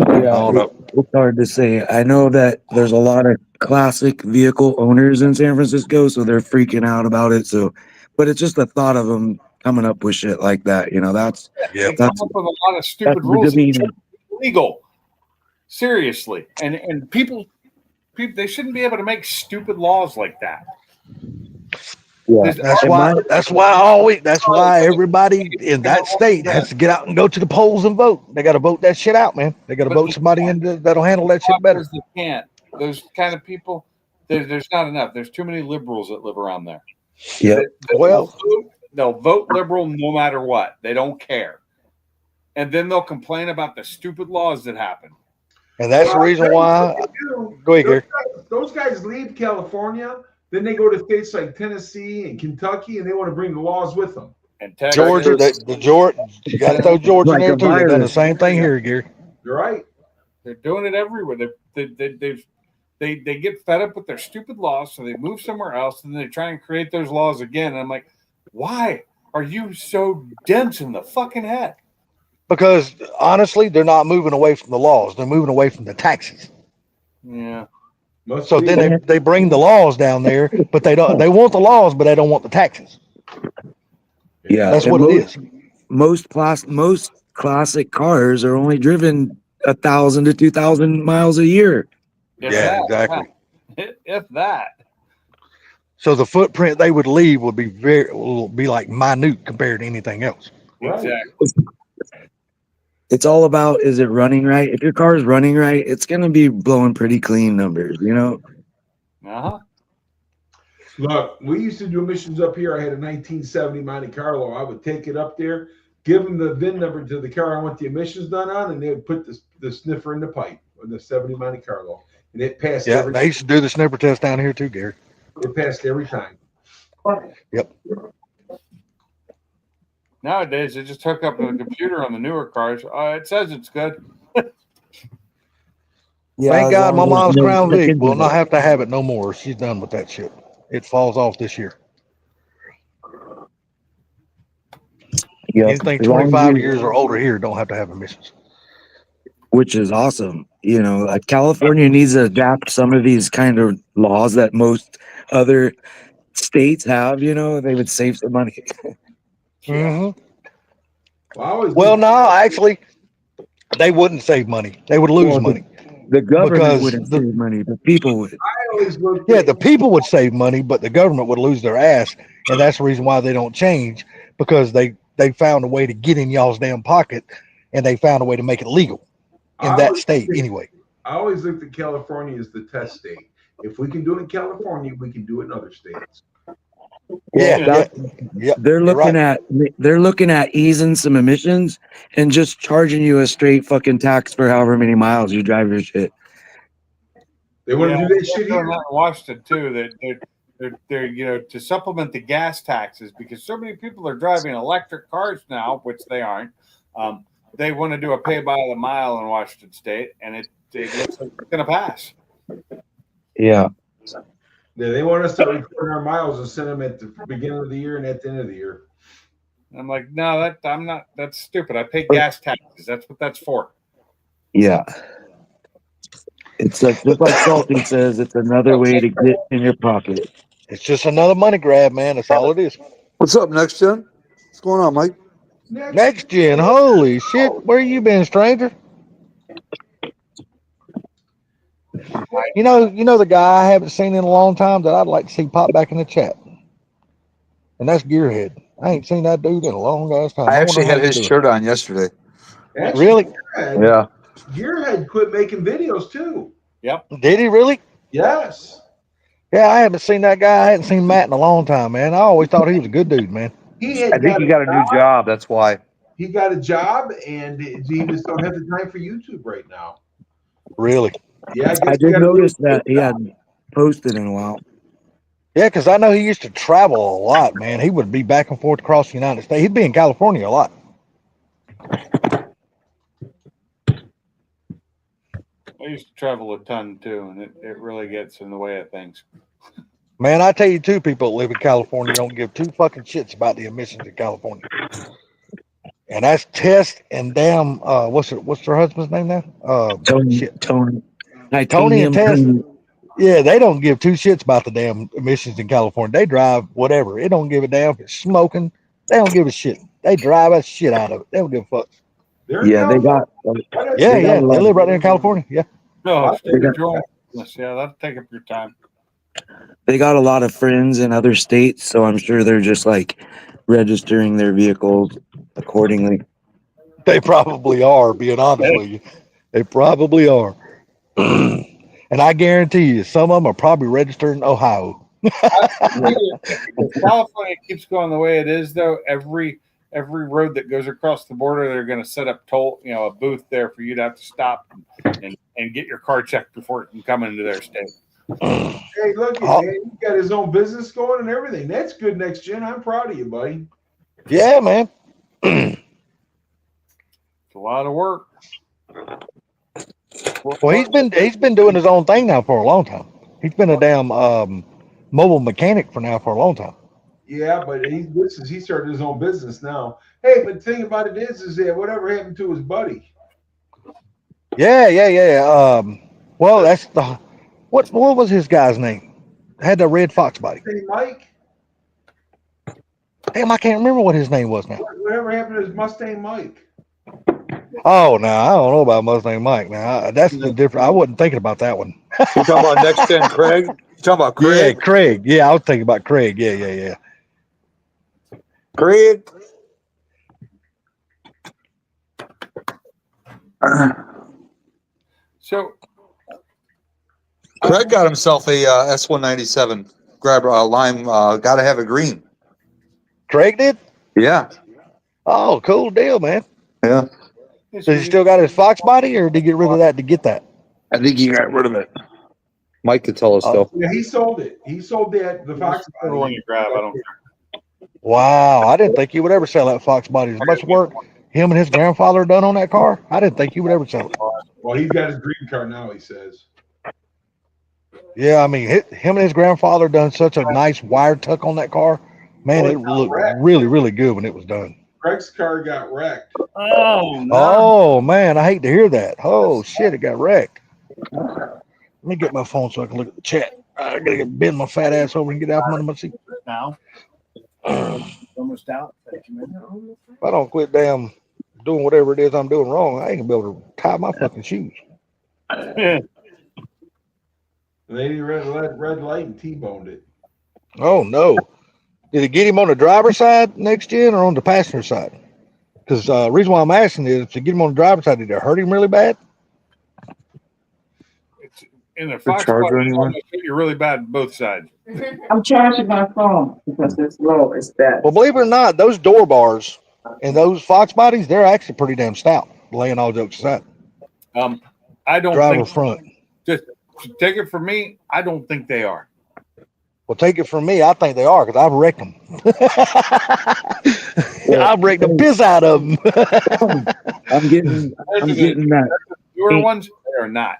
Yeah, I don't know. It's hard to say. I know that there's a lot of classic vehicle owners in San Francisco, so they're freaking out about it. So, but it's just the thought of them coming up with shit like that. You know, that's Yeah. They come up with a lot of stupid the rules. demeanor. Illegal. Seriously. And people they shouldn't be able to make stupid laws like that. Yeah. That's And why. my- That's why everybody in that state has to get out and go to the polls and vote. They got to vote that shit out, man. They got to But vote they somebody in that'll handle that shit better. They can't. Those kind of people, there's not enough. There's too many liberals that live around there. Yeah. Well, They'll vote liberal no matter what. They don't care. And then they'll complain about the stupid laws that happen. and that's the reason why. Go ahead, Gary. Those guys leave California, then they go to states like Tennessee and Kentucky, and they want to bring the laws with them. And Texas, Georgia, you got to throw Georgia in Like there a too. They've done the virus. same thing here, Gary. You're right. they're doing it everywhere. They get fed up with their stupid laws, so they move somewhere else, and they try and create those laws again. And I'm like, why are you so dense in the fucking head? Because honestly, they're not moving away from the laws. They're moving away from the taxes. Yeah. So then they bring the laws down there, but they don't. They want the laws, but they don't want the taxes. Yeah. That's and what it is. Most classic cars are only driven 1,000 to 2,000 miles a year. If Yeah, that, exactly. If that. So the footprint they would leave will be like minute compared to anything else. Exactly. It's all about, is it running right? If your car is running right, it's going to be blowing pretty clean numbers, you know? Uh-huh. Look, we used to do emissions up here. I had a 1970 Monte Carlo. I would take it up there, give them the VIN number to the car I want the emissions done on, and they would put the sniffer in the pipe on the 70 Monte Carlo. And it passed Yeah, every they used to do the sniffer test down here too, Gary. It passed every time. Yep. Nowadays, they just hook up a computer on the newer cars. It says it's good. Yeah, Thank as God my long as mom's there's no Crown Vic chickens will in not it. have to have it no more. She's done with that shit. It falls off this year. Yeah, Anything as long as 25 you- years or older here don't have to have emissions. which is awesome. You know, like California needs to adapt some of these kind of laws that most other states have. You know, they would save some money. Mhm. Well, Well, no, actually, they wouldn't save money. They would lose Well, money. The government Because wouldn't the- save money, but people would. I always looked Yeah, at the people would save money, but the government would lose their ass, and that's the reason why they don't change, because they found a way to get in y'all's damn pocket, and they found a way to make it legal in I that always state think- anyway. I always looked at California as the test state. If we can do it in California, we can do it in other states. Yeah, that- yeah. They're You're right. looking at easing some emissions and just charging you a straight fucking tax for however many miles you drive your shit. They want to do that they're shit doing here. that in Washington too. They're to supplement the gas taxes, because so many people are driving electric cars now, which they aren't. They want to do a pay by the mile in Washington State, and it looks like it's going to pass. Yeah. Yeah, they want us to record our miles and send them at the beginning of the year and at the end of the year. I'm like, no, I'm not. That's stupid. I pay gas taxes. That's what that's for. Yeah. It's like, just like Salty says, it's another way to get in your pocket. It's just another money grab, man. That's all it is. What's up, next gen? What's going on, Mike? Next gen, holy shit, where you been, stranger? You know the guy I haven't seen in a long time that I'd like to see pop back in the chat, and that's Gearhead. I ain't seen that dude in a long ass time. I actually wonder how had his he's shirt on yesterday. doing. Really? Yeah. Gearhead quit making videos too. Yep. Did he really? Yes. Yeah, I haven't seen that guy. I hadn't seen Matt in a long time, man. I always thought he was a good dude, man. I think he got a new job. That's why. He got a job, and he just don't have the time for YouTube right now. Really? Yeah, guess I he did got a new notice that he job. hadn't posted in a while. Yeah, because I know he used to travel a lot, man. He would be back and forth across the United States. He'd be in California a lot. I used to travel a ton too, and it really gets in the way of things. Man, I tell you, two people that live in California don't give two fucking shits about the emissions in California. and that's Tess and damn what's her husband's name now? Tony, shit. Tony, Tony and titanium. Tess. Yeah, they don't give two shits about the damn emissions in California. They drive whatever. It don't give a damn if it's smoking. They don't give a shit. They drive that shit out of it. They don't give a fuck. Yeah, they got. Yeah, they got yeah. a lot They of- live right there in California. Yeah. No, They got- yeah, that'll take up your time. They got a lot of friends in other states, so I'm sure they're just like registering their vehicles accordingly. They probably are, being honest with you. They probably are. And I guarantee you, some of them are probably registered in Ohio. If California keeps going the way it is, though, every road that goes across the border, they're going to set up a booth there for you to have to stop and get your car checked before it can come into their state. Hey, look, man, he got his own business going and everything. That's good, Next Gen. I'm proud of you, buddy. Yeah, man. It's a lot of work. Well, he's been doing his own thing now for a long time. He's been a damn mobile mechanic for a long time. Yeah, but he started his own business now. Hey, but the thing about it is that whatever happened to his buddy? Yeah. Well, that's the what was his guy's name? Had the red fox body. Hey, Mike. Damn, I can't remember what his name was now. Whatever happened to his Mustang Mike? Oh, no, I don't know about Mustang Mike. Now that's the different. I wasn't thinking about that one. You talking about Next Gen Craig? You talking about Craig? Yeah, Craig. Yeah, I was thinking about Craig. Yeah. Craig. So Craig got himself a S197 grab lime. Got to have it green. Craig did? Yeah. Oh, cool deal, man. Yeah. Does he still got his fox body, or did he get rid of that to get that? I think he got rid of it. Mike could tell us still. Yeah, he sold it. He sold the Fox the one you grab, I don't care. Wow, I didn't think he would ever sell that fox body. As much work him and his grandfather done on that car, I didn't think he would ever sell it. Well, he's got his green car now, he says. Yeah, I mean, him and his grandfather done such a nice wire tuck on that car. Man, it looked really, really good when it was done. Greg's car got wrecked. Oh, no. Oh man, I hate to hear that. Oh shit, it got wrecked. Let me get my phone so I can look at the chat. I gotta bend my fat ass over and get out from under my seat. Now. Almost out. If I don't quit damn doing whatever it is I'm doing wrong, I ain't gonna be able to tie my fucking shoes. Lady red light and T-boned it. Oh no. Did it get him on the driver's side Next Gen or on the passenger side? Because the reason why I'm asking is to get him on the driver's side, did it hurt him really bad? It's in the Fox charger body, anyone? you're really bad on both sides. I'm charging my phone because it's low. It's dead. Well, believe it or not, those door bars and those Fox bodies, they're actually pretty damn stout, laying all jokes aside. I don't Driver think front. just take it from me. I don't think they are. Well, take it from me. I think they are because I've wrecked them. I've wrecked the piss out of them. I'm getting that. Newer ones, they are not.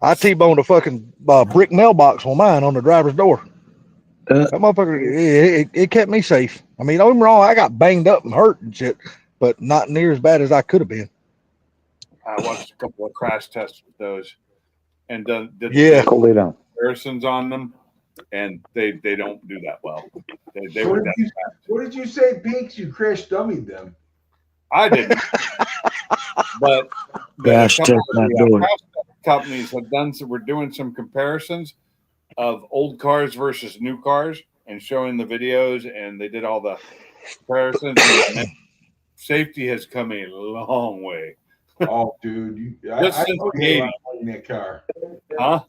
I T-boned a fucking brick mailbox on mine on the driver's door. That motherfucker, it kept me safe. I mean, don't get me wrong, I got banged up and hurt and shit, but not near as bad as I could have been. I watched a couple of crash tests with those, and did Go lay down. comparisons on them, and they don't do that well. They were that bad. What did you say, Pinks? You crash dummied them. I didn't, but Crash test that door. crash test companies have done some. We're doing some comparisons of old cars versus new cars and showing the videos, and they did all the comparisons. And safety has come a long way. Oh, dude. I Just since know the he had a lot of money in that car. Huh?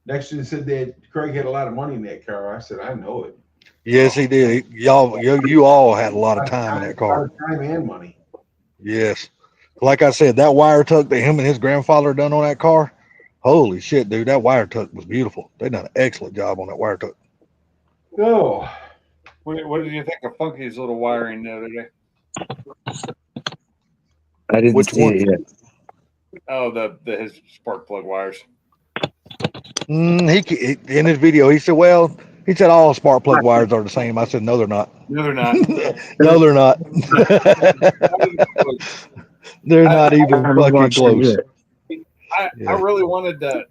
Next year said that Craig had a lot of money in that car. I said, I know it. Yes, he did. You all had a lot of time in that car. Time and money. Yes. Like I said, that wire tuck that him and his grandfather done on that car, holy shit, dude, that wire tuck was beautiful. They done an excellent job on that wire tuck. Oh. What did you think of Funky's little wiring the other day? I didn't Which see one? it yet. Oh, his spark plug wires. He in his video, he said, well, He said all spark plug wires are the same. I said no, they're not. No, they're not. No, they're not. They're not I even haven't fucking watched it close. yet. I Yeah. really wanted to.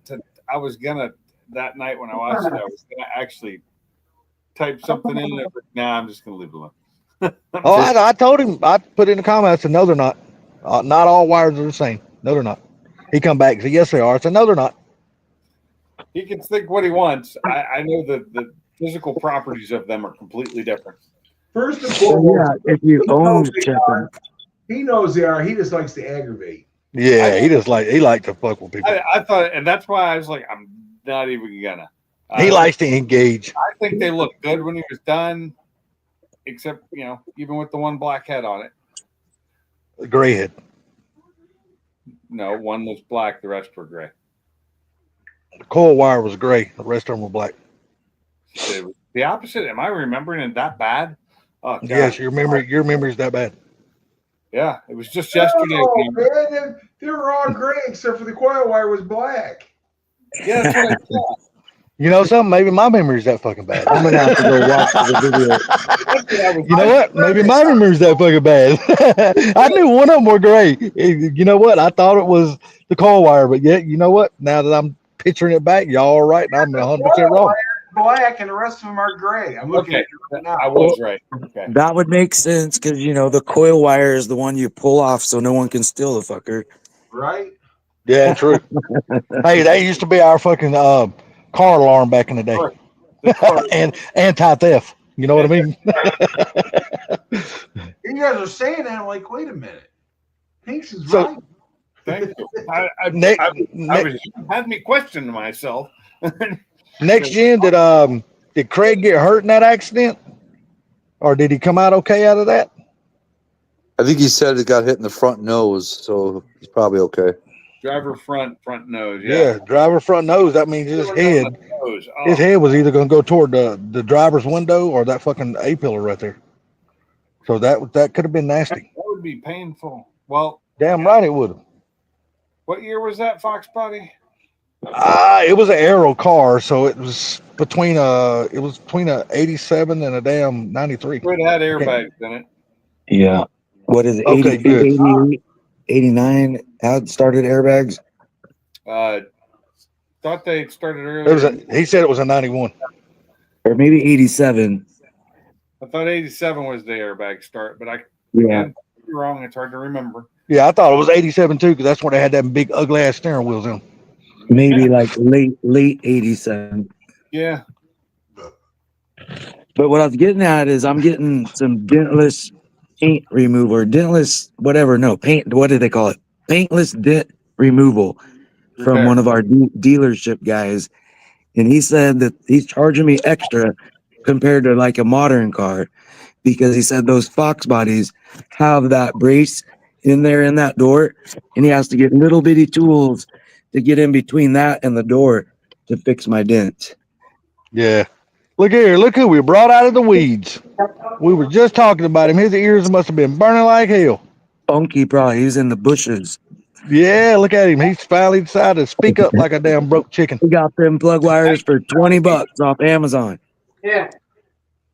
I was gonna that night when I watched it. I was gonna actually type something in there, but nah, I'm just gonna leave it alone. Oh, I told him. I put in the comments. I said no, they're not. Not all wires are the same. No, they're not. He come back and said yes, they are. I said no, they're not. He can think what he wants. I know that the physical properties of them are completely different. First and So, foremost, yeah, if you he own knows they chicken, are. He knows they are. He just likes to aggravate. Yeah, he likes to fuck with people. I thought, and that's why I was like, I'm not even gonna. He likes to engage. I think they look good when he was done, except even with the one black head on it. Gray head. No, one was black, the rest were gray. The coil wire was gray. The rest of them were black. It was the opposite. Am I remembering it that bad? Oh, God. Yes, your memory's that bad. Yeah, it was just yesterday. Oh, man, they were all gray except for the coil wire was black. Yeah, that's what I thought. You know something? Maybe my memory's that fucking bad. I'm gonna have to go watch the video. You know what? Maybe my memory's that fucking bad. I knew one of them were gray. You know what? I thought it was the coil wire, but yet, you know what? Now that I'm picturing it back, y'all are right, and I'm 100% wrong. Black and the rest of them are gray. I'm looking Okay, at it right now. I was right. Okay. That would make sense because the coil wire is the one you pull off so no one can steal the fucker. Right? Yeah, true. Hey, that used to be our fucking car alarm back in the day, and anti-theft. You know what I mean? You guys are saying that. I'm like, wait a minute. Pinks is So- right. Thank you. Next, Had me question myself. next gen, did Craig get hurt in that accident, or did he come out okay out of that? I think he said it got hit in the front nose, so he's probably okay. Driver front nose. Yeah, driver front nose. That means his head. Nose. Oh, His head was either going to go toward the driver's window or that fucking A pillar right there. So that could have been nasty. that would be painful. Well, Damn right it would have. what year was that, Fox Body? It was an Aero car, so it was between a 87 and a damn 93. It had airbags in it. Yeah. What is it? Okay, 80, good. 88, 89 had started airbags. Thought they started It was earlier. he said it was a 91. Or maybe 87. I thought 87 was the airbag start, but I Yeah. can't be wrong. It's hard to remember. Yeah, I thought it was 87 too, because that's when they had that big ugly ass steering wheels in them. Maybe like late 87. Yeah. But what I was getting at is I'm getting some dentless paint removal or dentless whatever. No, paint. What do they call it? Paintless dent removal from Okay. one of our dealership guys. And he said that he's charging me extra compared to like a modern car because he said those Fox bodies have that brace in there in that door. And he has to get little bitty tools to get in between that and the door to fix my dent. Yeah. Look here, look who we brought out of the weeds. We were just talking about him. His ears must have been burning like hell. Funky probably. He's in the bushes. Yeah, look at him. He's finally decided to speak up like a damn broke chicken. We got them plug wires for $20 off Amazon. Yeah.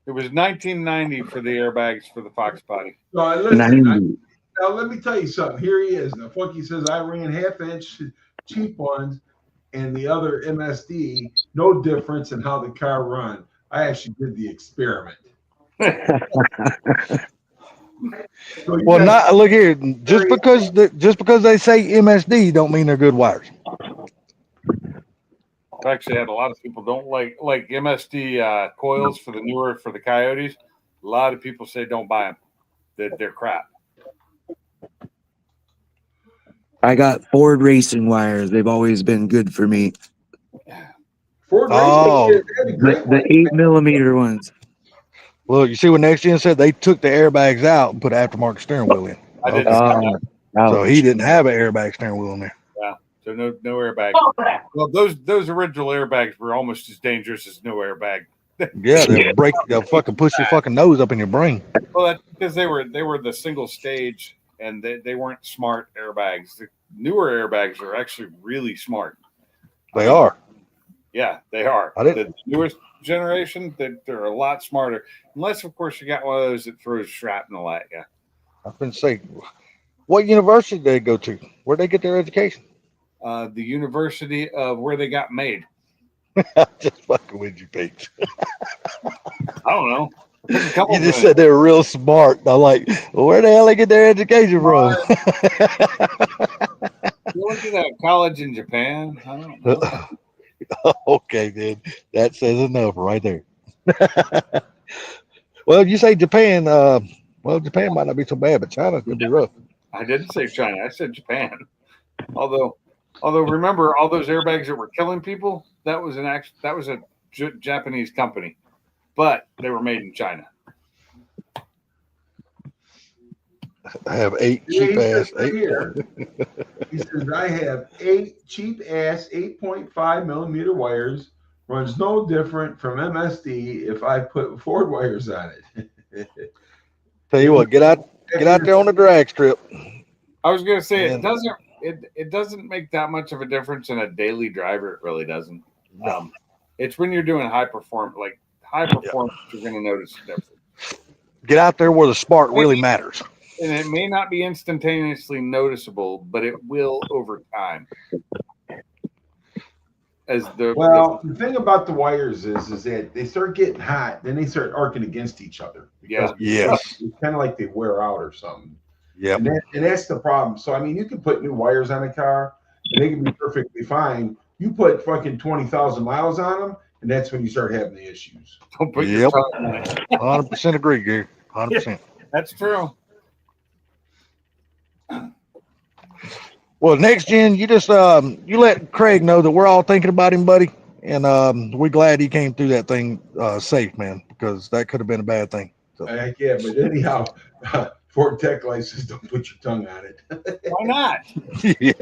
It was 1990 for the airbags for the Fox Body. So listen, 90. now let me tell you something. Here he is. Now Funky says I ran half-inch cheap ones and the other MSD. No difference in how the car run. I actually did the experiment. So you Well, guys- not look here. Just because they say MSD don't mean they're good wires. I've actually had a lot of people don't like MSD coils for the Coyotes. A lot of people say don't buy them. They're crap. I got Ford racing wires. They've always been good for me. Ford Oh. Racing, that'd be great. The 8mm ones. Well, you see what Next Gen said? They took the airbags out and put an aftermarket steering wheel in. I didn't. So he didn't have an airbag steering wheel in there. So no airbag. Well, those original airbags were almost as dangerous as no airbag. Yeah, they'll fucking push your fucking nose up in your brain. Well, that's because they were the single stage and they weren't smart airbags. The newer airbags are actually really smart. They are. Yeah, they are. I didn't- The newest generation, they're a lot smarter. Unless, of course, you got one of those that throws shrapnel at you. I've been saying, what university did they go to? Where'd they get their education? The university of where they got made. Just fucking with you, Pete. I don't know. Pick a couple You just of said they were real smart. I'm like, well, where the hell they get their education from? You went to that college in Japan? I don't know. Okay, then that says enough right there. Well, you say Japan. Well, Japan might not be so bad, but China could be rough. I didn't say China. I said Japan. Although remember all those airbags that were killing people? That was a Japanese company, but they were made in China. I have 8 Yeah, cheap he says ass. right 8. here. He says I have 8 cheap ass 8.5 millimeter wires. Runs no different from MSD if I put Ford wires on it. Tell you what, get out there on the drag strip. I was gonna say And- it doesn't make that much of a difference in a daily driver. It really doesn't. No. It's when you're doing high performance, you're gonna notice the difference. Get out there where the spark really matters. And it may not be instantaneously noticeable, but it will over time. As Well, the thing about the wires is that they start getting hot, then they start arcing against each other. Yeah. Yes. It's kind of like they wear out or something. Yep. And that's the problem. So, I mean, you can put new wires on a car and they can be perfectly fine. You put fucking 20,000 miles on them, and that's when you start having the issues. Don't put your Yep. tongue on it. 100% agree, Gary. 100%. That's true. Well, next gen, you just you let Craig know that we're all thinking about him, buddy, and we're glad he came through that thing safe, man, because that could have been a bad thing. So. Heck yeah, but anyhow, Ford Tech license, don't put your tongue on it. Why not? Yeah.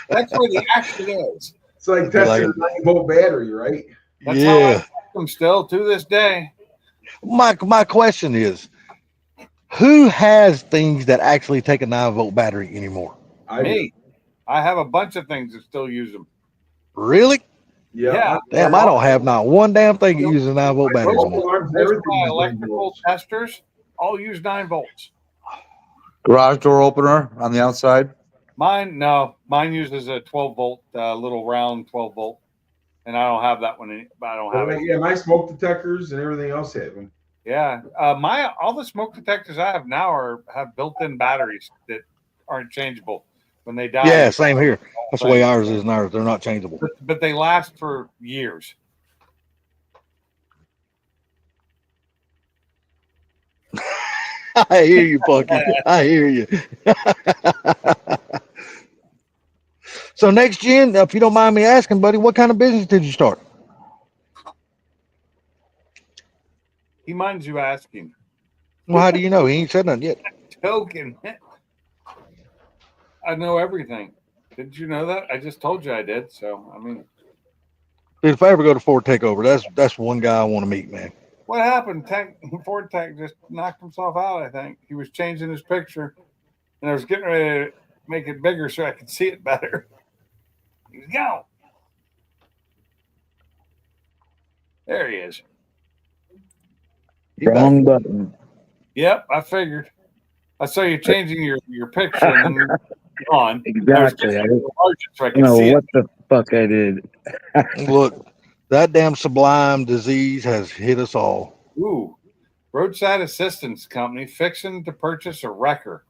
That's where the action is. It's like testing a 9-volt battery, right? That's how I test them still to this day. My question is, who has things that actually take a 9-volt battery anymore? Me. I have a bunch of things that still use them. Really? Yeah. Damn, I don't have not one damn thing that uses a 9-volt battery anymore. Most of my electrical testers all use 9 volts. Garage door opener on the outside. Mine uses a 12 volt, little round 12 volt, and I don't have that one. I don't have it. Yeah, my smoke detectors and everything else have them. Yeah, all the smoke detectors I have now have built-in batteries that aren't changeable when they die. Yeah, same here. That's the way ours is now. They're not changeable. But they last for years. I hear you, Punky. I hear you. So next gen, if you don't mind me asking, buddy, what kind of business did you start? He minds you asking. Well, how do you know? He ain't said nothing yet. Token. I know everything. Didn't you know that? I just told you I did. So I mean, Dude, if I ever go to Ford Takeover, that's one guy I want to meet, man. what happened? Ford Tech just knocked himself out. I think he was changing his picture, and I was getting ready to make it bigger so I could see it better. He was gone. There he is. Wrong button. Yep, I figured. I saw you changing your picture and then you're gone. Exactly. I So I don't could know see what it. the fuck I did. Look, that damn sublime disease has hit us all. Ooh, roadside assistance company fixing to purchase a wrecker.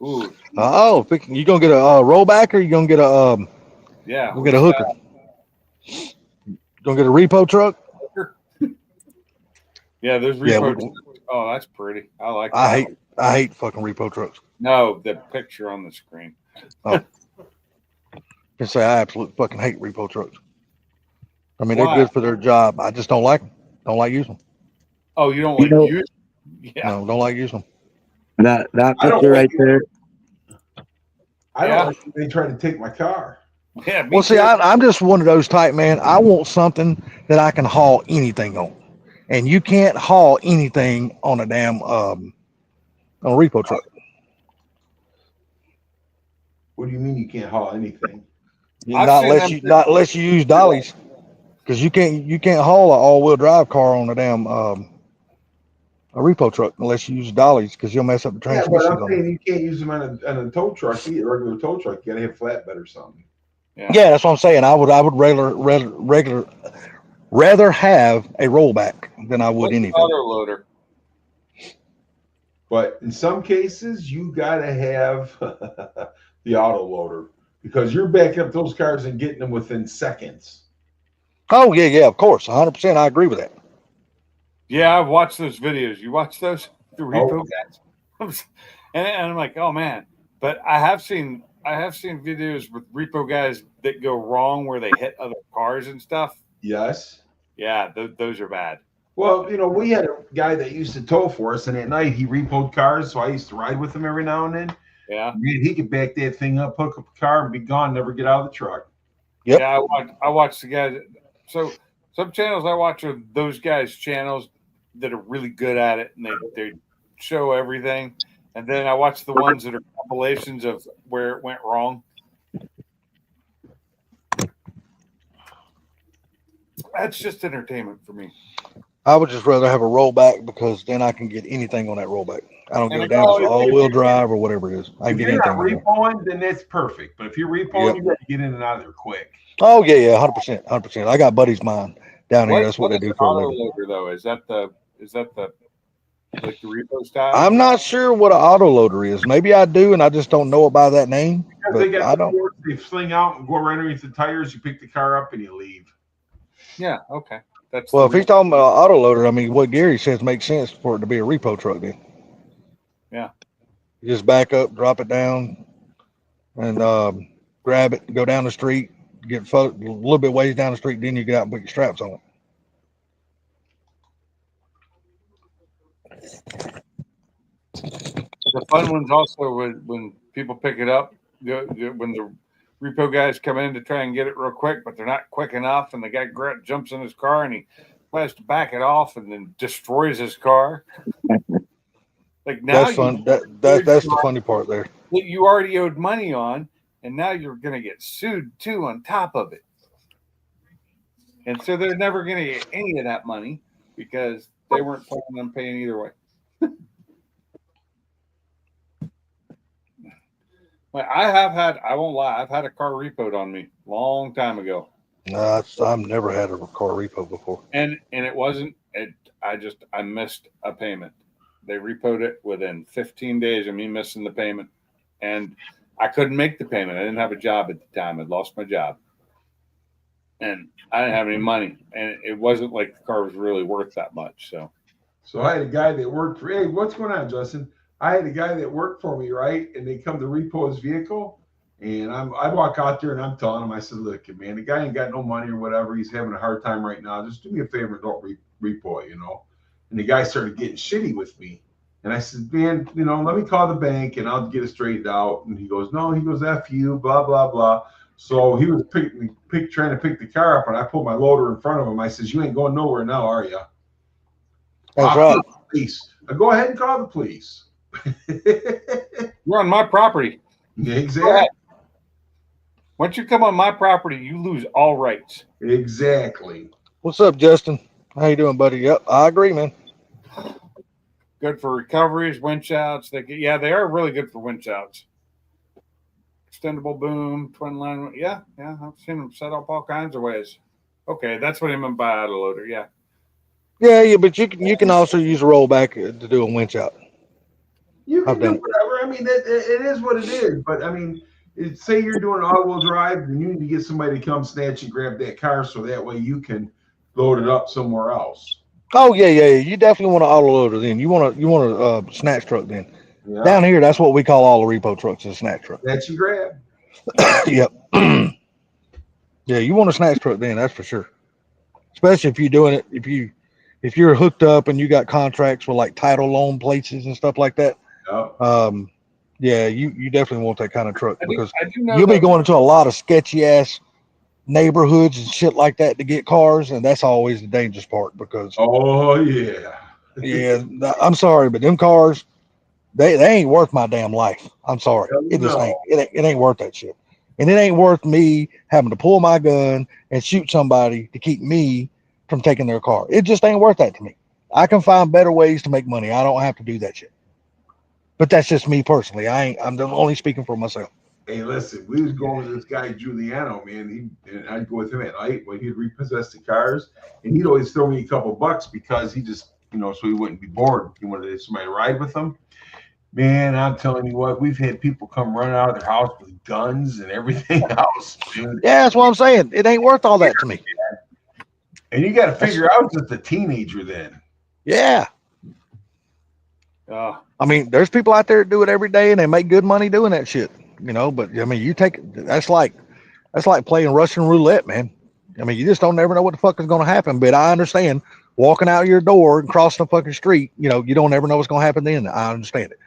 Ooh, Oh, you gonna get a rollback or you gonna get a yeah. we'll get a hooker? Gonna get a repo truck? Yeah, there's Yeah, repo. Oh, that's pretty. I like that. I hate fucking repo trucks. No, the picture on the screen. I can say I absolutely fucking hate repo trucks. I mean, Why? they're good for their job. I just don't like them. Don't like using them. Oh, you don't You like know- use? Yeah. No, don't like using them. That I don't picture right like it. there. I Yeah. don't like when they try to take my car. Yeah. Me Well, see, too. I'm just one of those type, man. I want something that I can haul anything on, and you can't haul anything on a damn on a repo truck. What do you mean you can't haul anything? I've Not seen unless them not unless you use dollies. Because you can't haul an all-wheel drive car on a damn a repo truck unless you use dollies, because you'll mess up the Yeah, but transmission. I'm saying you can't use them on a tow truck, either regular tow truck. You gotta have flatbed or something. Yeah, that's what I'm saying. I would rather have a rollback than I would What's anything. auto loader? But in some cases, you gotta have the auto loader because you're backing up those cars and getting them within seconds. Oh yeah, of course, 100%. I agree with that. Yeah, I've watched those videos. You watch those? The repo Oh. guys? and I'm like, oh man. But I have seen videos with repo guys that go wrong where they hit other cars and stuff. Yes. Yeah, those are bad. Well, we had a guy that used to tow for us, and at night he repoed cars, so I used to ride with him every now and then. Yeah. Man, he could back that thing up, hook up a car, and be gone, never get out of the truck. Yep. Yeah, I watch the guys. So some channels I watch are those guys' channels that are really good at it, and they show everything. And then I watch the ones that are compilations of where it went wrong. That's just entertainment for me. I would just rather have a rollback because then I can get anything on that rollback. I don't give a damn if Oh, it's all-wheel drive or whatever it is. I can If get you're anything. not repoing, then that's perfect. But if you're repoing, Yep. you got to get in and out of there quick. Oh yeah, 100%. I got buddies of mine down here. That's what they is do an for a auto living. loader though? Is that the like the repo style? I'm not sure what an autoloader is. Maybe I do, and I just don't know it by that name. Because But they got I don't. boards, they fling out and go right underneath the tires. You pick the car up and you leave. Yeah. Okay. That's Well, the if he's talking about an autoloader, I mean, what Gary says makes sense for it to be a repo truck. Then. Yeah. You just back up, drop it down, and grab it, go down the street, get a little bit ways down the street, then you get out and put your straps on it. The fun ones also when people pick it up, when the repo guys come in to try and get it real quick, but they're not quick enough, and the guy jumps in his car and he tries to back it off and then destroys his car. Like now, That's fun. That's the funny part there. That you already owed money on, and now you're going to get sued too on top of it. And so they're never going to get any of that money because they weren't planning on paying either way. Well, I won't lie, I've had a car repoed on me a long time ago. No, I've never had a car repo before. And it wasn't, I missed a payment. They repoed it within 15 days of me missing the payment. And I couldn't make the payment. I didn't have a job at the time. I'd lost my job. And I didn't have any money. And it wasn't like the car was really worth that much. So I had a guy that worked for, hey, what's going on, Justin? I had a guy that worked for me, right? And they come to repo his vehicle. And I'd walk out there and I'm telling him, I said, look, man, the guy ain't got no money or whatever. He's having a hard time right now. Just do me a favor and don't repo it, And the guy started getting shitty with me. And I said, man, let me call the bank and I'll get it straightened out. And he goes, no, F you, blah, blah, blah. So he was trying to pick the car up, and I pulled my loader in front of him. I says, you ain't going nowhere now, are you? That's right. Police. Go ahead and call the police. You're on my property. Exactly. Once you come on my property, you lose all rights. Exactly. What's up, Justin? How you doing, buddy? Yep, I agree, man. Good for recoveries, winch outs. They are really good for winch outs. Extendable boom, twin line. Yeah. I've seen them set up all kinds of ways. Okay, that's what he meant by autoloader. Yeah. Yeah, but you can also use a rollback to do a winch out. You can do whatever. I mean, it is what it is. But I mean, say you're doing all-wheel drive, and you need to get somebody to come snatch and grab that car, so that way you can load it up somewhere else. Oh yeah. You definitely want an autoloader then. You want a snatch truck then. Yeah. Down here, that's what we call all the repo trucks, is a snatch truck. That you grab. Yep. Yeah, you want a snatch truck then, that's for sure. Especially if you're doing it, if you're hooked up and you got contracts with like title loan places and stuff like that. Yeah, you definitely want that kind of truck because you'll be going into a lot of sketchy ass neighborhoods and shit like that to get cars, and that's always the dangerous part because yeah, I'm sorry, but them cars, they ain't worth my damn life. I'm sorry. It just ain't. It ain't worth that shit. And it ain't worth me having to pull my gun and shoot somebody to keep me from taking their car. It just ain't worth that to me. I can find better ways to make money. I don't have to do that shit. But that's just me personally. I'm only speaking for myself. Hey, listen, we was going with this guy Giuliano, man. And I'd go with him at night when he'd repossess the cars, and he'd always throw me a couple bucks because he just, so he wouldn't be bored. He wanted somebody to ride with him. Man, I'm telling you what, we've had people come running out of their house with guns and everything else, dude. Yeah, that's what I'm saying. It ain't worth all that to me. And you got to figure out just a teenager then. Yeah. I mean, there's people out there that do it every day and they make good money doing that shit, but I mean, that's like playing Russian roulette, man. I mean, you just don't never know what the fuck is going to happen. But I understand walking out your door and crossing the fucking street, you don't ever know what's going to happen then. I understand it.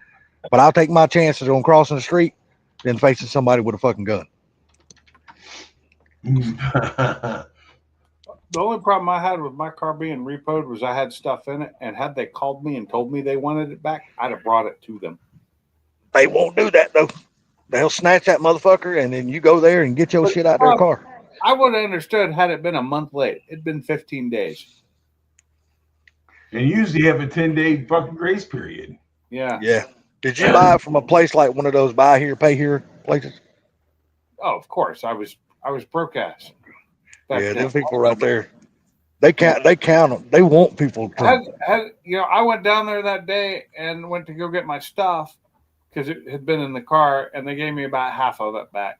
But I'll take my chances on crossing the street than facing somebody with a fucking gun. The only problem I had with my car being repoed was I had stuff in it, and had they called me and told me they wanted it back, I'd have brought it to them. They won't do that though. They'll snatch that motherfucker, and then you go there and get your shit out their car. I would have understood had it been a month late. It'd been 15 days. And usually you have a 10-day fucking grace period. Yeah. Yeah. Did you buy it from a place like one of those buy here, pay here places? Oh, of course. I was broke ass. Yeah, them people right there. They count them. They want people to. I went down there that day and went to go get my stuff because it had been in the car, and they gave me about half of it back.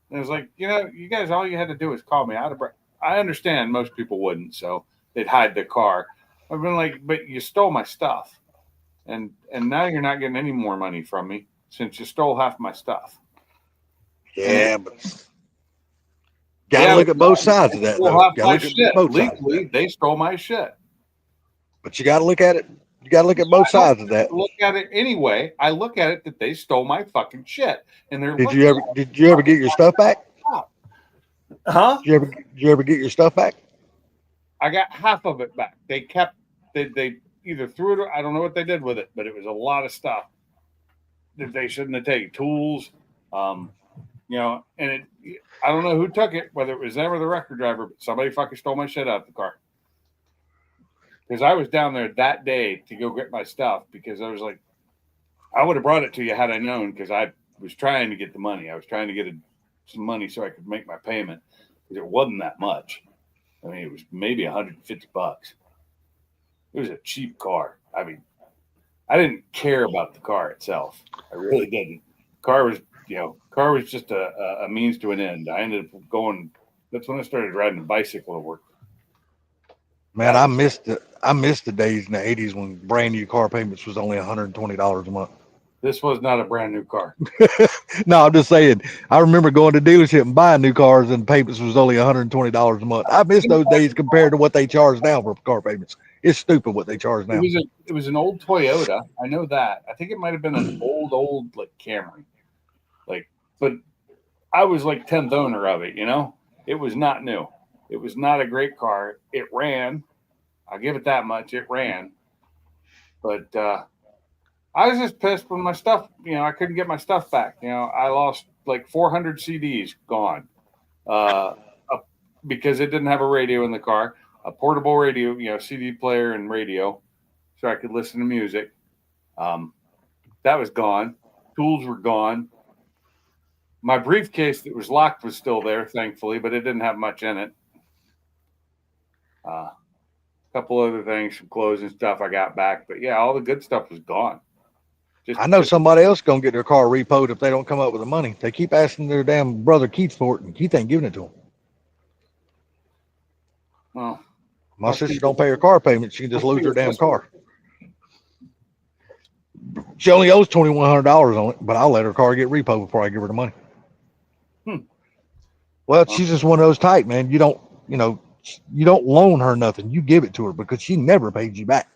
And it was like, you guys, all you had to do was call me. I understand most people wouldn't, so they'd hide the car. I've been like, but you stole my stuff, and now you're not getting any more money from me since you stole half my stuff. Yeah, but gotta look at both sides of that. Legally, they stole my shit. But you gotta look at it. You gotta look at both sides of that. Look at it anyway. I look at it that they stole my fucking shit, and they're. Did you ever get your stuff back? Huh? Did you ever get your stuff back? I got half of it back. They kept. They either threw it or I don't know what they did with it, but it was a lot of stuff that they shouldn't have taken. Tools, and I don't know who took it, whether it was them or the record driver, but somebody fucking stole my shit out of the car. Because I was down there that day to go get my stuff because I was like, I would have brought it to you had I known because I was trying to get the money. I was trying to get some money so I could make my payment because it wasn't that much. I mean, it was maybe $150. It was a cheap car. I mean, I didn't care about the car itself. I really didn't. Car was just a means to an end. I ended up going. That's when I started riding a bicycle to work. Man, I missed the days in the 80s when brand new car payments was only $120 a month. This was not a brand new car. No, I'm just saying. I remember going to dealership and buying new cars, and payments was only $120 a month. I miss those days compared to what they charge now for car payments. It's stupid what they charge now. It was an old Toyota. I know that. I think it might have been an old like Camry. But I was like 10th owner of it. It was not new. It was not a great car. It ran. I'll give it that much. It ran. But I was just pissed when my stuff, I couldn't get my stuff back. I lost like 400 CDs gone because it didn't have a radio in the car, a portable radio, CD player and radio, so I could listen to music. That was gone. Tools were gone. My briefcase that was locked was still there, thankfully, but it didn't have much in it. A couple other things, some clothes and stuff I got back, but yeah, all the good stuff was gone. I know somebody else gonna get their car repoed if they don't come up with the money. They keep asking their damn brother Keith for it, and Keith ain't giving it to them. Well, my sister don't pay her car payment; she can just lose her damn car. She only owes $2,100 on it, but I'll let her car get repoed before I give her the money. Well, she's just one of those type, man. You don't loan her nothing. You give it to her because she never paid you back.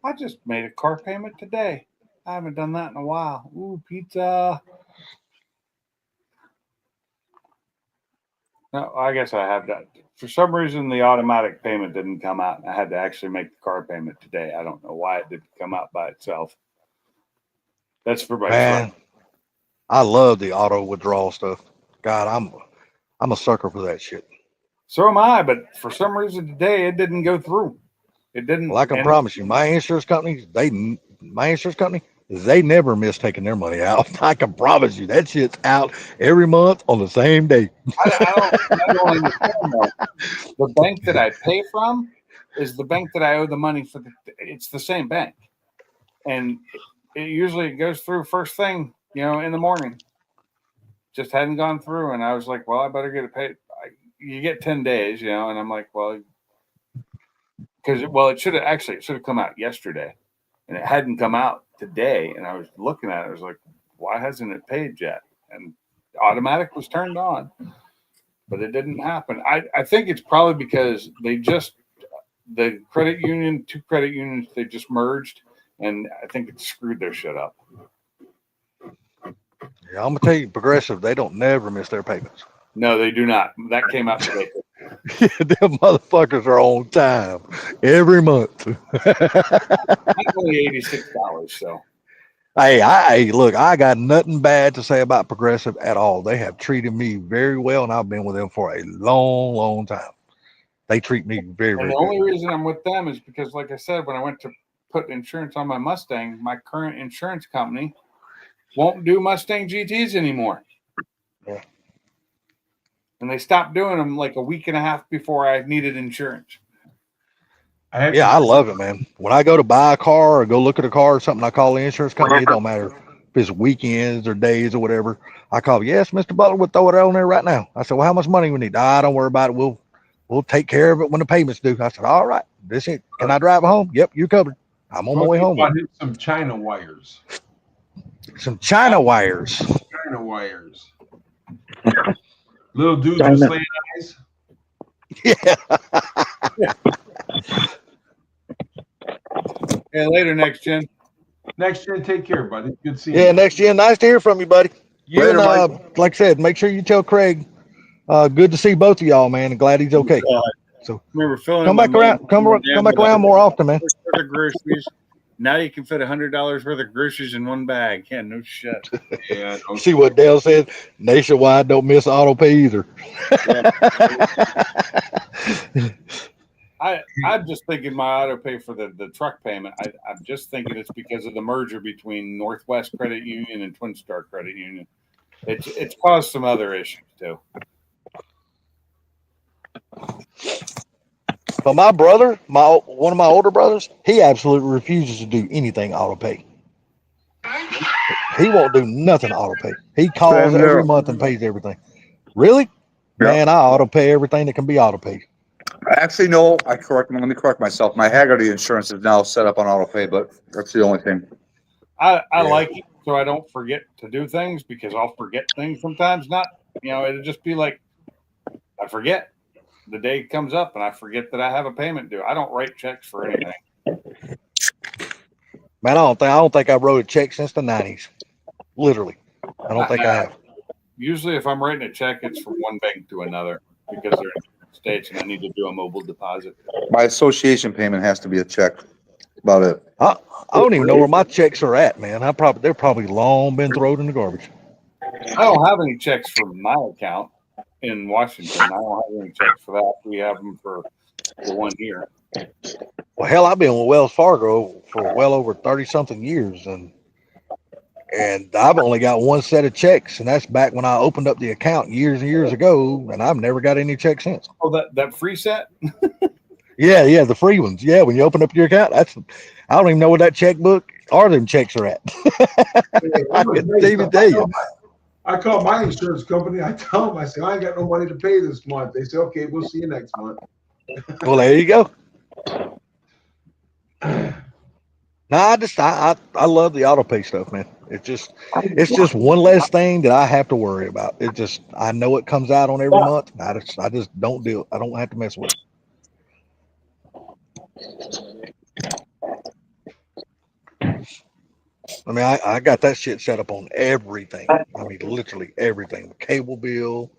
I just made a car payment today. I haven't done that in a while. Ooh, pizza. No, I guess I have that. For some reason, the automatic payment didn't come out, and I had to actually make the car payment today. I don't know why it didn't come out by itself. That's for my man. I love the auto withdrawal stuff. God, I'm a sucker for that shit. So am I, but for some reason today it didn't go through. It didn't. Well, I can and- promise you, my insurance company, they never miss taking their money out. I can promise you that shit's out every month on the same day. I don't understand that. The bank that I pay from is the bank that I owe the money for. It's the same bank, and it usually goes through first thing, in the morning. Just hadn't gone through, and I was like, well, I better get it paid. You get 10 days, and I'm like, well, it should have come out yesterday, and it hadn't come out today. And I was looking at it, I was like, why hasn't it paid yet? And automatic was turned on, but it didn't happen. I think it's probably because the credit union, two credit unions, they just merged, and I think it screwed their shit up. Yeah, I'm gonna tell you, Progressive, they don't never miss their payments. No, they do not. That came out today. Them motherfuckers are on time every month. That's only $86. So Hey, look, I got nothing bad to say about Progressive at all. They have treated me very well, and I've been with them for a long, long time. They treat me very, and very the good. only reason I'm with them is because, like I said, when I went to put insurance on my Mustang, my current insurance company won't do Mustang GTs anymore. Yeah. And they stopped doing them like a week and a half before I needed insurance. I love it, man. When I go to buy a car or go look at a car or something, I call the insurance company. It don't matter if it's weekends or days or whatever. I call, yes, Mr. Butler, we'll throw it on there right now. I said, well, how much money we need? Don't worry about it. We'll take care of it when the payments due. I said, all right. Can I drive home? Yep, you covered. I'm on my way home. Some China wires. Some China wires. China wires. Little dudes with slant eyes. Yeah. Yeah, later, next gen. Next gen, take care, buddy. Good seeing Yeah, you. next gen. Nice to hear from you, buddy. You Later, and like I said, make sure you tell Craig. Good to see both of y'all, man. And glad he's okay. So remember filling come back around. Come back around more often, man. For the groceries. Now you can fit $100 worth of groceries in one bag. Yeah, no shit. Yeah. See what Dale said? Nationwide don't miss auto pay either. I'm just thinking my auto pay for the truck payment. I'm just thinking it's because of the merger between Northwest Credit Union and Twin Star Credit Union. It's caused some other issues too. But my brother, one of my older brothers, he absolutely refuses to do anything auto pay. He won't do nothing auto pay. He calls every month and pays everything. Really? Yeah. Man, I auto pay everything that can be auto paid. Actually, no, let me correct myself. My Haggerty insurance is now set up on auto pay, but that's the only thing. I like it so I don't forget to do things, because I'll forget things sometimes. It'll just be like I forget. The day comes up and I forget that I have a payment due. I don't write checks for anything. Man, I don't think I wrote a check since the 90s. Literally. I don't think I have. Usually if I'm writing a check, it's from one bank to another because they're in different states and I need to do a mobile deposit. My association payment has to be a check. About it. I don't even know where my checks are at, man. They're probably long been thrown in the garbage. I don't have any checks from my account in Washington. I don't have any checks for that. We have them for the one here. Well, hell, I've been with Wells Fargo for well over 30 something years, and I've only got one set of checks, and that's back when I opened up the account years and years ago, and I've never got any checks since. Oh, that free set? Yeah, the free ones. Yeah, when you open up your account, I don't even know where that checkbook or them checks are at. I couldn't even tell you. I call my insurance company. I tell them, I say, I ain't got no money to pay this month. They say, okay, we'll see you next month. Well, there you go. No, I love the auto pay stuff, man. It's just one less thing that I have to worry about. I know it comes out on every month. I just don't do it. I don't have to mess with it. I mean, I got that shit set up on everything. I mean, literally everything. The cable bill,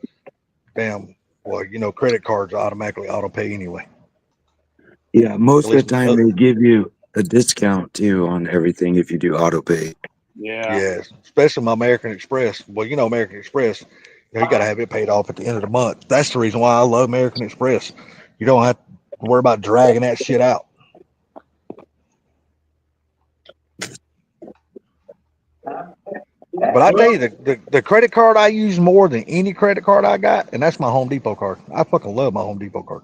credit cards automatically auto pay anyway. Yeah, most of the time they give you a discount too on everything if you do auto pay. Yeah. Yeah, especially my American Express. Well, American Express, You got to have it paid off at the end of the month. That's the reason why I love American Express. You don't have to worry about dragging that shit out. But I tell you, the credit card I use more than any credit card I got, and that's my Home Depot card. I fucking love my Home Depot card.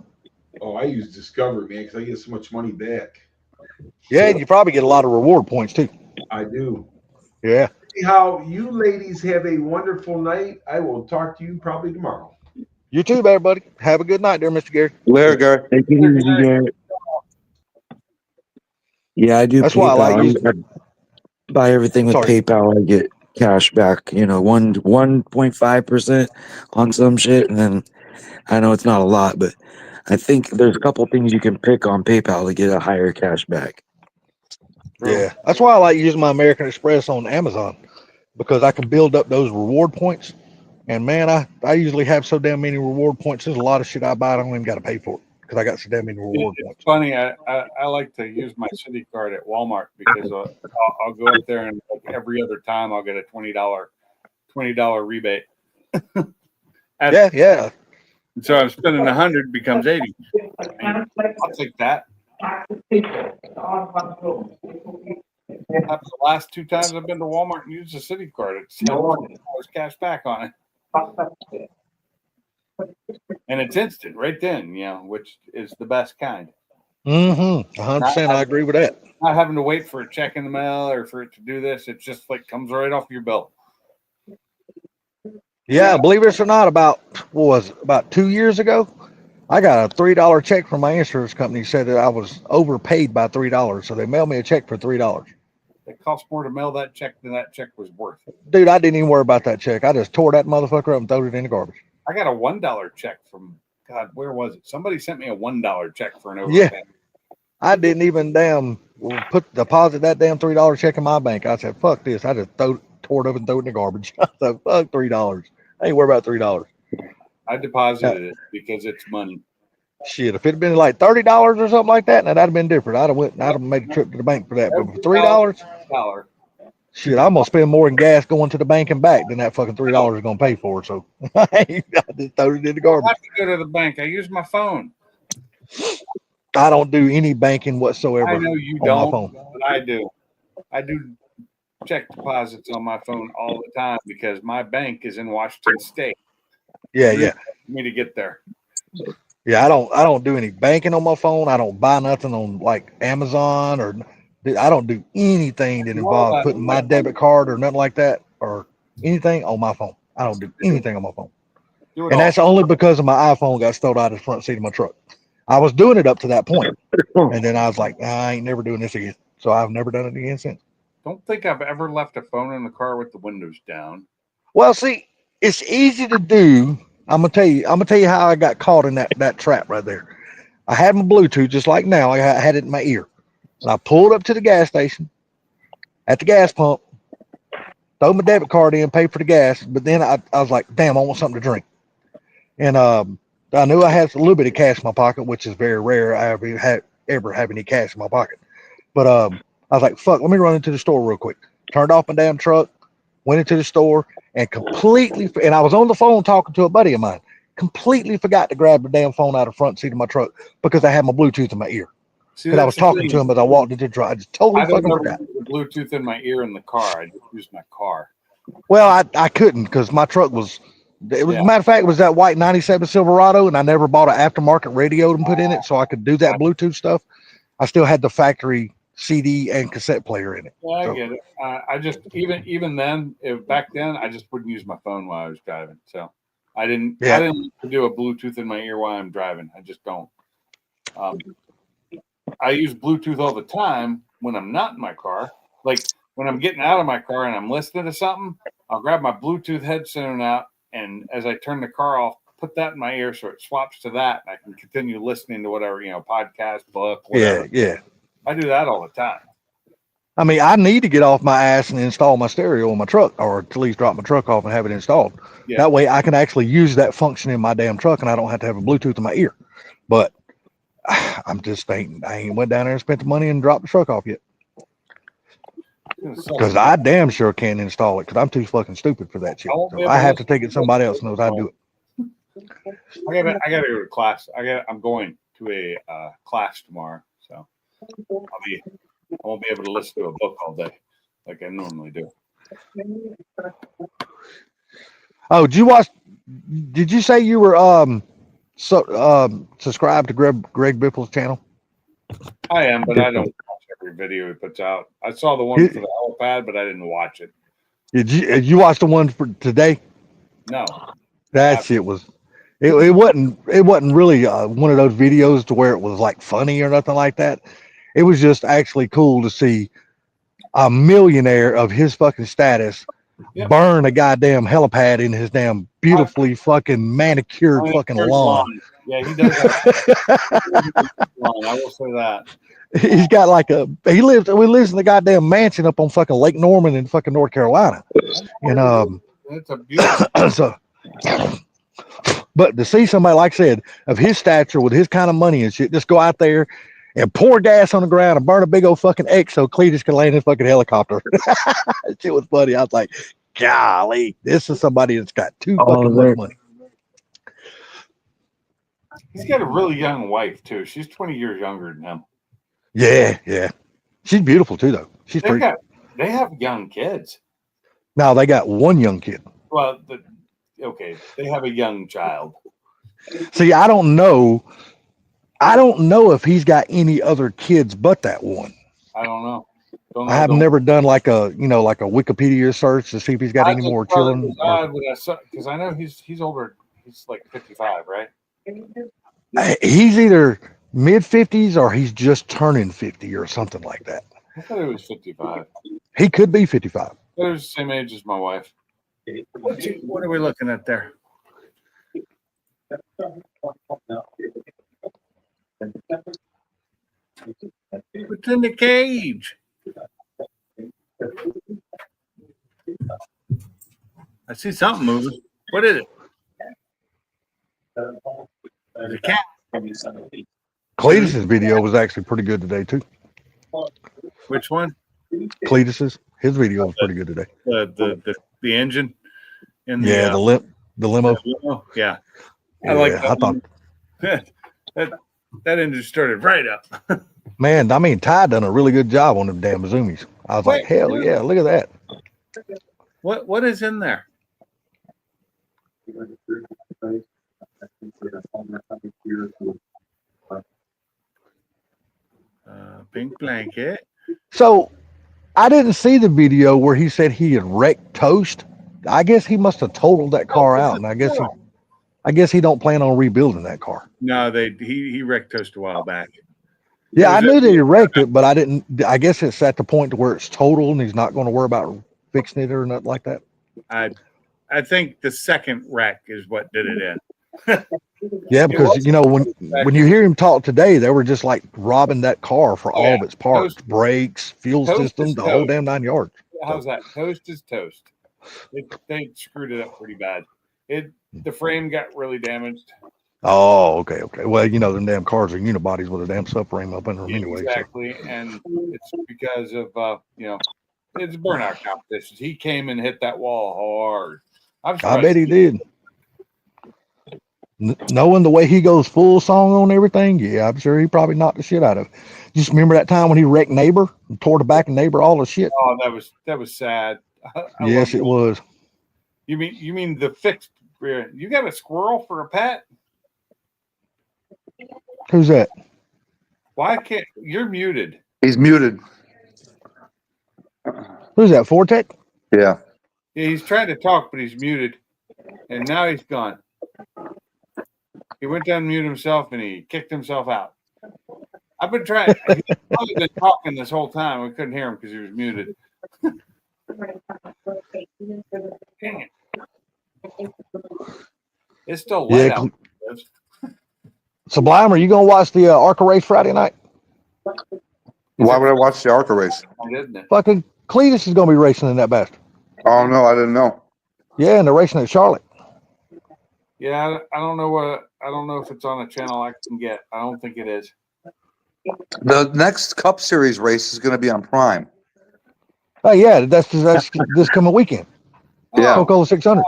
Oh, I use Discover, man, because I get so much money back. Yeah, and you probably get a lot of reward points too. I do. Yeah. Anyhow, you ladies have a wonderful night. I will talk to you probably tomorrow. You too, there, buddy. Have a good night there, Mr. Gary. Later, Gary. Take it easy, Garrett. Yeah, I do. That's why I like PayPal. using. I buy everything with Sorry. PayPal. I get cash back. 1.5% on some shit, and then I know it's not a lot, but I think there's a couple things you can pick on PayPal to get a higher cash back. Yeah, that's why I like using my American Express on Amazon, because I can build up those reward points. And man, I usually have so damn many reward points. There's a lot of shit I buy I don't even got to pay for it because I got so damn many reward It's points. funny. I like to use my city card at Walmart because I'll go up there and like every other time I'll get a $20 rebate. Yeah. So I'm spending 100 becomes 80. I'll take that. The last 2 times I've been to Walmart and used the city card, it's $10 cash back on it. And it's instant right then, which is the best kind. 100%. I agree with that. Not having to wait for a check in the mail or for it to do this. It just like comes right off your bill. Yeah, believe it or not, about 2 years ago, I got a $3 check from my insurance company. Said that I was overpaid by $3, so they mailed me a check for $3. It costs more to mail that check than that check was worth. Dude, I didn't even worry about that check. I just tore that motherfucker up and threw it in the garbage. I got a $1 check from God. Where was it? Somebody sent me a $1 check for an overpay. Yeah. I didn't even deposit that damn $3 check in my bank. I said, fuck this. I just tore it up and threw it in the garbage. I said, fuck $3. I ain't worried about $3. I deposited it because it's money. Shit, if it had been like $30 or something like that, now that'd have been different. I'd have made a trip to the bank for that. But for $3, shit, I'm gonna spend more in gas going to the bank and back than that fucking $3 is gonna pay for. So I just threw it in the I garbage. have to go to the bank. I use my phone. I don't do any banking whatsoever. I know you on don't, my phone. but I do. I do check deposits on my phone all the time because my bank is in Washington State. Yeah. For me to get there. Yeah, I don't do any banking on my phone. I don't buy nothing on like Amazon or I don't do anything that involves putting my debit card or nothing like that or anything on my phone. I don't do anything on my phone. And that's only because of my iPhone got stolen out of the front seat of my truck. I was doing it up to that point. And then I was like, I ain't never doing this again. So I've never done it again since. Don't think I've ever left a phone in the car with the windows down. Well, see, it's easy to do. I'm gonna tell you how I got caught in that trap right there. I had my Bluetooth just like now. I had it in my ear. And I pulled up to the gas station at the gas pump, throw my debit card in, pay for the gas. But then I was like, damn, I want something to drink. And I knew I had a little bit of cash in my pocket, which is very rare. I ever have any cash in my pocket. But I was like, fuck, let me run into the store real quick. Turned off my damn truck, went into the store, and I was on the phone talking to a buddy of mine. Completely forgot to grab the damn phone out of the front seat of my truck because I had my Bluetooth in my ear. Because I was talking to him as I walked into the truck. I just totally fucking forgot. The Bluetooth in my ear in the car. I just used my car. Well, I couldn't because my truck was. Matter of fact, it was that white 97 Silverado, and I never bought an aftermarket radio to put in it, so I could do that Bluetooth stuff. I still had the factory CD and cassette player in it. Yeah, I get it. I just even then, back then, I just wouldn't use my phone while I was driving. So I didn't do a Bluetooth in my ear while I'm driving. I just don't. I use Bluetooth all the time when I'm not in my car. Like when I'm getting out of my car and I'm listening to something, I'll grab my Bluetooth headset out, and as I turn the car off, put that in my ear so it swaps to that, and I can continue listening to whatever, podcast, book, whatever. Yeah. I do that all the time. I mean, I need to get off my ass and install my stereo in my truck, or at least drop my truck off and have it installed. Yeah. That way I can actually use that function in my damn truck, and I don't have to have a Bluetooth in my ear. But I ain't went down there and spent the money and dropped the truck off yet. Because I damn sure can't install it because I'm too fucking stupid for that shit. I won't be So able I to have to listen take it somebody else knows how to do it. I gotta go to class. I'm going to a class tomorrow, so I won't be able to listen to a book all day like I normally do. Oh, did you say you were subscribed to Greg Biffle's channel? I am, but I don't watch every video he puts out. I saw the one for the helipad, but I didn't watch it. Did you watch the one for today? No. That shit was it wasn't really one of those videos to where it was like funny or nothing like that. It was just actually cool to see a millionaire of his fucking status burn a goddamn helipad in his damn beautifully fucking manicured fucking lawn. Yeah, he does that. I will say that. He's got like we lives in the goddamn mansion up on fucking Lake Norman in fucking North Carolina. And it's a beautiful so but to see somebody, like I said, of his stature with his kind of money and shit, just go out there and pour gas on the ground and burn a big old fucking X so Cletus can land in his fucking helicopter. Shit was funny. I was like, golly, this is somebody that's got too fucking much money. He's got a really young wife too. She's 20 years younger than him. Yeah. She's beautiful too, though. She's pretty. They have young kids. Now they got one young kid. Well, they have a young child. See, I don't know if he's got any other kids but that one. I don't know. I have never done like a Wikipedia search to see if he's got any more children. Because I know he's older. He's like 55, right? He's either mid 50s or he's just turning 50 or something like that. I thought he was 55. He could be 55. He was the same age as my wife. What are we looking at there? What's in the cage? I see something moving. What is it? The cat. Cletus's video was actually pretty good today too. Which one? Cletus's. His video was pretty good today. The engine. In the limo. Yeah. I like that. I thought that engine started right up. Man, I mean, Ty done a really good job on them damn Azumis. I was like, hell yeah, look at that. What is in there? Pink blanket. So I didn't see the video where he said he had wrecked Toast. I guess he must have totaled that car out, and I guess he don't plan on rebuilding that car. No, he wrecked Toast a while back. Yeah, I knew that he wrecked it, but I guess it's at the point to where it's total and he's not going to worry about fixing it or nothing like that. I think the second wreck is what did it in. Yeah, because when you hear him talk today, they were just like robbing that car for all of its parts, brakes, fuel system, the whole damn 9 yards. How's that? Toast is toast. They screwed it up pretty bad. The frame got really damaged. Oh, okay. Well, them damn cars are unibodies with a damn subframe up under them anyway. Exactly, and it's because of it's burnout competitions. He came and hit that wall hard. I bet he did. Knowing the way he goes full song on everything, yeah, I'm sure he probably knocked the shit out of it. Just remember that time when he wrecked Neighbor and tore the back of Neighbor all the shit? Oh, that was sad. Yes, it was. You mean the fixed? You got a squirrel for a pet? Who's that? Why can't you're muted? He's muted. Who's that? Fortec? Yeah. Yeah, he's trying to talk, but he's muted, and now he's gone. He went down and muted himself, and he kicked himself out. I've been trying. He's probably been talking this whole time. We couldn't hear him because he was muted. Dang it! It's still light out. Sublime, are you gonna watch the ARCA race Friday night? Why would I watch the ARCA race? Fucking Cletus is gonna be racing in that bastard. Oh no, I didn't know. Yeah, and they're racing at Charlotte. Yeah, I don't know if it's on a channel I can get. I don't think it is. The next Cup Series race is going to be on Prime. Oh yeah, that's this coming weekend. Yeah. Coca-Cola 600.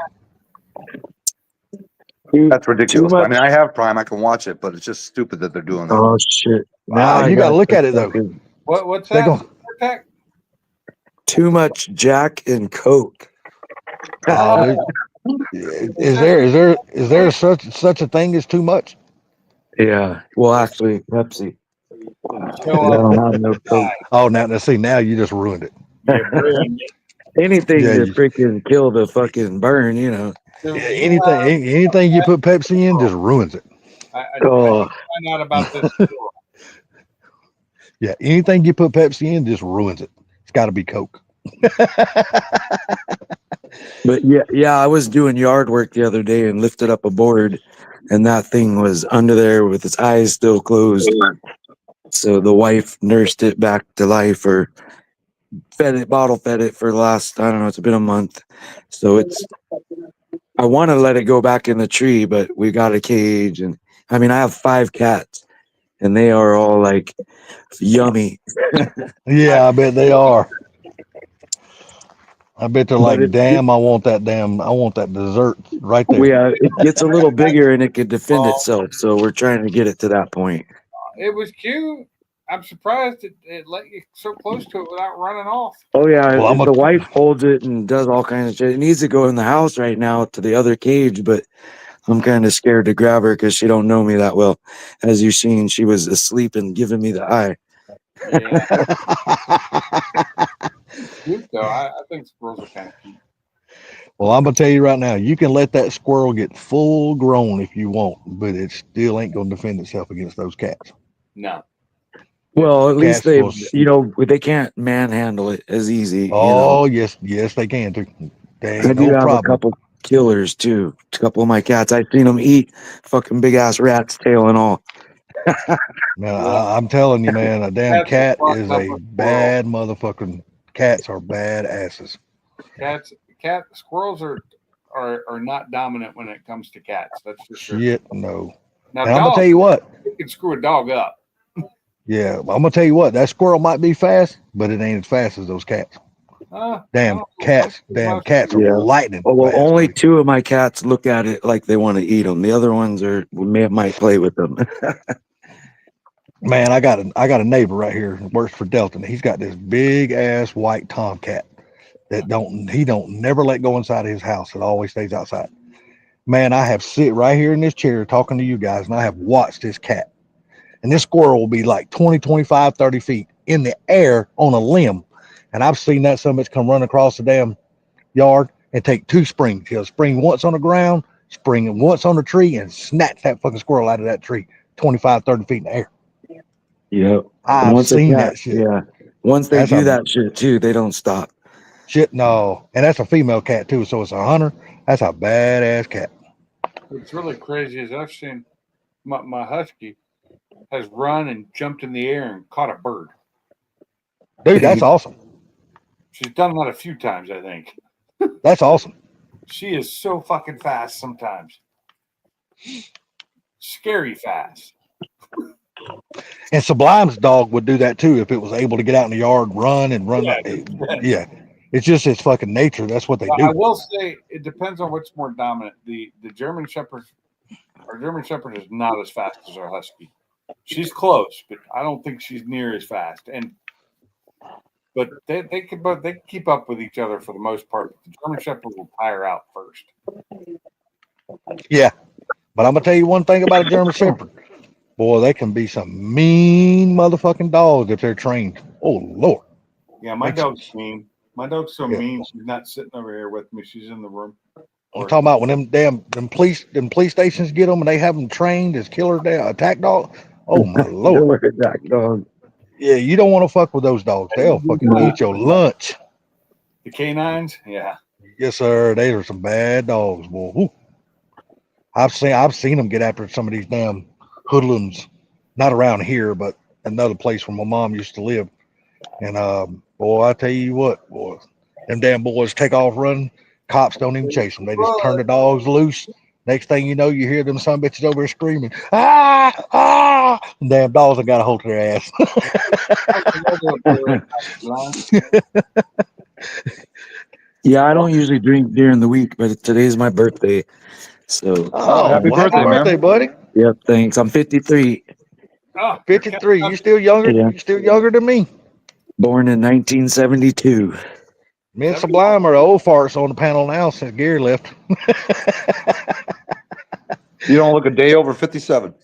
That's Too ridiculous. I much. mean, I have Prime. I can watch it, but it's just stupid that they're doing that. Oh shit! Now I You got to got look at it though. What's They're that? going. Tech? too much Jack and Coke. Oh, is there such a thing as too much? Yeah. Well, actually, Pepsi. Show I up don't have no Coke. Oh, now see, now you just ruined it. You ruined it. Anything Yeah, to you- freaking kill the fucking burn, you know. So Yeah, you have- anything you put Pepsi in just ruins it. I Oh, find out about this. Yeah, anything you put Pepsi in just ruins it. It's got to be Coke. but yeah, I was doing yard work the other day and lifted up a board, and that thing was under there with its eyes still closed. So the wife nursed it back to life, or bottle fed it for the last, I don't know, it's been a month. So I want to let it go back in the tree, but we got a cage, and I mean, I have 5 cats, and they are all like yummy. Yeah, I bet they are. I bet they're But like, damn, I want that dessert right there. it gets a little bigger and it can defend itself. So we're trying to get it to that point. It was cute. I'm surprised it let you so close to it without running off. Oh yeah, Well, I'm the wife holds it and does all kinds of shit. It needs to go in the house right now to the other cage, but I'm kind of scared to grab her because she don't know me that well. As you've seen, she was asleep and giving me the eye. Yeah. Cute though. I think squirrels are kind of cute. Well, I'm gonna tell you right now, you can let that squirrel get full grown if you want, but it still ain't gonna defend itself against those cats. No. Well, at least Cats they, will- they can't manhandle it as easy. Oh yes, they can too. They I ain't do no have problem. a couple killers too. A couple of my cats. I've seen them eat fucking big ass rat's tail and all. Man, I'm telling you, man, a damn Cats will cat is fuck up a a squirrel. bad motherfucking. Cats are bad asses. Squirrels are not dominant when it comes to cats. That's for sure. Shit, no. Now, And I'm gonna dogs, tell you what. you can screw a dog up. Yeah, I'm gonna tell you what. That squirrel might be fast, but it ain't as fast as those cats. Damn cats are Yeah. lightning. Oh, well, fast, only buddy. 2 of my cats look at it like they want to eat them. The other ones might play with them. Man, I got a neighbor right here who works for Delta. And he's got this big ass white tomcat that he don't never let go inside of his house. It always stays outside. Man, I have sit right here in this chair talking to you guys, and I have watched this cat. And this squirrel will be like 20, 25, 30 feet in the air on a limb. And I've seen that son of a bitch come run across the damn yard and take 2 springs. He'll spring once on the ground, spring once on the tree, and snatch that fucking squirrel out of that tree 25, 30 feet in the air. Yep. I've Once a seen cat, that shit. yeah. Once they That's do a- that shit too, they don't stop. Shit, no. And that's a female cat too. So it's a hunter. That's a badass cat. What's really crazy is I've seen my husky has run and jumped in the air and caught a bird. Dude, that's awesome. She's done that a few times, I think. That's awesome. She is so fucking fast sometimes. Scary fast. And Sublime's dog would do that too if it was able to get out in the yard, run. Yeah. It's just its fucking nature. That's what they But do. I will say it depends on what's more dominant. The German Shepherd, our German Shepherd is not as fast as our Husky. She's close, but I don't think she's near as fast. But they can keep up with each other for the most part. The German Shepherd will tire out first. Yeah. But I'm gonna tell you one thing about a German Shepherd. Boy, they can be some mean motherfucking dogs if they're trained. Oh Lord. Yeah, my dog's mean. My dog's so Yeah. mean. She's not sitting over here with me. She's in the room. I'm talking about when them police stations get them and they have them trained as killer attack dog. Oh my Lord. Attack dog. Yeah, you don't want to fuck with those dogs. They'll fucking eat your lunch. The canines, yeah. Yes, sir. They are some bad dogs, boy. Whew. I've seen them get after some of these damn hoodlums. Not around here, but another place where my mom used to live. And boy, I tell you what, boy, them damn boys take off running. Cops don't even chase them. They just turn the dogs loose. Next thing you know, you hear them son bitches over there screaming, ah, ah. And damn dogs have got a hold of their ass. Yeah, I don't usually drink during the week, but today's my birthday. So, Oh, happy well, birthday, man. buddy. yep, thanks. I'm 53. Oh, you're 53. You still younger? Yeah. You still younger than me. Born in 1972. Me and Sublime are the old farts on the panel now since Gary left. You don't look a day over 57.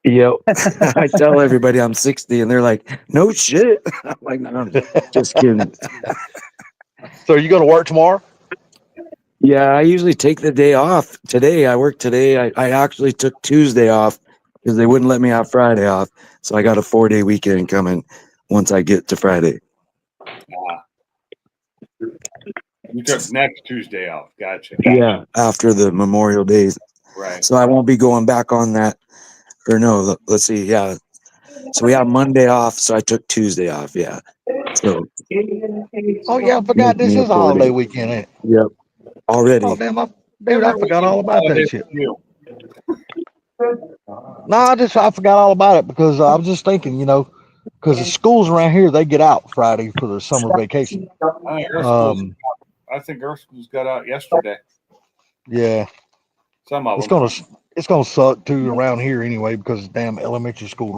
Yep. I tell everybody I'm 60 and they're like, no shit. I'm like, no, just kidding. So are you going to work tomorrow? Yeah, I usually take the day off. Today, I worked today. I actually took Tuesday off because they wouldn't let me have Friday off. So I got a 4-day weekend coming once I get to Friday. You took next Tuesday off. Gotcha. Yeah, after the Memorial Days. Right. So I won't be going back on that. Or no, let's see. Yeah. So we have Monday off. So I took Tuesday off. Yeah. So. Oh, yeah, I forgot this is a holiday weekend, ain't it? Yep. Already. Oh, damn, dude, I forgot all about that shit. No, I forgot all about it because I was just thinking, because the schools around here, they get out Friday for the summer vacation. I think our schools got out yesterday. Yeah. Some of It's them. it's gonna suck too around here anyway because damn elementary school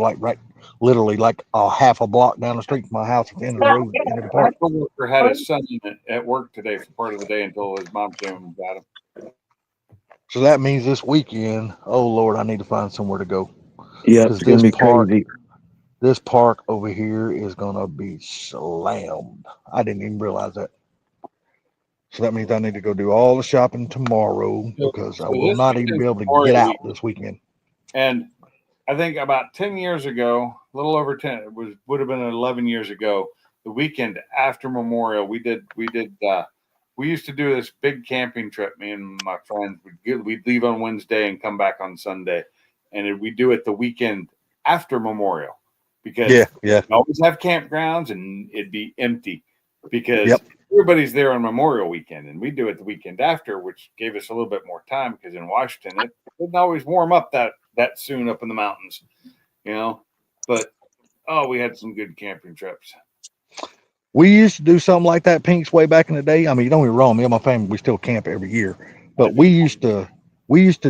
literally like a half a block down the street from my house at the end of the road at the end of the My park. coworker had his son at work today for part of the day until his mom came and got him. So that means this weekend, oh Lord, I need to find somewhere to go. Yeah, it's gonna be crazy. This park over here is gonna be slammed. I didn't even realize that. So that means I need to go do all the shopping tomorrow because I will not even be able to get out this weekend. And I think about 10 years ago, a little over 10, would have been 11 years ago, the weekend after Memorial, we used to do this big camping trip. Me and my friends we'd leave on Wednesday and come back on Sunday, and we do it the weekend after Memorial because we always have campgrounds and it'd be empty because everybody's there on Memorial weekend, and we do it the weekend after, which gave us a little bit more time because in Washington it didn't always warm up that soon up in the mountains, But we had some good camping trips. We used to do something like that, Pinks, way back in the day. I mean, don't get me wrong, me and my family, we still camp every year, but we used to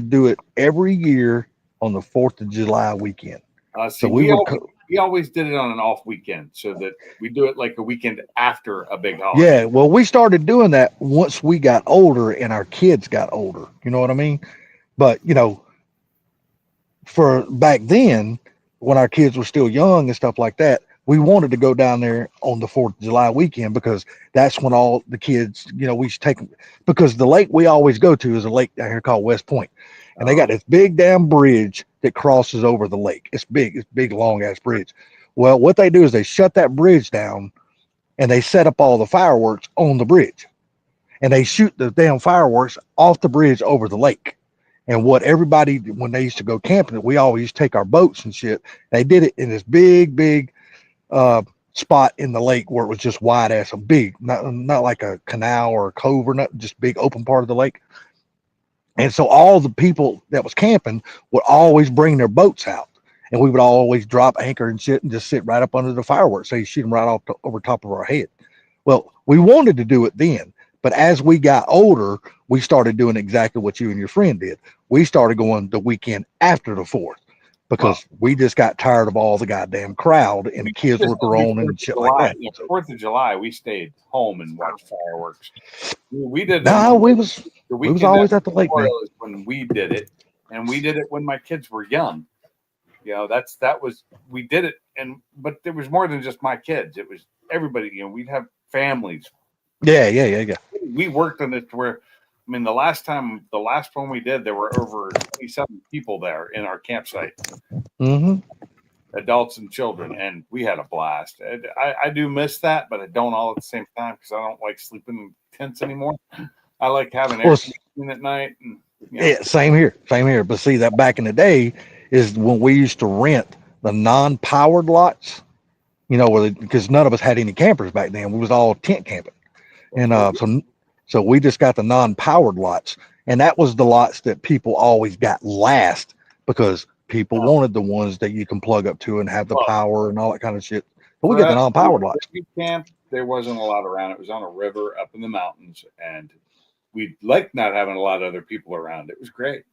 do it every year on the 4th of July weekend. So we always did it on an off weekend so that we do it like a weekend after a big holiday. Yeah, well, we started doing that once we got older and our kids got older. You know what I mean? But, for back then, when our kids were still young and stuff like that, we wanted to go down there on the 4th of July weekend because that's when all the kids, we used to take them, because the lake we always go to is a lake down here called West Point. And they got this big damn bridge that crosses over the lake. It's big, long ass bridge. Well, what they do is they shut that bridge down and they set up all the fireworks on the bridge. And they shoot the damn fireworks off the bridge over the lake. And what everybody, when they used to go camping, we always used to take our boats and shit. They did it in this big spot in the lake where it was just wide ass, not like a canal or a cove or nothing, just big open part of the lake. And so all the people that was camping would always bring their boats out, and we would always drop anchor and shit and just sit right up under the fireworks. So you shoot them right off over top of our head. Well, we wanted to do it then, but as we got older, we started doing exactly what you and your friend did. We started going the weekend after the 4th because we just got tired of all the goddamn crowd and the kids were grown and shit like that. 4th of July, we stayed home and watched fireworks. We did. No, we was always at the lake, man. When we did it, and we did it when my kids were young. We did it, but there was more than just my kids. It was everybody. We'd have families. Yeah. We worked on it to where, the last one we did, there were over 27 people there in our campsite. Mm-hmm. Adults and children, and we had a blast. I do miss that, but I don't all at the same time because I don't like sleeping in tents anymore. I like having air conditioning at night. Yeah, same here. But see, that back in the day is when we used to rent the non-powered lots, because none of us had any campers back then. We was all tent camping. And so we just got the non-powered lots. And that was the lots that people always got last because people wanted the ones that you can plug up to and have the power and all that kind of shit. But we got the non-powered lots. We camped there wasn't a lot around. It was on a river up in the mountains, and we liked not having a lot of other people around. It was great.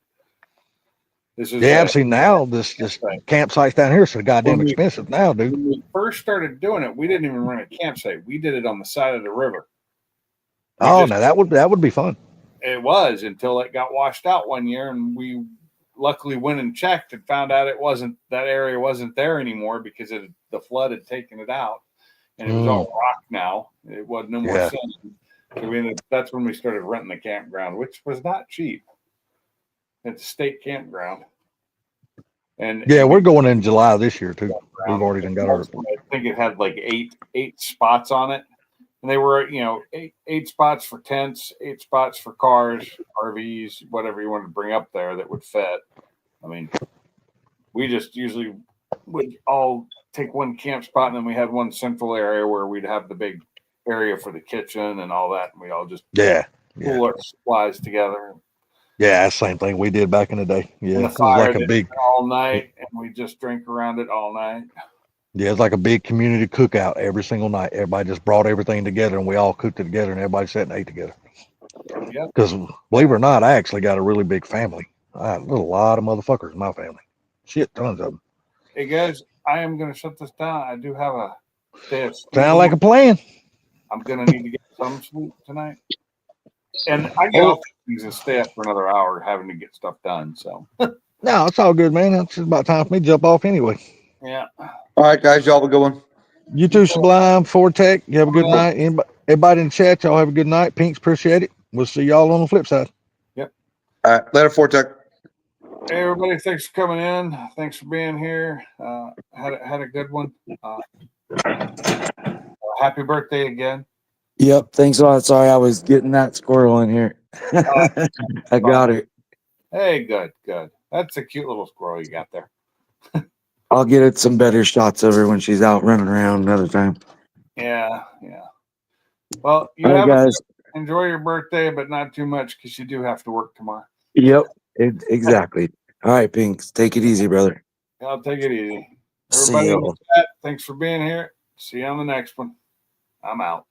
This is Yeah, I've seen now this campsites down here so goddamn expensive now, dude. when we first started doing it, we didn't even rent a campsite. We did it on the side of the river. Oh, now that would be fun. It was until it got washed out one year, and we luckily went and checked and found out that area wasn't there anymore because the flood had taken it out, and it was all rock now. It wasn't no more sand. So that's when we started renting the campground, which was not cheap. It's a state campground. And yeah, we're going in July this year too. We've already done got our. I think it had like eight spots on it, and they were eight spots for tents, 8 spots for cars, RVs, whatever you wanted to bring up there that would fit. I mean, we just usually would all take one camp spot, and then we had one central area where we'd have the big area for the kitchen and all that, and we all just pull our supplies together. Yeah, same thing we did back in the day. Yeah, And the it was fire like a big all night, and we just drink around it all night. Yeah, it's like a big community cookout every single night. Everybody just brought everything together, and we all cooked it together, and everybody sat and ate together. Yep. Because believe it or not, I actually got a really big family. I had a lot of motherfuckers in my family. Shit, tons of them. Hey guys, I am going to shut this down. I do have a day of sleep. Sound like a plan. I'm going to need to get some sleep tonight. And I get off things and stay up for another hour having to get stuff done. So, No, it's all good, man. It's just about time for me to jump off anyway. yeah. All right, guys, y'all have a good one. You too, Sublime, Fortech. You have a good night. Everybody in the chat, y'all have a good night. Pinks, appreciate it. We'll see y'all on the flip side. Yep. All right, later, Fortech. Hey, everybody. Thanks for coming in. Thanks for being here. Had a good one. Happy birthday again. Yep. Thanks a lot. Sorry, I was getting that squirrel in here. I got it. Hey, good. That's a cute little squirrel you got there. I'll get it some better shots of her when she's out running around another time. Yeah. Well, you All right, guys. enjoy your birthday, but not too much because you do have to work tomorrow. Yep. Exactly. All right, Pinks. Take it easy, brother. I'll take it easy. See Everybody in y'all. the chat, thanks for being here. See you on the next one. I'm out.